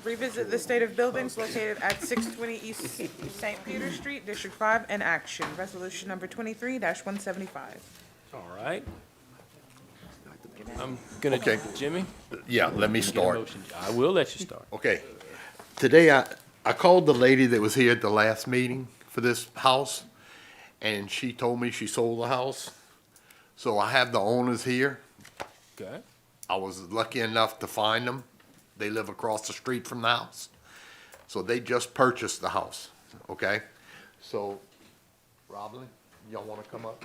Revisit the state of buildings located at 620 East St. Peter Street, District 5, in action. Resolution number 23-175. All right. I'm gonna, Okay. Jimmy? Yeah, let me get a start. motion. I will let you start. Okay. Today, I called the lady that was here at the last meeting for this house, and she told me she sold the house. So I have the owners here. Okay. I was lucky enough to find them. They live across the street from the house. So they just purchased the house, okay? So, Roblin, y'all wanna come up?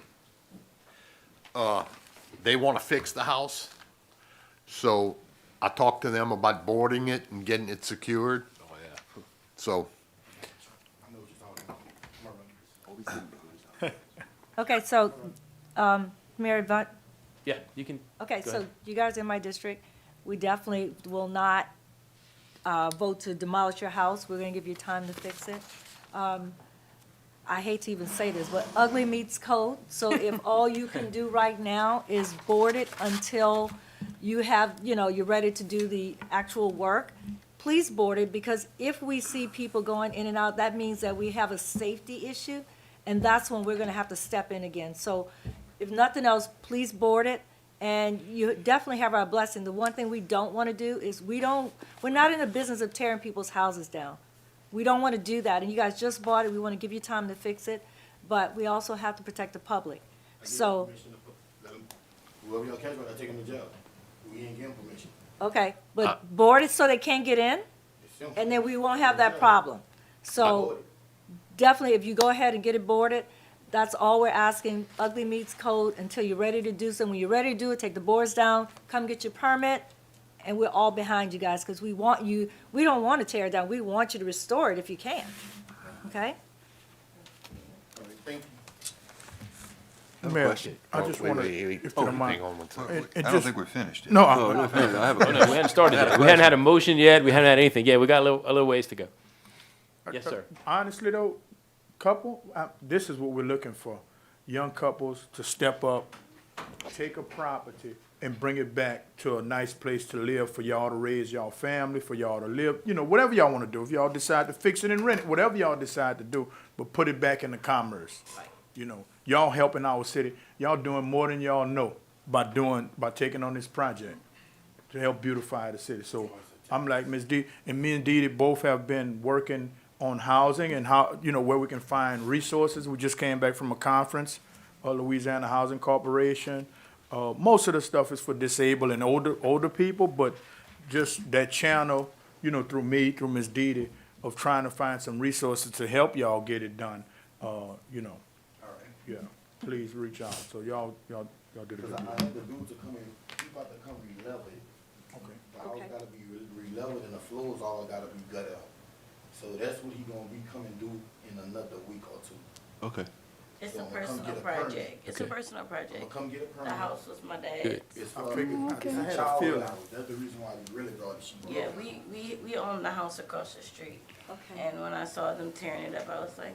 They wanna fix the house. So I talked to them about boarding it and getting it secured. Oh, yeah. So, Okay, so, Mary Bunt, Yeah, you can. okay, Go so ahead. you guys in my district, we definitely will not vote to demolish your house. We're gonna give you time to fix it. I hate to even say this, but ugly meets code. So if all you can do right now is board it until you have, you're ready to do the actual work, please board it, because if we see people going in and out, that means that we have a safety issue, and that's when we're gonna have to step in again. So if nothing else, please board it, and you definitely have our blessing. The one thing we don't wanna do is we're not in the business of tearing people's houses down. We don't wanna do that, and you guys just bought it, we wanna give you time to fix it, but we also have to protect the public. So, Whoever y'all catch, I take him to jail. We ain't give him permission. okay, but board it so they can't get in, and then we won't have that problem. So, definitely, if you go ahead and get it boarded, that's all we're asking, ugly meets code, until you're ready to do something. When you're ready to do it, take the boards down, come get your permit, and we're all behind you guys, because we don't want to tear it down, we want you to restore it if you can, okay? Thank you. Mayor, question. I just want to, if you don't mind. hang on one second. and I don't just- think we finished it. No, Oh, no, I have a Oh, no, we hadn't started yet. We hadn't had a motion yet. We haven't had anything. Yeah, we got a little ways to go. Yes, sir. Honestly though, this is what we're looking for. Young couples to step up, take a property and bring it back to a nice place to live, for y'all to raise y'all family, for y'all to live, whatever y'all wanna do. If y'all decide to fix it and rent it, whatever y'all decide to do, but put it back into commerce. Y'all helping our city. Y'all doing more than y'all know by taking on this project to help beautify the city. So I'm like Ms. D, and me and Dee Dee both have been working on housing and how, where we can find resources. We just came back from a conference, Louisiana Housing Corporation. Most of the stuff is for disabled and older people, but just that channel, through me, through Ms. Dee Dee, of trying to find some resources to help y'all get it done, All right. Yeah, please reach out. So y'all did a good Cause job. I had the dude to come in, he about to come re-level it. Okay. The house Okay. gotta be re-leveled and the floors all gotta be gutted out. So that's what he gonna be coming do in another week or two. Okay. It's So a I'ma come personal get a permit. project. It's a Okay. personal I'm project. gonna come get a The permit. house was my Good. dad's. It's I for, figured- it's I a had a child feeling. house. That's the reason why we really brought the sheet. Yeah, we own the house across the street. Okay. And when I saw them tearing it up, I was like,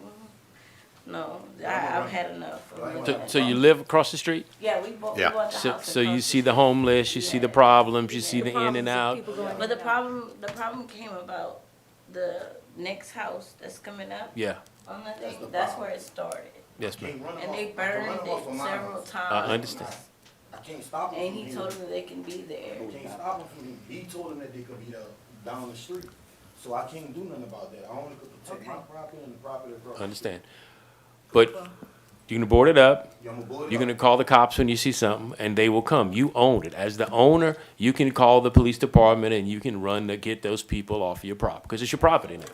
no, I've had enough. of looking at So it. you live across the street? Yeah, we bought Yeah. the house across So you the see the street. homeless, you see the problems, you see the in Problems and of out. people going in But the and out. problem came about the next house that's coming up Yeah, on the That's thing. the That's problem. where it started. yes, ma'am. Can't run him And off. they I can burned run him off of it my several house. times. I understand. I can't stop him And he from told here. them they can be there. I can't stop him from here. He told him that they could be down the street. So I can't do nothing about that. I only could protect my Okay. property and the property across. the Understand. But you're gonna board it up. street. Yeah, I'ma board it You're up. gonna call the cops when you see something, and they will come. You own it. As the owner, you can call the police department and you can run to get those people off of your property, because it's your property now.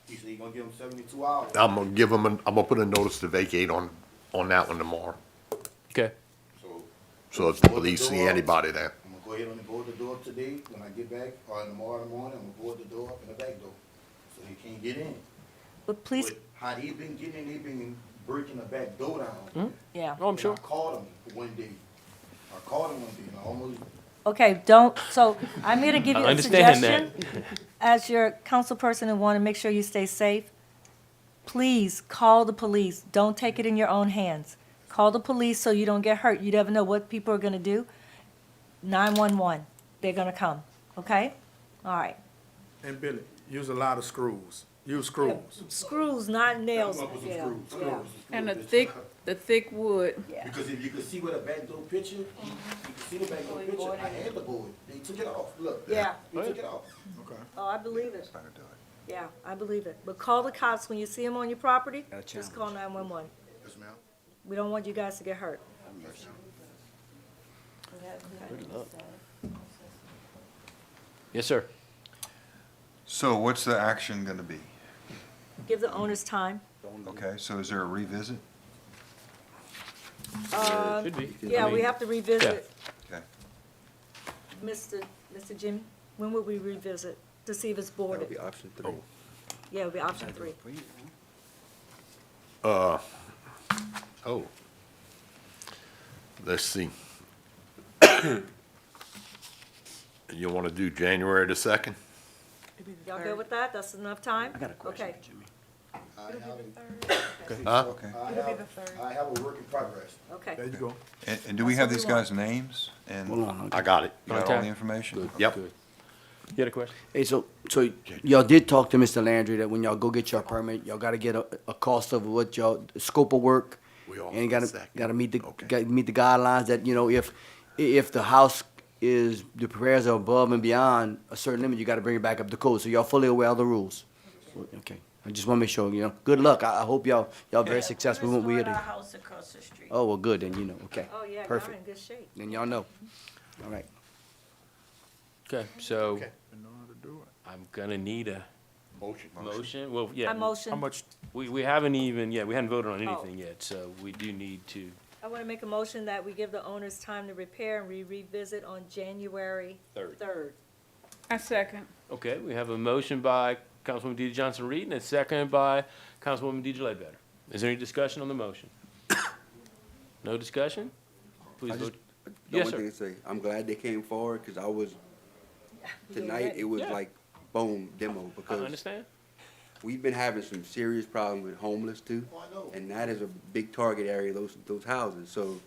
He said he gonna give him 72 hours. I'm gonna give him, I'm gonna put a notice to vacate on that one tomorrow. Okay. So if the police see anybody there. I'm gonna go ahead and board the door today, when I get back, or tomorrow morning, I'm gonna board the door and the back door, so he can't get in. But please, But how he been getting in, he been breaking the back door down. yeah. Oh, I'm sure. I called him one day, and I almost, Okay, don't, so I'm gonna give you I a understand suggestion. As your council person and want to make sure you stay safe, please call the police. Don't take it in your own hands. Call the police so you don't get hurt. You never know what people are gonna do. 911, they're gonna come, okay? All right. And Billy, use a lot of screws. Use screws. Screws, not nails. Come up with some Yeah, screws, yeah. And the thick wood. because if you could see where the back door picture, you can see the back door picture, I had the board, they took it off, look. Yeah. They took it off. Okay. Oh, I believe it. Yeah, I believe it. But call the cops when you see them on your property. Just call 911. Yes, ma'am. We don't want you guys to get hurt. Yes, sir. So what's the action gonna be? Give the owners time. Okay, so is there a revisit? Should be. Yeah, I we mean, have to revisit. Okay. Mr. Jim, when would we revisit to see if it's That'll boarded? be option 3. Yeah, it'll be option 3. Let's see. You wanna do January the 2nd? Y'all good with that? That's enough time? I got a question, Okay. Jimmy. Huh? Okay. I have a work in progress. Okay. There you go. And do we have these guys' names? And Hold you on. I got it. got all Okay. the information? Yep. Good. You had a question? Hey, so y'all did talk to Mr. Landry that when y'all go get your permit, y'all gotta get a cost of what y'all, scope of work. We all And you for a gotta, second. gotta meet the, Okay. gotta meet the guidelines that, you know, if the house is, the repairs are above and beyond a certain limit, you gotta bring it back up to code, so y'all fully aware of the rules. Okay, I just wanna make sure, you know, good luck, I hope y'all very successful, we won't be here Restored our to. house across the street. Oh, well, good, then, you know, okay. Oh, yeah, y'all in Perfect. good shape. Then y'all know. All right. Okay, so You know how to do it. I'm gonna need a motion. Well, yeah. I motion. How much, We haven't even, we hadn't voted on Oh. anything yet, so we do need to. I want to make a motion that we give the owners time to repair and we revisit on January 3rd. I second. Okay, we have a motion by Councilwoman DeeDee Johnson-Reed and a second by Councilwoman Deidre Ledbetter. Is there any discussion on the motion? No discussion? Please I just, vote. the Yes, one sir. thing to say, I'm glad they came forward, cause I was, tonight, it was Yeah. like, boom, demo, I because understand. we've been having some serious problems with homeless too. And that is a big target area, those houses, so.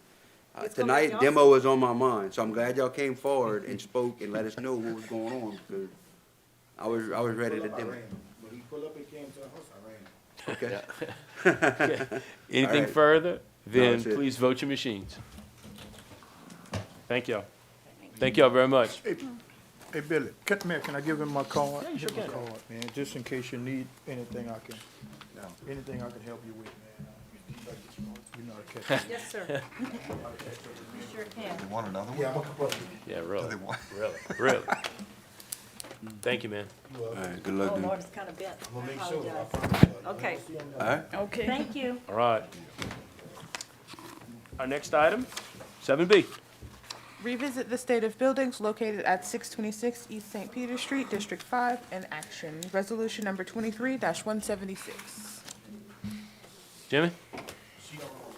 It's gonna be Tonight, awesome. demo is on my mind, so I'm glad y'all came forward and spoke and let us know what was going on, because I was ready to I demo. ran. When he pulled up and came to the house, I ran. Okay. Anything right. further? Then that's it. please vote your machines. Thank y'all. Thank y'all very much. hey, Billy, come here, can I give him my card? Yeah, you sure Give him can. my card, man, just in case you need anything I can help you with, man. You know, I catch Yes, sir. You sure can. They want another one? Yeah, I'm gonna come up. Yeah, Do really, they want- really. Thank you, man. All right, good luck, Oh, dude. Lord, it's kind of bent. I'm gonna I make sure. apologize. Okay, All right? Okay. thank you. All right. Our next item, 7B. Revisit the state of buildings located at 626 East St. Peter Street, District 5, in action. Resolution number 23-176. Jimmy? She don't know.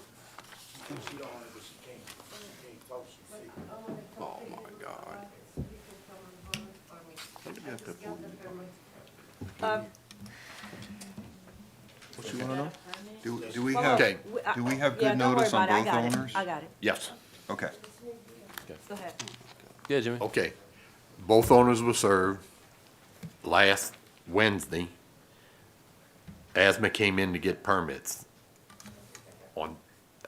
She don't know, but she can't talk, she sick. Oh, my God. What do you have to prove? What you wanna know? Do we Well, have, Okay. do we have Yeah, good don't worry notice on about it. I both got it. owners? I got it. Yes. Okay. Go ahead. Yeah, Jimmy? Okay. Both owners were served last Wednesday. Asma came in to get permits.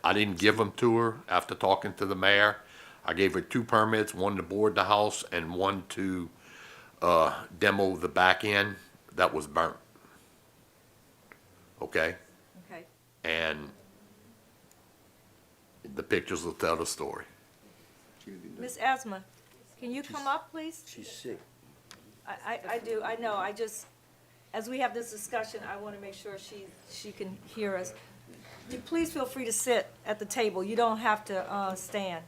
I didn't give them to her after talking to the mayor. I gave her 2 permits, one to board the house and one to demo the back end that was burnt. Okay? Okay. And the pictures will tell the story. Miss Asma, can you come up, please? She's sick. I do, I know, I just, as we have this discussion, I want to make sure she can hear us. Please feel free to sit at the table. You don't have to stand.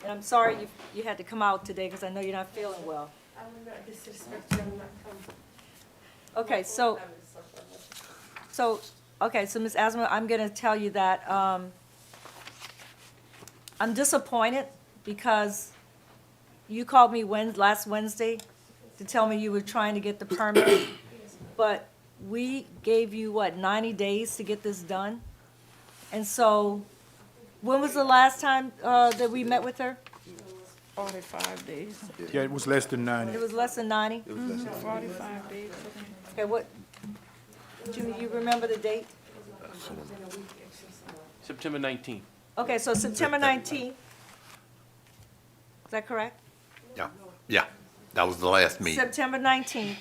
And I'm sorry you had to come out today because I know you're not feeling well. I will not disrespect you, I'm not coming. Okay, so Ms. Asma, I'm going to tell you that I'm disappointed because you called me last Wednesday to tell me you were trying to get the permit, but we gave you, 90 days to get this done? And so, when was the last time that we met with her? 45 days. Yeah, it was less than 90. It was less than 90? 45 days. Okay, what, Jimmy, you remember the date? September 19th. Okay, so September 19th. Is that correct? Yeah, that was the last meeting. September 19th.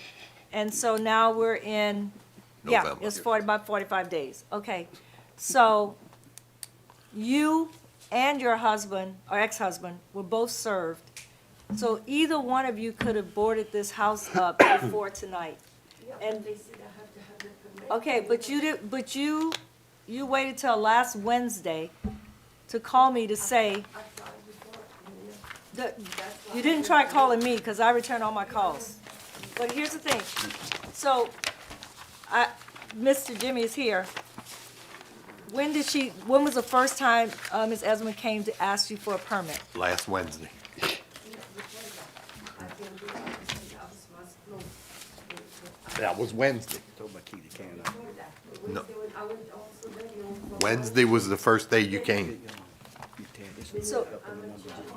And so now we're in, yeah, November. it's about 45 days. Okay. So you and your husband, or ex-husband, were both served. So either one of you could have boarded this house up before tonight. And They said I have to have the permit. okay, but you waited till last Wednesday to call me to say I tried before, that you didn't try calling me because I return all my calls. But here's the thing. So, Mr. Jimmy is here. When was the first time Ms. Esmond came to ask you for a permit? Last Wednesday. That was Wednesday. No. Wednesday was the first day you came. So,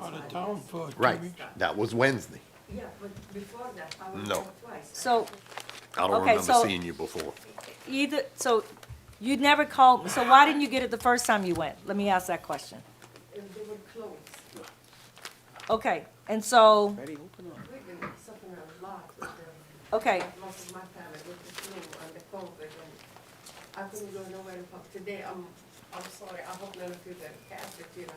Out of town for 2 Right, weeks. that was Wednesday. yeah, but before that, I was No. there twice. so I don't Okay, remember so- seeing you before. so you never called, so why didn't you get it the first time you went? Let me ask that question. And they were closed. Okay, and so, We've been suffering a lot with them. okay, Most of my family with the flu and the COVID, and I couldn't go nowhere in public. Today, I'm sorry, I hope none of you get catch it, you know.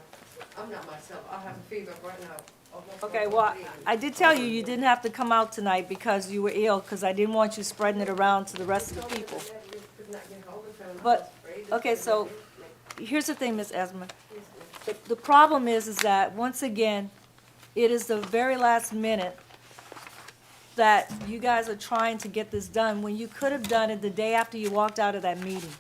I'm not myself, I have a fever right now. Almost okay, 1.3. well, I did tell you, you didn't have to come out tonight because you were ill, because I didn't want you spreading it around to the rest of the people. You could not get hold of them. But, okay, so, here's the thing, Ms. Esmond. The problem is that, once again, it is the very last minute that you guys are trying to get this done, when you could have done it the day after you walked out of that meeting.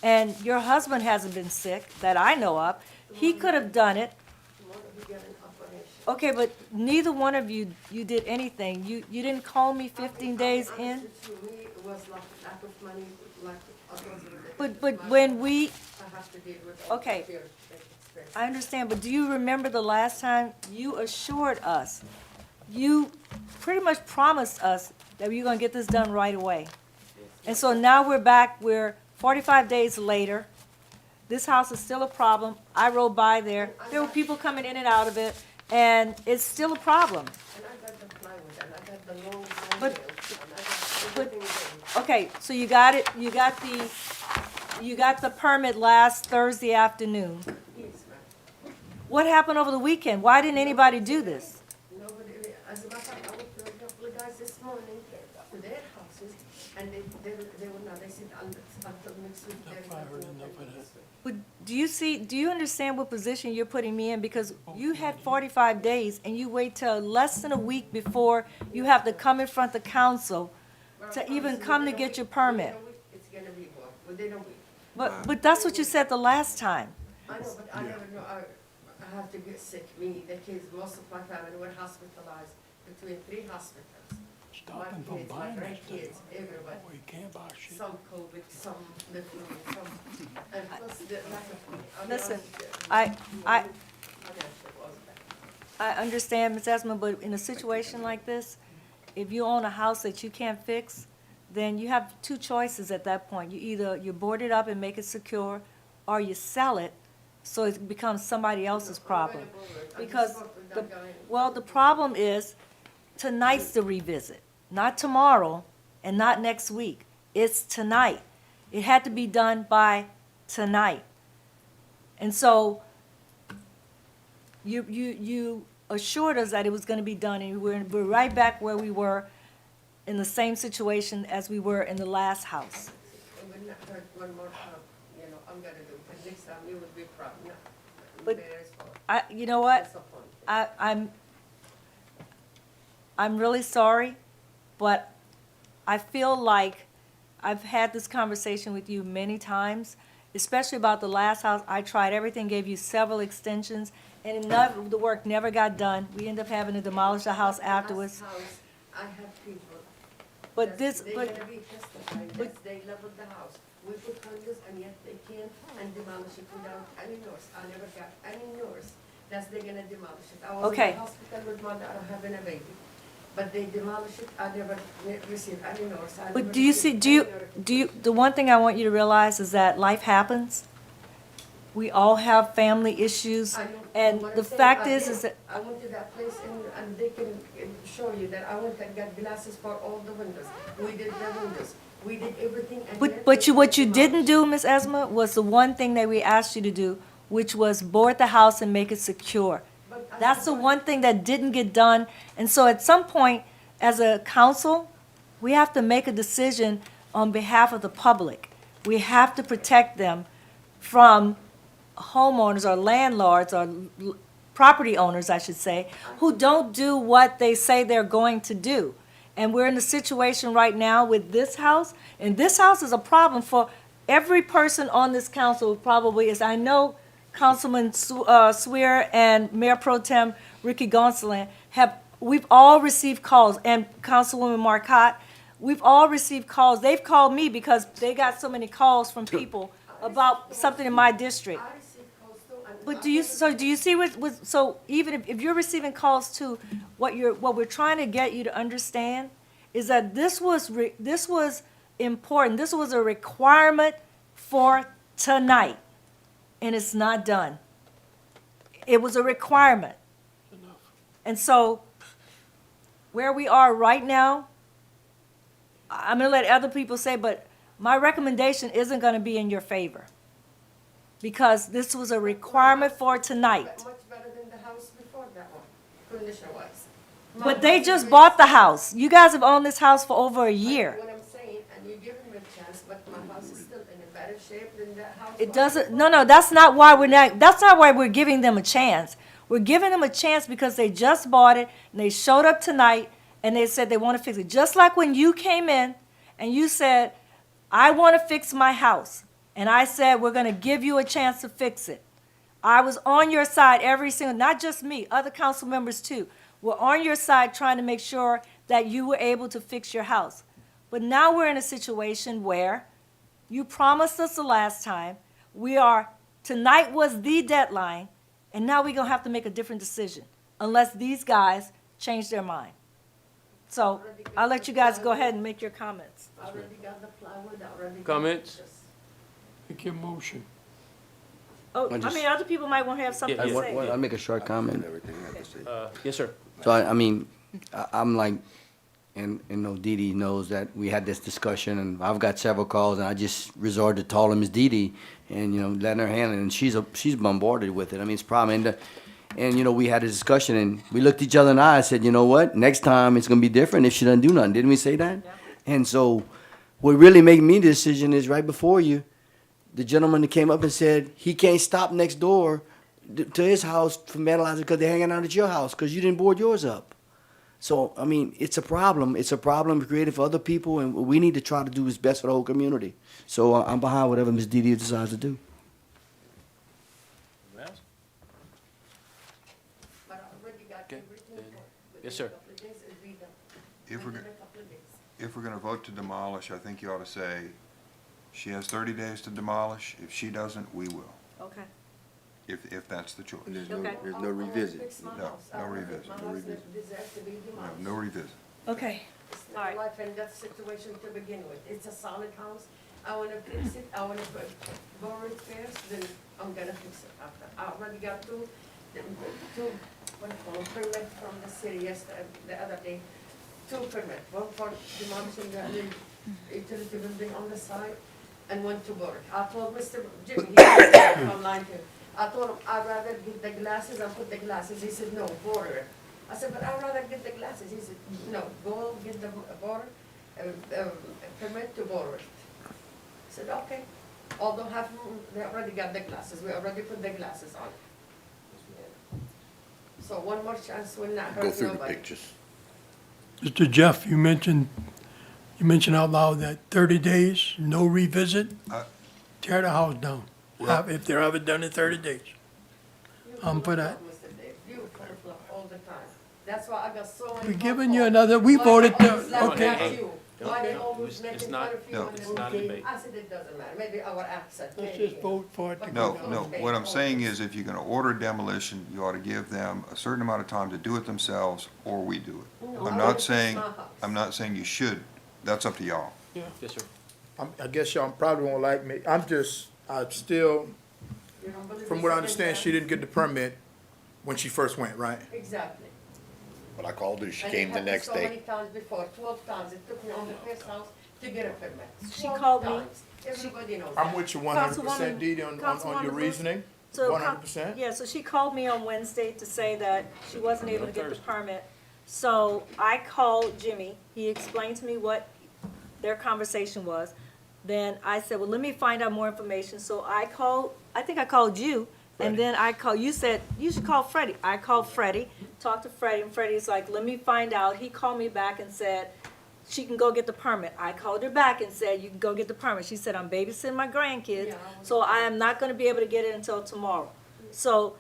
And your husband hasn't been sick, that I know of. He could have done it. Tomorrow he got an operation. Okay, but neither one of you did anything. You didn't call me 15 days in? To me, it was like lack of money, like others with it. But when we, I have to deal with all okay, the expense. I understand, but do you remember the last time you assured us? You pretty much promised us that we were gonna get this done right away. And so now we're 45 days later. This house is still a problem. I rode by there. There were people coming in and out of it, and it's still a problem. And I got the plywood, and I got the long But- nails, and I got everything there. Okay, so you got it, you got the permit last Thursday afternoon. Yes, ma'am. What happened over the weekend? Why didn't anybody do this? Nobody, as a matter of fact, I went to a couple of guys this morning to their houses, and they were not, they said, until next week. they're not gonna do this." But do you understand what position you're putting me in? Because you had 45 days and you wait till less than a week before you have to come in front of council to even come to get your permit. It's gonna be more, within a week. But that's what you said the last time. I know, but I never know, I have to get sick, me, the kids, most of my family were hospitalized, between 3 hospitals. Stop My him from kids, my buying that grandkids, stuff. everybody. Oh, you can't buy shit. Some COVID, some the flu, some, and plus the lack of. Listen, financial I was bad. understand, Ms. Esmond, but in a situation like this, if you own a house that you can't fix, then you have 2 choices at that point. You board it up and make it secure, or you sell it, so it becomes somebody else's problem. Because, the problem is, tonight's the revisit, not tomorrow and not next week. It's tonight. It had to be done by tonight. And so, you assured us that it was gonna be done, and we're right back where we were in the same situation as we were in the last house. It would not hurt one more time, you know, I'm gonna do it, but next time you would be proud, no. But Mayor's fault. you know what? Disappointed. I'm really sorry, but I feel like I've had this conversation with you many times, especially about the last house. I tried everything, gave you several extensions, and none, the work never got done. We ended up having to demolish the house afterwards. Last house, I have people. But this, They're but, gonna be testifying, that they leveled the house. We put windows and yet they can't and demolish it without any notice. I never got any notice that they're gonna demolish it. I was in Okay. the hospital with my daughter having a baby. But they demolished it, I never received any notice. I but never do you see, received do you, any notice. do you, the one thing I want you to realize is that life happens. We all have family issues, I know and what the I'm saying. fact I is did. that, I went to that place and they can show you that I went and got glasses for all the windows. We did the windows, we did everything and yet but you, they what you demolished didn't do, Ms. Esma, was the one thing that we asked you to do, which was board the house and make it secure. But I That's the support- one thing that didn't get done, and so at some point, as a council, we have to make a decision on behalf of the public. We have to protect them from homeowners or landlords or property owners, I should say, who don't do what they say they're going to do. And we're in a situation right now with this house, and this house is a problem for every person on this council probably is. I know Councilman Swear and Mayor Pro Tem Ricky Gonsalas we've all received calls, and Councilwoman Marcotte, we've all received calls. They've called me because they got so many calls from people about something in my district. I received calls too, and But do you see so even if you're receiving calls too, what we're trying to get you to understand is that this was important. This was a requirement for tonight, and it's not done. It was a requirement. And so where we are right now, I'm gonna let other people say, but my recommendation isn't gonna be in your favor. Because this was a requirement for tonight. much better than the house before that one, condition-wise. My But they house just is bought the really- house. You guys have owned this house for over a year. What I'm saying, and you're giving me a chance, but my house is still in a better shape than that house. It was doesn't, before. no, that's not why we're giving them a chance. We're giving them a chance because they just bought it, and they showed up tonight, and they said they want to fix it. Just like when you came in and you said, I want to fix my house. And I said, we're going to give you a chance to fix it. I was on your side every single, not just me, other council members too. We're on your side trying to make sure that you were able to fix your house. But now we're in a situation where you promised us the last time. Tonight was the deadline, and now we're going to have to make a different decision unless these guys change their mind. So I'll let you guys go ahead and make your comments. I already got the plywood, I already. got Comments? this. Make your motion. Oh, I just- other people might want to have something Yeah, to yeah. say. I'll make a short comment. Yes, sir. So I'm like, and Dee Dee knows that we had this discussion, and I've got several calls, and I just resorted to calling Ms. Dee Dee, and letting her handle it, and she's bombarded with it. I mean, it's a problem, and we had a discussion, and we looked each other in the eye and said, you know what, next time it's gonna be different if she doesn't do nothing. Didn't we say that? Yeah. And so, what really made me the decision is right before you, the gentleman that came up and said he can't stop next door to his house from vandalizing because they're hanging out at your house because you didn't board yours up. So, I mean, it's a problem. It's a problem created for other people, and we need to try to do what's best for the whole community. So I'm behind whatever Ms. Dee Dee decides to do. Anyone else? But I already got Okay. everything for. Yes, sir. within a couple of days it'll be done. If we're, Within go- a couple of days. if we're gonna vote to demolish, I think you ought to say, she has 30 days to demolish. If she doesn't, we will, Okay. if that's the choice. And there's Okay. no I wanna revisit. fix my No, house. no I wanna revisit, fix my no house. revisit. It deserves to be demolished. No revisit. Okay. It's All right. not life in that situation to begin with. It's a solid house. I wanna fix it. I wanna borrow it first, then I'm gonna fix it after. I already got two, what do you call them, permit from the city yesterday, the other day. Two permit, one for demolishing the utility building on the side and one to borrow. I told Mr. Jimmy, he was online too. I told him I'd rather get the glasses and put the glasses. He said, no, borrow it. I said, but I'd rather get the glasses. He said, no, go get the border, permit to borrow it. I said, okay. Although half of them, they already got the glasses. We already put the glasses on. So one more chance will not hurt Go through the nobody. pictures. Mr. Jeff, you mentioned out loud that 30 days, no revisit, tear the house down. If they're ever done in 30 days. For that. Mr. Dave, you flip-flop all the time. That's why I got so many. We're phone giving you calls. another, we Why voted, they always laugh okay. at you? Why they always It's making not- fun of you? no, and it's not a debate. I said, it doesn't matter. Maybe our accent. Let's maybe. just vote for it. No, what I'm saying is if you're gonna order demolition, you ought to give them a certain amount of time to do it themselves, or we do it. No, I'm I not want saying, my house. I'm not saying you should, that's up to y'all. Yes, sir. I guess y'all probably won't like me. I'm still, You don't believe from me, what I second understand, time? she didn't get the permit when she first went, right? Exactly. But I called her, she And it came the happened next so day. many times before, 12 times. It took me on the first house to get a permit. She 12 called me. times. Everybody knows I'm that. with you 100%, Councilwoman- Dee Dee, on Councilwoman your Lewis. reasoning. So, 100%. Yeah, so she called me on Wednesday to say that she wasn't able to get the permit. So I called Jimmy, he explained to me what their conversation was. Then I said, well, let me find out more information. So I think I called you, and then you said, you should call Freddie. I called Freddie, talked to Freddie, and Freddie's like, let me find out. He called me back and said, she can go get the permit. I called her back and said, you can go get the permit. She said, I'm babysitting my grandkids, so I am not gonna be able to get it until tomorrow. So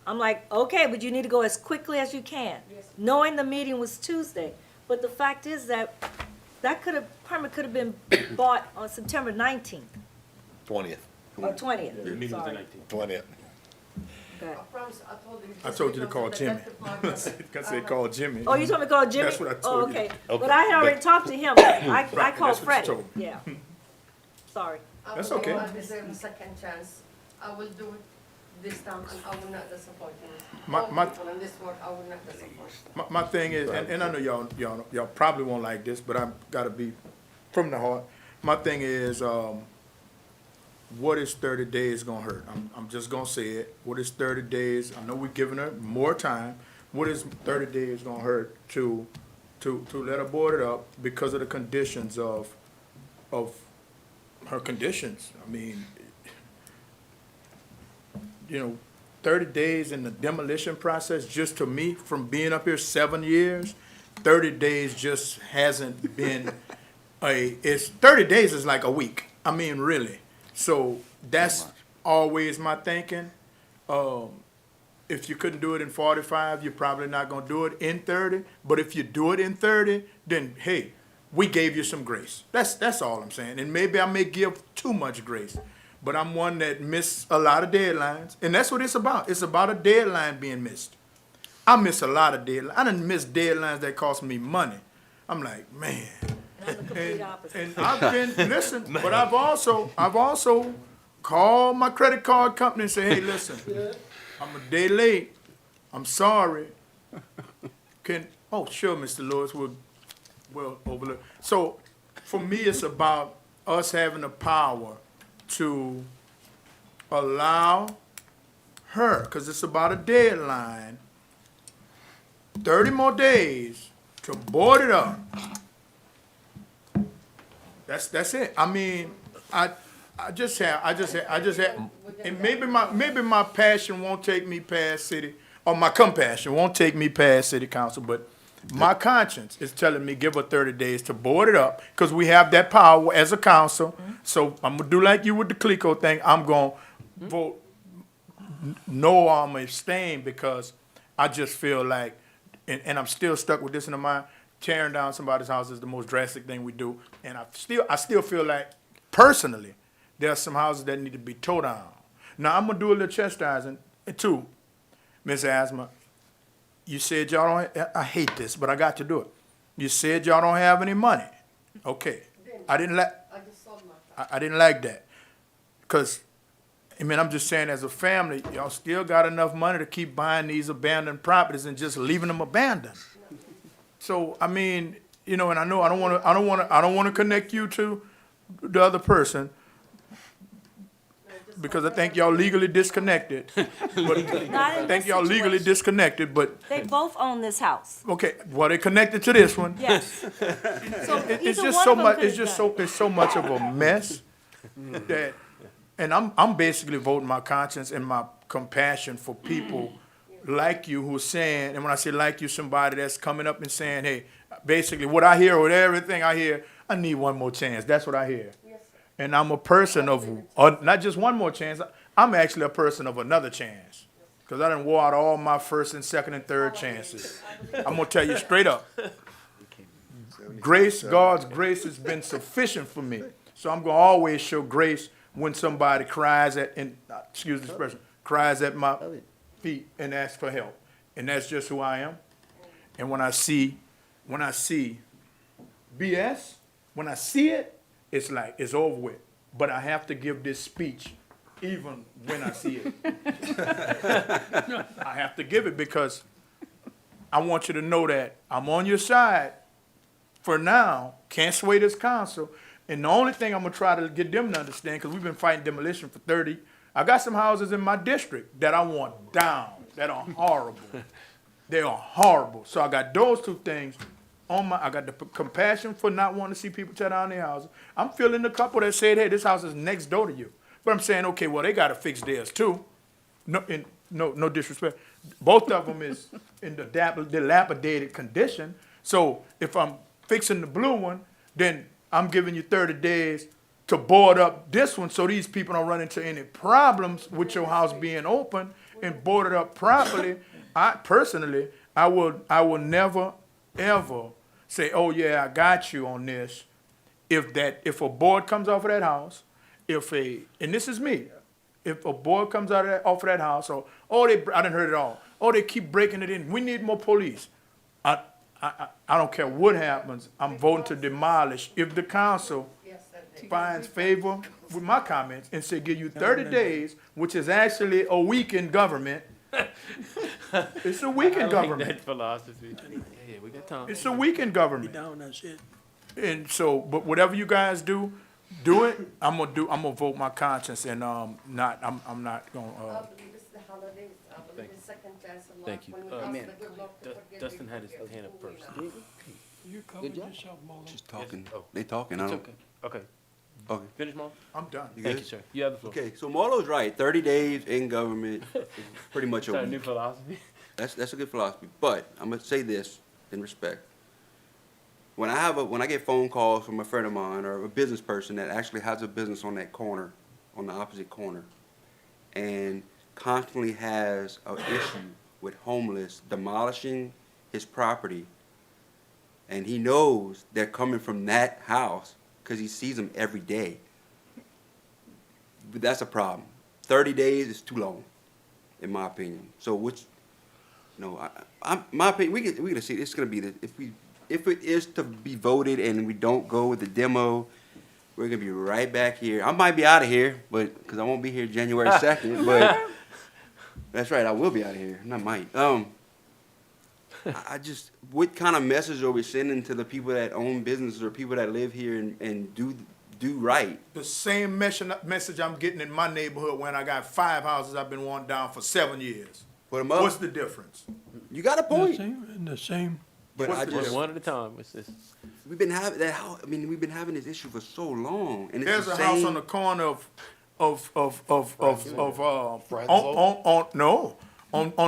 I'm like, okay, but you need to go as quickly as you can, knowing the meeting was Tuesday. But the fact is that permit could have been bought on September 19th, 20th, or 20th, The meeting was the sorry. 19th. 20th. Okay. I promise, I told you. I told you to call That's Jimmy. the problem. Because they called Jimmy. Oh, you told me to call Jimmy? That's what I Oh, told you. okay. Okay. But I had already talked to him. I Right, called that's what you Freddie, told yeah. Sorry. I That's will okay. not deserve a second chance. I will do it this time, and I will not disappoint you. My- All my- people in this world, I will not disappoint. My thing is, and I know y'all probably won't like this, but I've gotta be from the heart. My thing is, what is 30 days gonna hurt? I'm just gonna say it. What is 30 days? I know we're giving her more time. What is 30 days gonna hurt to let her board it up because of the conditions of her conditions? I mean, 30 days in the demolition process, just to me, from being up here 7 years, 30 days just hasn't been 30 days is like a week. I mean, really. So that's always my thinking. If you couldn't do it in 45, you're probably not gonna do it in 30. But if you do it in 30, then hey, we gave you some grace. That's all I'm saying. And maybe I may give too much grace. But I'm one that missed a lot of deadlines. And that's what it's about. It's about a deadline being missed. I miss a lot of deadlines. I done missed deadlines that cost me money. I'm like, man. And I'm the complete opposite. And I've been, listen, but I've also called my credit card company and say, hey, listen, I'm a day late. I'm sorry. Sure, Mr. Lewis, we'll overlook. So for me, it's about us having the power to allow her, because it's about a deadline, 30 more days to board it up. That's it. I mean, I just have, and maybe my passion won't take me past city, or my compassion won't take me past city council, but my conscience is telling me give her 30 days to board it up, because we have that power as a council. So I'm gonna do like you with the Clico thing. I'm gonna vote no, I'm abstain, because I just feel like, and I'm still stuck with this in my mind, tearing down somebody's house is the most drastic thing we do. And I still feel like, personally, there are some houses that need to be tore down. Now, I'm gonna do a little chastising, too, Ms. Asma. You said y'all don't, I hate this, but I got to do it. You said y'all don't have any money. Okay. I didn't like that. Because, I mean, I'm just saying, as a family, y'all still got enough money to keep buying these abandoned properties and just leaving them abandoned. So, I mean, and I know I don't want to connect you to the other person, because I think y'all legally disconnected. But Not I in think this y'all legally situation. disconnected, but, They both own this house. okay, well, they connected to this one. Yes. So It's either just one so of them much, could it's have just done so, it's so much of a mess that, and I'm basically voting my conscience and my compassion for people like you who are saying, and when I say like you, somebody that's coming up and saying, hey, basically what I hear, with everything I hear, I need one more chance. That's what I hear. And I'm a person of, not just one more chance, I'm actually a person of another chance. Because I done wore out all my first and second and third chances. I'm gonna tell you straight up. Grace, God's grace has been sufficient for me. So I'm gonna always show grace when somebody cries at, and excuse the expression, cries at my feet and asks for help. And that's just who I am. And when I see BS, when I see it, it's like, it's over with. But I have to give this speech even when I see it. I have to give it because I want you to know that I'm on your side for now. Can't sway this council. And the only thing I'm gonna try to get them to understand, because we've been fighting demolition for 30, I got some houses in my district that I want down, that are horrible. They are horrible. So I got those two things on my, I got the compassion for not wanting to see people tear down their houses. I'm feeling the couple that said, hey, this house is next door to you. But I'm saying, okay, well, they gotta fix theirs too. No disrespect. Both of them is in the dilapidated condition. So if I'm fixing the blue one, then I'm giving you 30 days to board up this one so these people don't run into any problems with your house being open and boarded up properly. I personally, I will never, ever say, oh yeah, I got you on this. If a board comes off of that house, and this is me, if a board comes off of that house, or, I done heard it all. Oh, they keep breaking it in. We need more police. I don't care what happens. I'm voting to demolish. If the council finds favor with my comments and say give you 30 days, which is actually a week in government. It's a week in government. That philosophy. Yeah, we got time. It's a week in government. Down, that's it. And so, but whatever you guys do it. I'm gonna vote my conscience, and I'm not gonna. I believe it's the holidays, I believe it's second chance of life. Thank you. When we ask the good Lord to forgive Dustin had his people, hand up we first. know. You covered yourself, Marlon. Just talking. Oh. They talking. I It's don't. okay. Okay. Okay. Finish, Mom? I'm done. Thank you, sir. You have the floor. Okay, so Marlo's right. 30 days in government is pretty much Is that a a new week. philosophy? That's a good philosophy. But I'm gonna say this in respect. When I get phone calls from a friend of mine or a business person that actually has a business on that corner, on the opposite corner, and constantly has an issue with homeless demolishing his property, and he knows they're coming from that house because he sees them every day. But that's a problem. 30 days is too long, in my opinion. So my opinion, we gonna see. It's gonna be if it is to be voted and we don't go with the demo, we're gonna be right back here. I might be out of here, but because I won't be here January 2nd. But that's right, I will be out of here. Not might. I just, what kind of message are we sending to the people that own businesses or people that live here and do right? The same message I'm getting in my neighborhood when I got 5 houses I've been wanting down for 7 years. Put 'em up. What's the difference? You got a point. The same. But What's I the just, difference? One at a time. we've been having that. We've been having this issue for so long, and it's There's the a same. house on the corner on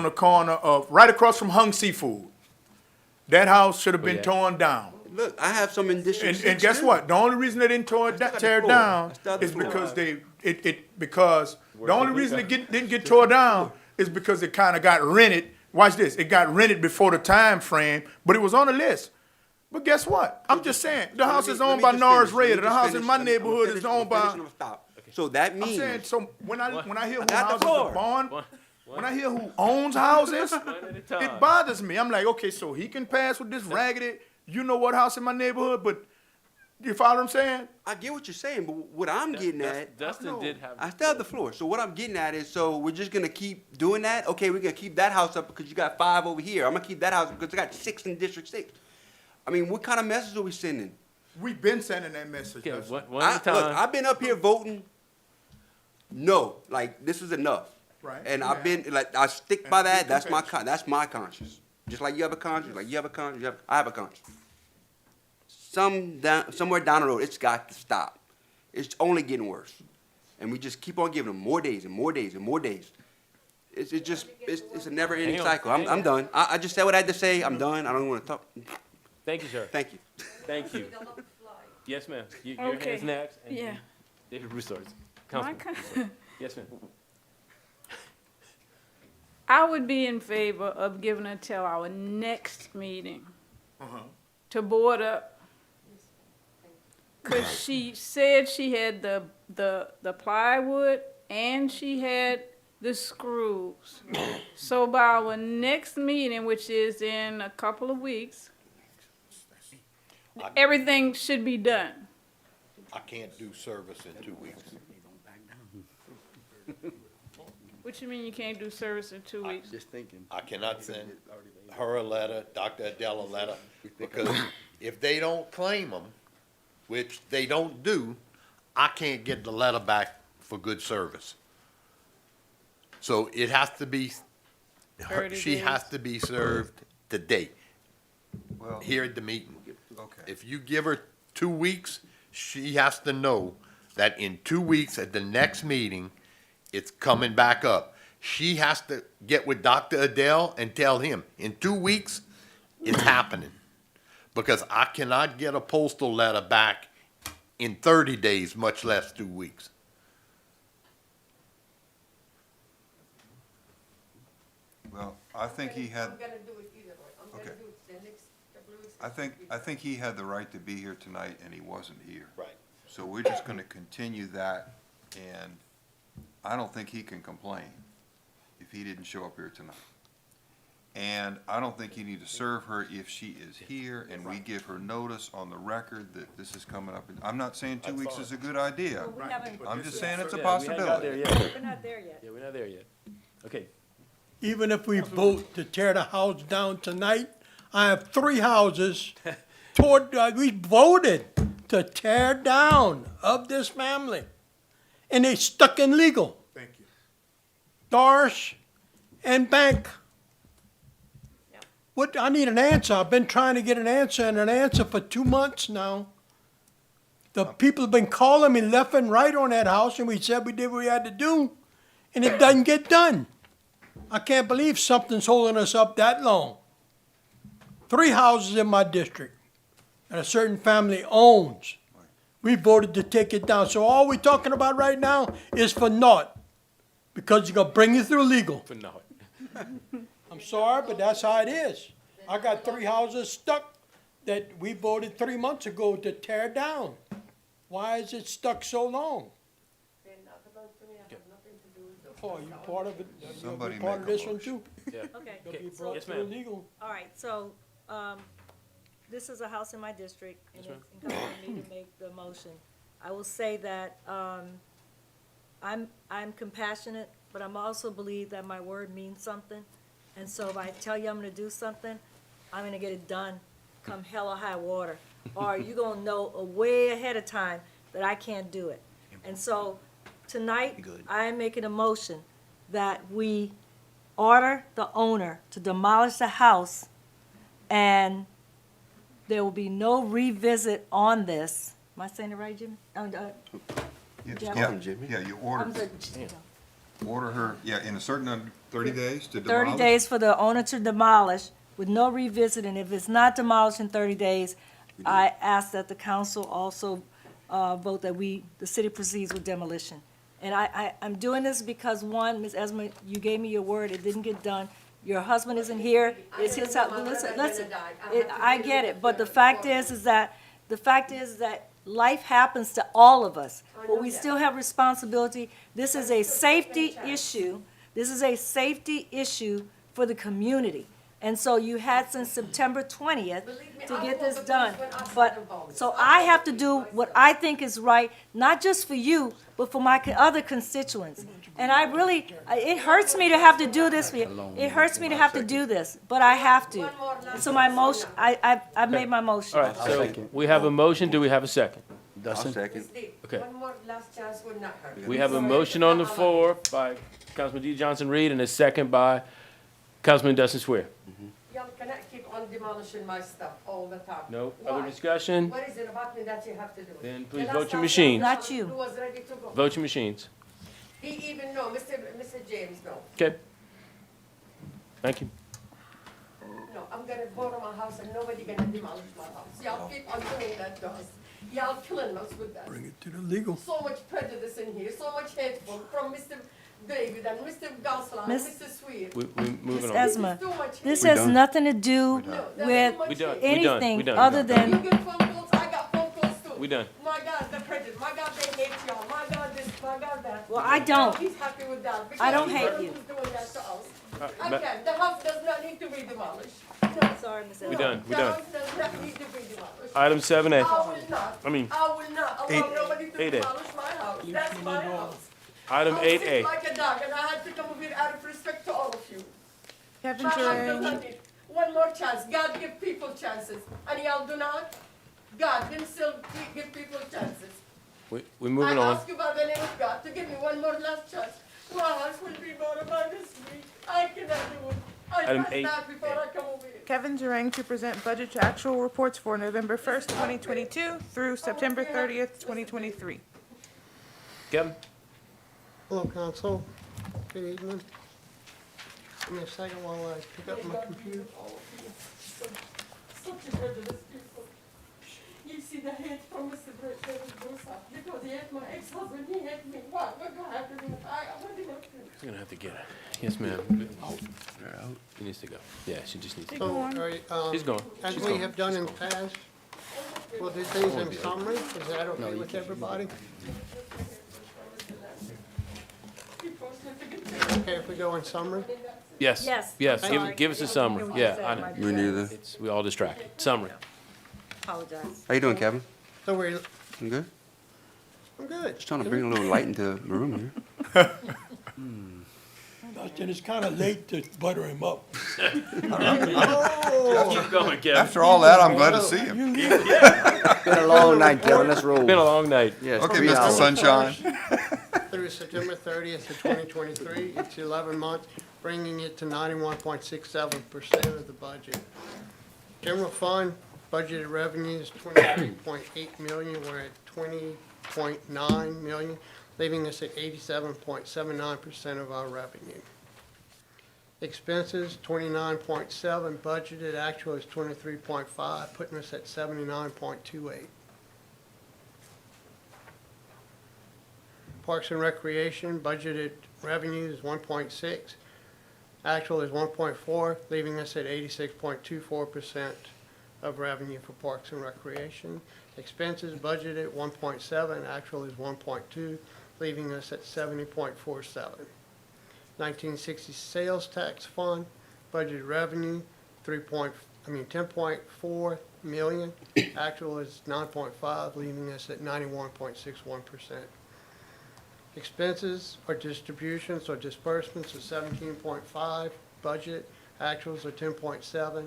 the corner of, right across from Hung Seafood. That house should have been torn down. Look, I have some in District 6 And guess too. what? The only reason they didn't tear it down I still have the is floor. because the only reason it didn't get tore down is because it kind of got rented. Watch this. It got rented before the time frame, but it was on the list. But guess what? I'm just saying, the house is owned by Norris Raider. The house in my neighborhood is owned by. So that I'm means saying, so when I hear who got the houses floor. are bond, when I hear who owns houses, it bothers me. I'm like, okay, so he can pass with this raggedy, you know what house in my neighborhood, but you follow what I'm saying? I get what you're saying, but what I'm getting at, Dustin did have. I still have the floor. So what I'm getting at is, so we're just gonna keep doing that? Okay, we're gonna keep that house up because you got 5 over here. I'm gonna keep that house because I got 6 in District 6. I mean, what kind of message are we sending? We've been sending that message. Yeah, Dustin. one at a time. Look, I've been up here voting no, like, this is enough. Right. And I've been, like, I stick by And that, be that's my, compassionate. that's my conscience. Just like you have a conscience, like you have a conscience, I have a conscience. Somewhere down the road, it's got to stop. It's only getting worse. And we just keep on giving them more days and more days and more days. It's a never-ending Hang on, cycle. hang I'm on. done. I just said what I had to say, I'm done, I don't wanna talk. Thank you, sir. Thank you. Thank you. Yes, ma'am. Your Okay. hand's next. and Yeah. David Broussard. My Councilman. Yes, ma'am. I would be in favor of giving her till our next meeting to board up. Cause she said she had the plywood and she had the screws. So by our next meeting, which is in a couple of weeks, everything should be done. I can't do service in 2 weeks. What you mean you can't do service in 2 weeks? Just thinking. I cannot send her a letter, Dr. Adele a letter, because if they don't claim them, which they don't do, I can't get the letter back for good service. So it has to be, 30 she days. has to be served today, Well, here at the meeting. okay. If you give her 2 weeks, she has to know that in 2 weeks at the next meeting, it's coming back up. She has to get with Dr. Adele and tell him, in 2 weeks, it's happening. Because I cannot get a postal letter back in 30 days, much less 2 weeks. Well, I think he had, I'm gonna do it either way. I'm gonna Okay. do it the next couple of weeks. I think he had the right to be here tonight and he wasn't here. Right. So we're just gonna continue that, and I don't think he can complain if he didn't show up here tonight. And I don't think you need to serve her if she is here and we give her notice on the record that this is coming up. I'm not saying 2 weeks is a good idea. Well, we haven't, I'm just saying it's a Yeah, we haven't got there possibility. yet. we're not there yet. Yeah, we're not there yet. Okay. Even if we vote to tear the house down tonight, I have 3 houses we voted to tear down of this family. And they stuck in legal. Thank you. Doris and Bank. What, I need an answer. I've been trying to get an answer for 2 months now. The people have been calling me left and right on that house, and we said we did what we had to do, and it doesn't get done. I can't believe something's holding us up that long. 3 houses in my district that a certain family owns. We voted to take it down. So all we're talking about right now is for naught, because you're gonna bring it through legal. For now. I'm sorry, but that's how it is. I got 3 houses stuck that we voted 3 months ago to tear down. Why is it stuck so long? Then not about to me, I have nothing to do with it. Oh, you part of it, you'll Somebody be part of make a this one too. Yeah. Okay, You'll be so, brought Yes, through ma'am. legal. all right, so, this is a house in my district, and Yes, it's incumbent on me to make the motion. I will say that, I'm compassionate, but I'm also believe that my word means something. And so if I tell you I'm gonna do something, I'm gonna get it done, come hell or high water. Or you gonna know way ahead of time that I can't do it. And so, tonight, I am making a motion that we order the owner to demolish the house, and there will be no revisit on this. Am I saying it right, Jimmy? Yeah, Jeff? yeah, you order her, yeah, in a certain 30 days to demolish. 30 days for the owner to demolish with no revisit, and if it's not demolished in 30 days, I ask that the council also vote that the city proceeds with demolition. And I'm doing this because, one, Ms. Esma, you gave me your word, it didn't get done. Your husband isn't here, it's his house, listen, I get it, but the fact is that life happens to all of us, but we still have responsibility. This is a safety issue. This is a safety issue for the community. And so you had since September 20th to get this done. But, so I have to do what I think is right, not just for you, but for my other constituents. And I really, it hurts me to have to do this. It hurts me to have to do this, but I have to. And so my motion, I've made my motion. All right, so we have a motion. Do we have a second? I'll second. Okay. One more last chance would not hurt. We have a motion on the floor by Councilman D. Johnson Reed and a second by Councilman Dustin Swear. Y'all cannot keep on demolishing my stuff all the time. No Why? other discussion? What is it about me that you have to do? Then The please last vote your time machines. Not you. Who was ready to go? Vote your machines. He even know, Mr. James know. Okay. Thank you. No, I'm gonna go to my house and nobody gonna demolish my house. Y'all keep on doing that to us. Y'all killing us with that. Bring it to the legal. So much prejudice in here, so much hateful from Mr. David and Mr. Gosselin and Miss- Mr. Sweet. We Ms. moving on. Esma, Too much this hate. has done. nothing to do No, that's with too much We done. hate. anything We done. other You than, get phone calls, I got phone calls too. We done. My God, the prejudice, my God, they hate y'all, my God, this, my God, that. Well, I don't. He's happy with that. I don't because hate he's you. doing that to us. I ma- can't, the house does not need to be demolished. No. sorry, Ms. We Esma. done. We The done. house does not need to be demolished. Item 7A. I will not. I mean, I will not allow nobody to 8A. demolish my house. That's my house. Item I'm sick 8A. like a dog, and I had to come over here out of respect to all of you. Kevin My house does Durant, not need one more chance. God give people chances, and y'all do not. God himself give people chances. We moving I on. ask you by the name of God to give me one more last chance. My house will be bought by this week. I cannot do it. I Item must 8. die before I come over here. Kevin Durant to present budget to actual reports for November 1st, 2022 through September 30th, 2023. Kevin? Hello, council. Good evening. Give me a second while I pick up my computer. Such a prejudice people. You see the hate from Mr. Bruce because he hate my ex-husband, he hate me. What do I have to do? What do you have to do? You're gonna have to get her. Yes, ma'am. She needs to go. Yeah, she just needs to So, go. all right, She's gone. as She's we gone. have done in the past, we'll do things in summary. Is that okay with everybody? Okay, if we go in summary? Yes. Yes. Yes. I'm Give, sorry. give us a summary. It Yeah, was, I know. my Me neither. It's, we all distracted. Summary. Apologize. How you doing, Kevin? So we're, You good? I'm good. Just trying to bring a little light into the room here. Dustin, it's kind of late to butter him up. Keep going, Kevin. After all that, I'm glad to see him. Been a long night, Kevin, let's roll. Been a long night. Yes, Okay, 3 Mr. hours. Sunshine. Through September 30th of 2023, it's 11 months, bringing it to 91.67% of the budget. General fund budgeted revenues 23.8 million, we're at 20.9 million, leaving us at 87.79% of our revenue. Expenses 29.7, budgeted, actual is 23.5, putting us at 79.28. Parks and Recreation, budgeted revenue is 1.6, actual is 1.4, leaving us at 86.24% of revenue for Parks and Recreation. Expenses budgeted 1.7, actual is 1.2, leaving us at 70.47. 1960 sales tax fund, budgeted revenue 10.4 million, actual is 9.5, leaving us at 91.61%. Expenses or distributions or disbursements are 17.5, budget, actuals are 10.7,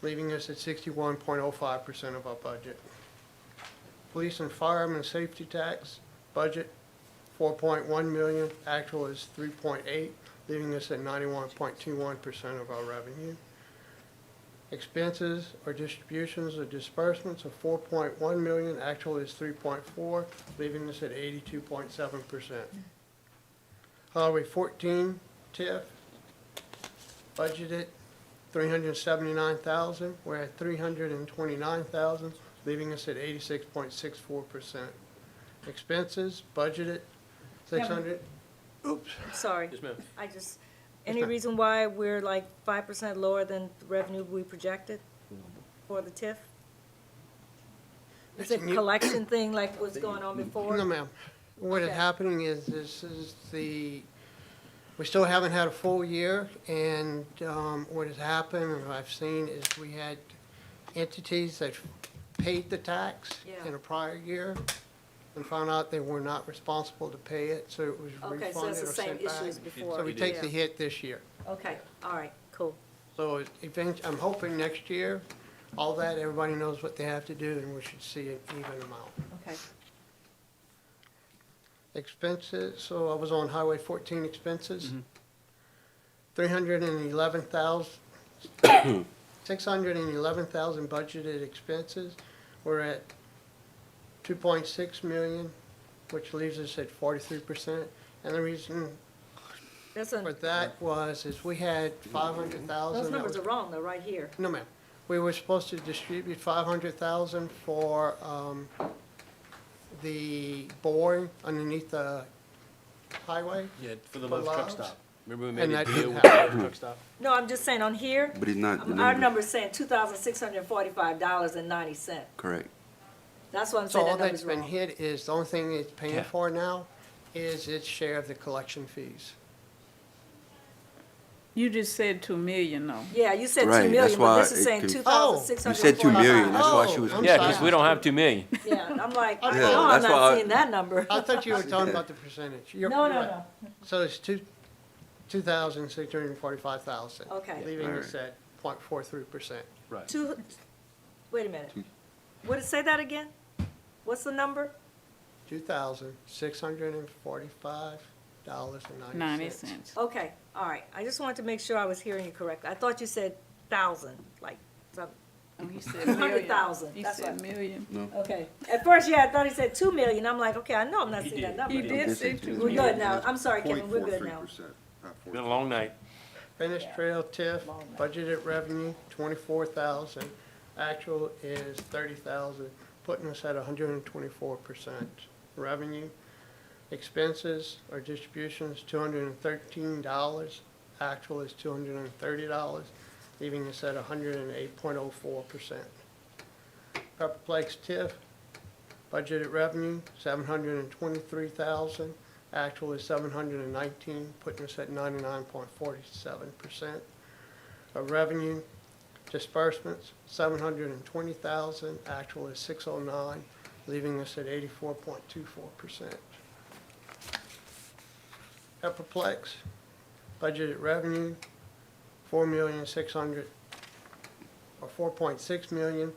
leaving us at 61.05% of our budget. Police and fireman safety tax, budget 4.1 million, actual is 3.8, leaving us at 91.21% of our revenue. Expenses or distributions or disbursements of 4.1 million, actual is 3.4, leaving us at 82.7%. Highway 14 TIF, budgeted 379,000, we're at 329,000, leaving us at 86.64%. Expenses budgeted 600, oops, Sorry. Yes, ma'am. I just, any reason why we're like 5% lower than the revenue we projected for the TIF? Is it a collection thing like what's going on before? no ma'am. What is Okay. happening is this is we still haven't had a full year, and what has happened, or I've seen, is we had entities that paid the tax Yeah. in a prior year and found out they were not responsible to pay it, so it was Okay, refunded so it's or the same sent issue as back. before. So we take Yeah. the hit this year. Okay, all right, cool. So I'm hoping next year, all that, everybody knows what they have to do, and we should see an even amount. Okay. Expenses, so I was on Highway 14 expenses. 311,000, 611,000 budgeted expenses. We're at 2.6 million, which leaves us at 43%. And the reason That's for that is we had 500,000. those numbers are wrong though, right here. No, ma'am. We were supposed to distribute 500,000 for, the boring underneath the highway. Yeah, for the For Love's Truck Love's. Stop. Remember we And made a that deal didn't with the happen. Love's Truck Stop? No, I'm just saying on here, But it's not the our number. number's saying $2,645.90. Correct. That's what I'm So saying, all that that's number's been wrong. hit is, the only thing it's paying Yeah. for now is its share of the collection fees. You just said 2 million though. Yeah, you said 2 Right, million, that's but why this is it saying could- You 2,645. said 2 million, that's why she was. I'm Yeah, sorry. because we don't have 2 million. Yeah, I'm like, I Yeah, know I'm that's not why I- seeing that number. I thought you were talking about the percentage. You're No, no, right. no. So it's 2,645,000. Okay. Leaving All us at 0.43%. Right. Wait a minute. What did, say that again? What's the number? $2,645.90. 90 cents. Okay, all right. I just wanted to make sure I was hearing you correctly. I thought you said 1,000, like, some, Oh, he said million. 100,000. He That's said what. million. Okay. At first, yeah, I thought he said 2 million. I'm like, okay, I know I'm not seeing that number. He did say 2 We're million. good now. I'm sorry, Kevin, we're good now. Been a long night. Finished trail TIF, budgeted revenue, 24,000. Actual is 30,000, putting us at 124% revenue. Expenses or distributions, $213. Actual is $230, leaving us at 108.04%. Pepperplex TIF, budgeted revenue, 723,000. Actual is 719, putting us at 99.47%. Of revenue, disbursements, 720,000. Actual is 609, leaving us at 84.24%. Pepperplex, budgeted revenue, 4,600,000, or 4.6 million.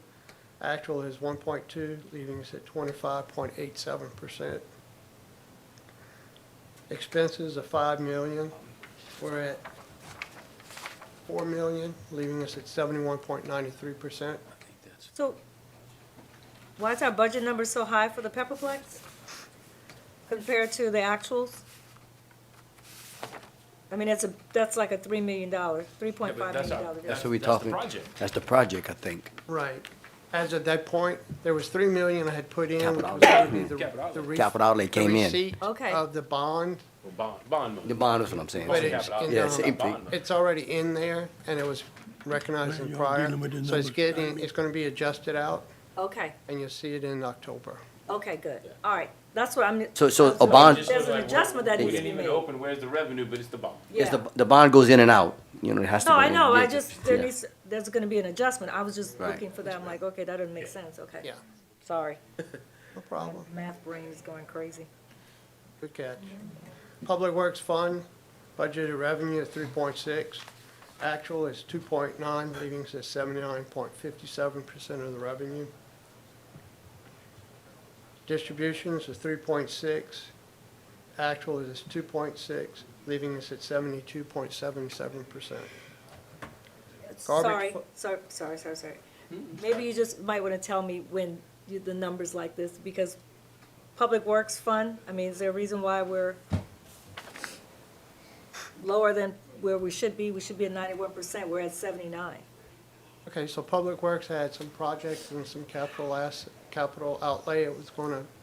Actual is 1.2, leaving us at 25.87%. Expenses of 5 million. We're at 4 million, leaving us at 71.93%. So, why is our budget number so high for the Pepperplex compared to the actuals? I mean, that's like a $3 million, $3.5 million that's our- difference. That's what we That's the talking. project. That's the project, I think. Right. As of that point, there was 3 million I had put in, which Capital was gonna be the Capital outlay. Capital outlay came in. receipt Okay. of the bond, Well, bond money. The bond is what I'm saying. but Okay. it's, Capital in, Yeah, outlay. same thing. Bond money. it's already in there, and it was recognized in prior. So it's getting, it's gonna be adjusted out, Okay, and you'll see it in October. okay, good. All right, that's what I'm. So a that's what- bond- Just There's was an like, adjustment that we needs to didn't be even made. open, where's the revenue, but it's the bond. Yes, Yeah. the bond goes in and out, you know, it has to No, go I in. know, I Yeah, just, yeah. there's gonna be an adjustment. I was just Right. looking for that. I'm like, okay, that doesn't make sense, okay. Yeah, Sorry. no problem. Math brain is going crazy. Good catch. Public Works Fund, budgeted revenue of 3.6. Actual is 2.9, leaving us at 79.57% of the revenue. Distributions is 3.6. Actual is 2.6, leaving us at 72.77%. Sorry, fu- sorry. Maybe you just might wanna tell me when the numbers like this, because Public Works Fund, I mean, is there a reason why we're lower than where we should be? We should be at 91%, we're at 79. Okay, so Public Works had some projects and some capital outlay it was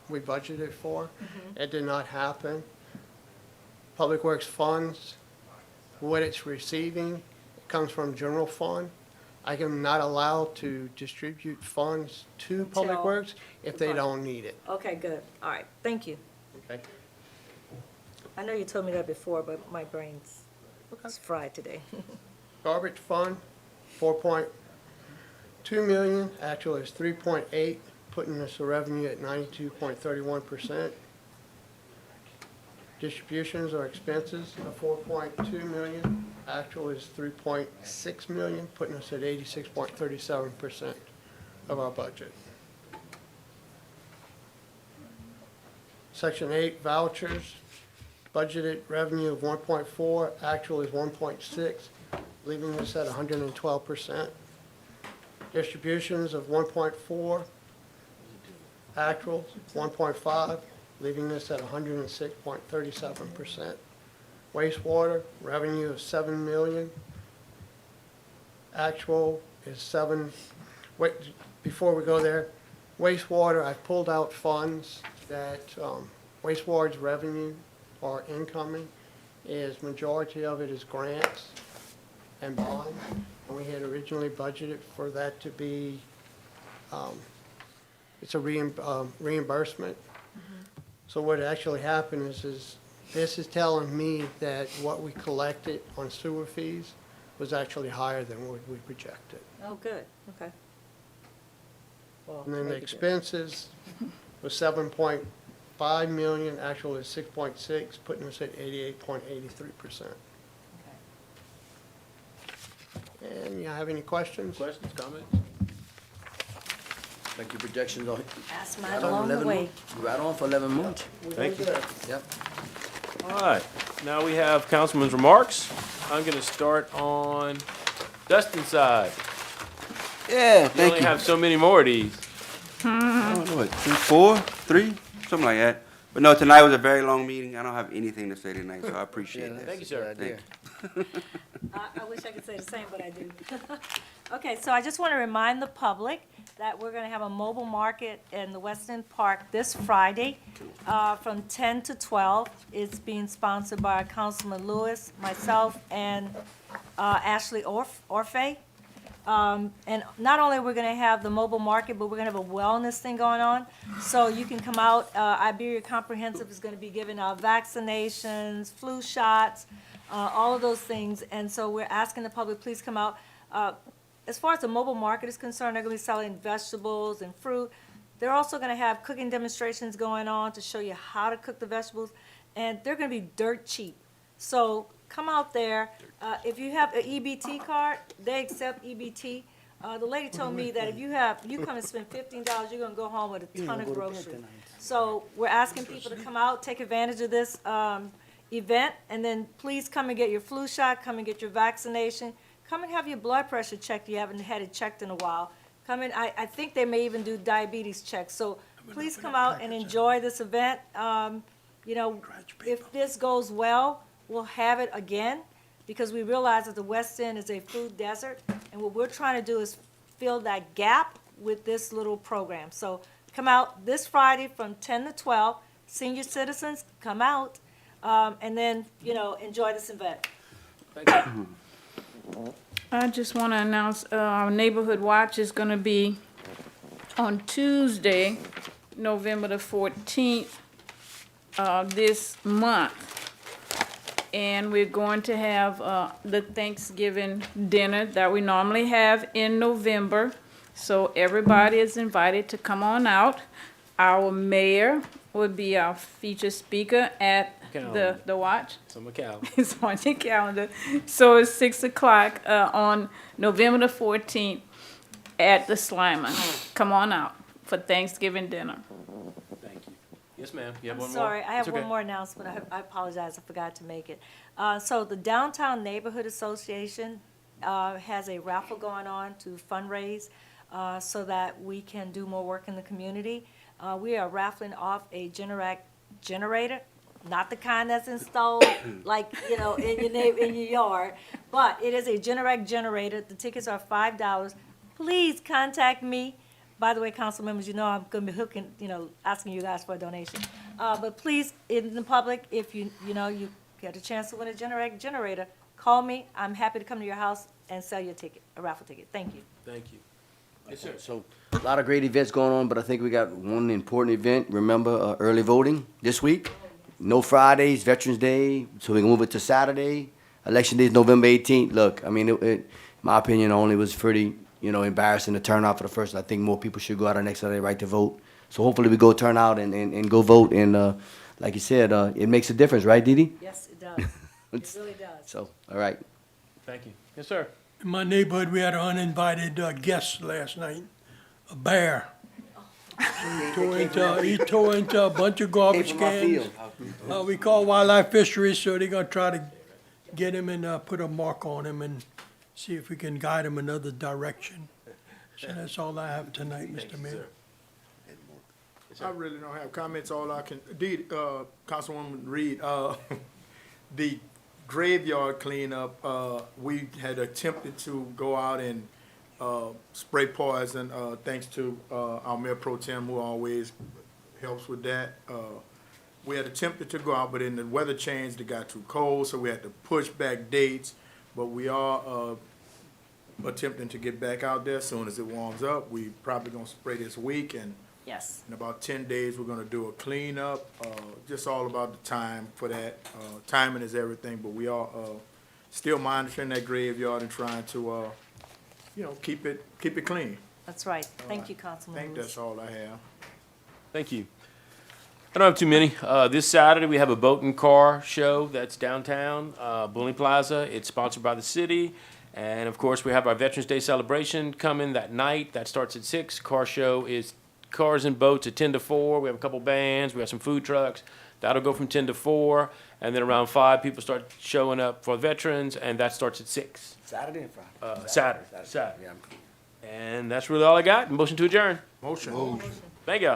we budgeted for. It did not happen. Public Works funds, what it's receiving, it comes from general fund. I am not allowed to distribute funds to Public Until Works if the they project. don't need it, Okay, good, all right, thank you. okay? I know you told me that before, but my brain's fried today. Garbage fund, 4.2 million, actual is 3.8, putting us a revenue at 92.31%. Distributions or expenses of 4.2 million, actual is 3.6 million, putting us at 86.37% of our budget. Section 8, vouchers, budgeted revenue of 1.4, actual is 1.6, leaving us at 112%. Distributions of 1.4, actual 1.5, leaving us at 106.37%. Wastewater, revenue of 7 million, actual is 7, wait, before we go there, wastewater, I've pulled out funds that, wastewater's revenue or incoming is, majority of it is grants and bonds. And we had originally budgeted for that to be, it's a reimbursement. So what actually happened is this is telling me that what we collected on sewer fees was actually higher than what we projected. Oh, good, okay. Well, And then the maybe good. expenses was 7.5 million, actual is 6.6, putting us at 88.83%. And you have any questions? Questions, comments? Like your projections on. Ask mine Right on along the 11 way. months. Right on for 11 months. Thank you. Yep. All right, now we have Councilman's remarks. I'm gonna start on Dustin's side. Yeah, You thank only you. have so many more of these. I don't know, what, 4, 3, something like that. But no, tonight was a very long meeting. I don't have anything to say tonight, so I appreciate that. Thank you, sir. Thank you. I wish I could say the same, but I do. Okay, so I just want to remind the public that we're going to have a mobile market in the Weston Park this Friday from 10 to 12. It's being sponsored by Councilman Lewis, myself, and Ashley Orfe. And not only are we going to have the mobile market, but we're going to have a wellness thing going on. So you can come out. Iberia Comprehensive is going to be giving out vaccinations, flu shots, all of those things. And so we're asking the public, please come out. As far as the mobile market is concerned, they're going to be selling vegetables and fruit. They're also going to have cooking demonstrations going on to show you how to cook the vegetables. And they're going to be dirt cheap. So come out there. If you have an EBT card, they accept EBT. The lady told me that if you come and spend $15, you're gonna go home with a ton of groceries. So we're asking people to come out, take advantage of this event, and then please come and get your flu shot, come and get your vaccination, come and have your blood pressure checked. You haven't had it checked in a while. Come in. I think they may even do diabetes checks. So please come out and enjoy this event. You know, if this goes well, we'll have it again, because we realize that the West End is a food desert, and what we're trying to do is fill that gap with this little program. So come out this Friday from 10 to 12. Senior citizens, come out, and then, you know, enjoy this event. I just want to announce our Neighborhood Watch is going to be on Tuesday, November the 14th, this month. And we're going to have the Thanksgiving dinner that we normally have in November. So everybody is invited to come on out. Our mayor would be our featured speaker at the watch. It's on my calendar. It's on your calendar. So it's 6 o'clock on November the 14th at the Slimer. Come on out for Thanksgiving dinner. Thank you. Yes, ma'am. You have I'm one more? sorry, I have It's okay. one more announcement. I apologize, I forgot to make it. So the Downtown Neighborhood Association has a raffle going on to fundraise so that we can do more work in the community. We are raffling off a Generac generator, not the kind that's installed like, you know, in your yard, but it is a Generac generator. The tickets are $5. Please contact me. By the way, council members, you know I'm going to be hooking, you know, asking you guys for a donation. But please, in the public, if you get a chance to win a Generac generator, call me. I'm happy to come to your house and sell you a ticket, a raffle ticket. Thank you. Thank you. Yes, sir. So, a lot of great events going on, but I think we got one important event. Remember, early voting this week? No Fridays, Veterans Day, so we can move it to Saturday. Election Day is November 18th. Look, I mean, in my opinion, only was pretty, you know, embarrassing to turn out for the first. I think more people should go out on next Saturday, right to vote. So hopefully we go turn out and go vote. And like you said, it makes a difference, right, Dee? Yes, it does. It really does. So, all right. Thank you. Yes, sir. In my neighborhood, we had an uninvited guest last night, a bear. He tore into a bunch of garbage Came from my cans. field. We call wildlife fisheries, so they're gonna try to get him and, put a mark on him and see if we can guide him another direction. So that's all I have tonight, Mr. Mayor. I really don't have comments. All I can, Councilwoman Reed, the graveyard cleanup, we had attempted to go out and, spray poison, thanks to, our Mayor Pro Tem who always helps with that. We had attempted to go out, but then the weather changed, it got too cold, so we had to push back dates. But we are, attempting to get back out there as soon as it warms up. We probably gonna spray this week, and Yes. in about 10 days, we're gonna do a cleanup, just all about the time for that. Timing is everything, but we are, still monitoring that graveyard and trying to, keep it clean. That's right. Thank you, I Councilman think Lewis. that's all I have. Thank you. I don't have too many. This Saturday, we have a boat and car show that's downtown, Bowling Plaza. It's sponsored by the city. And of course, we have our Veterans Day celebration coming that night. That starts at 6. Car show is cars and boats at 10 to 4. We have a couple bands. We have some food trucks. That'll go from 10 to 4. And then around 5, people start showing up for veterans, and that starts at 6. Saturday and Friday? Saturday. Yeah, I'm cool. And that's really all I got. Motion to adjourn. Motion. Thank you.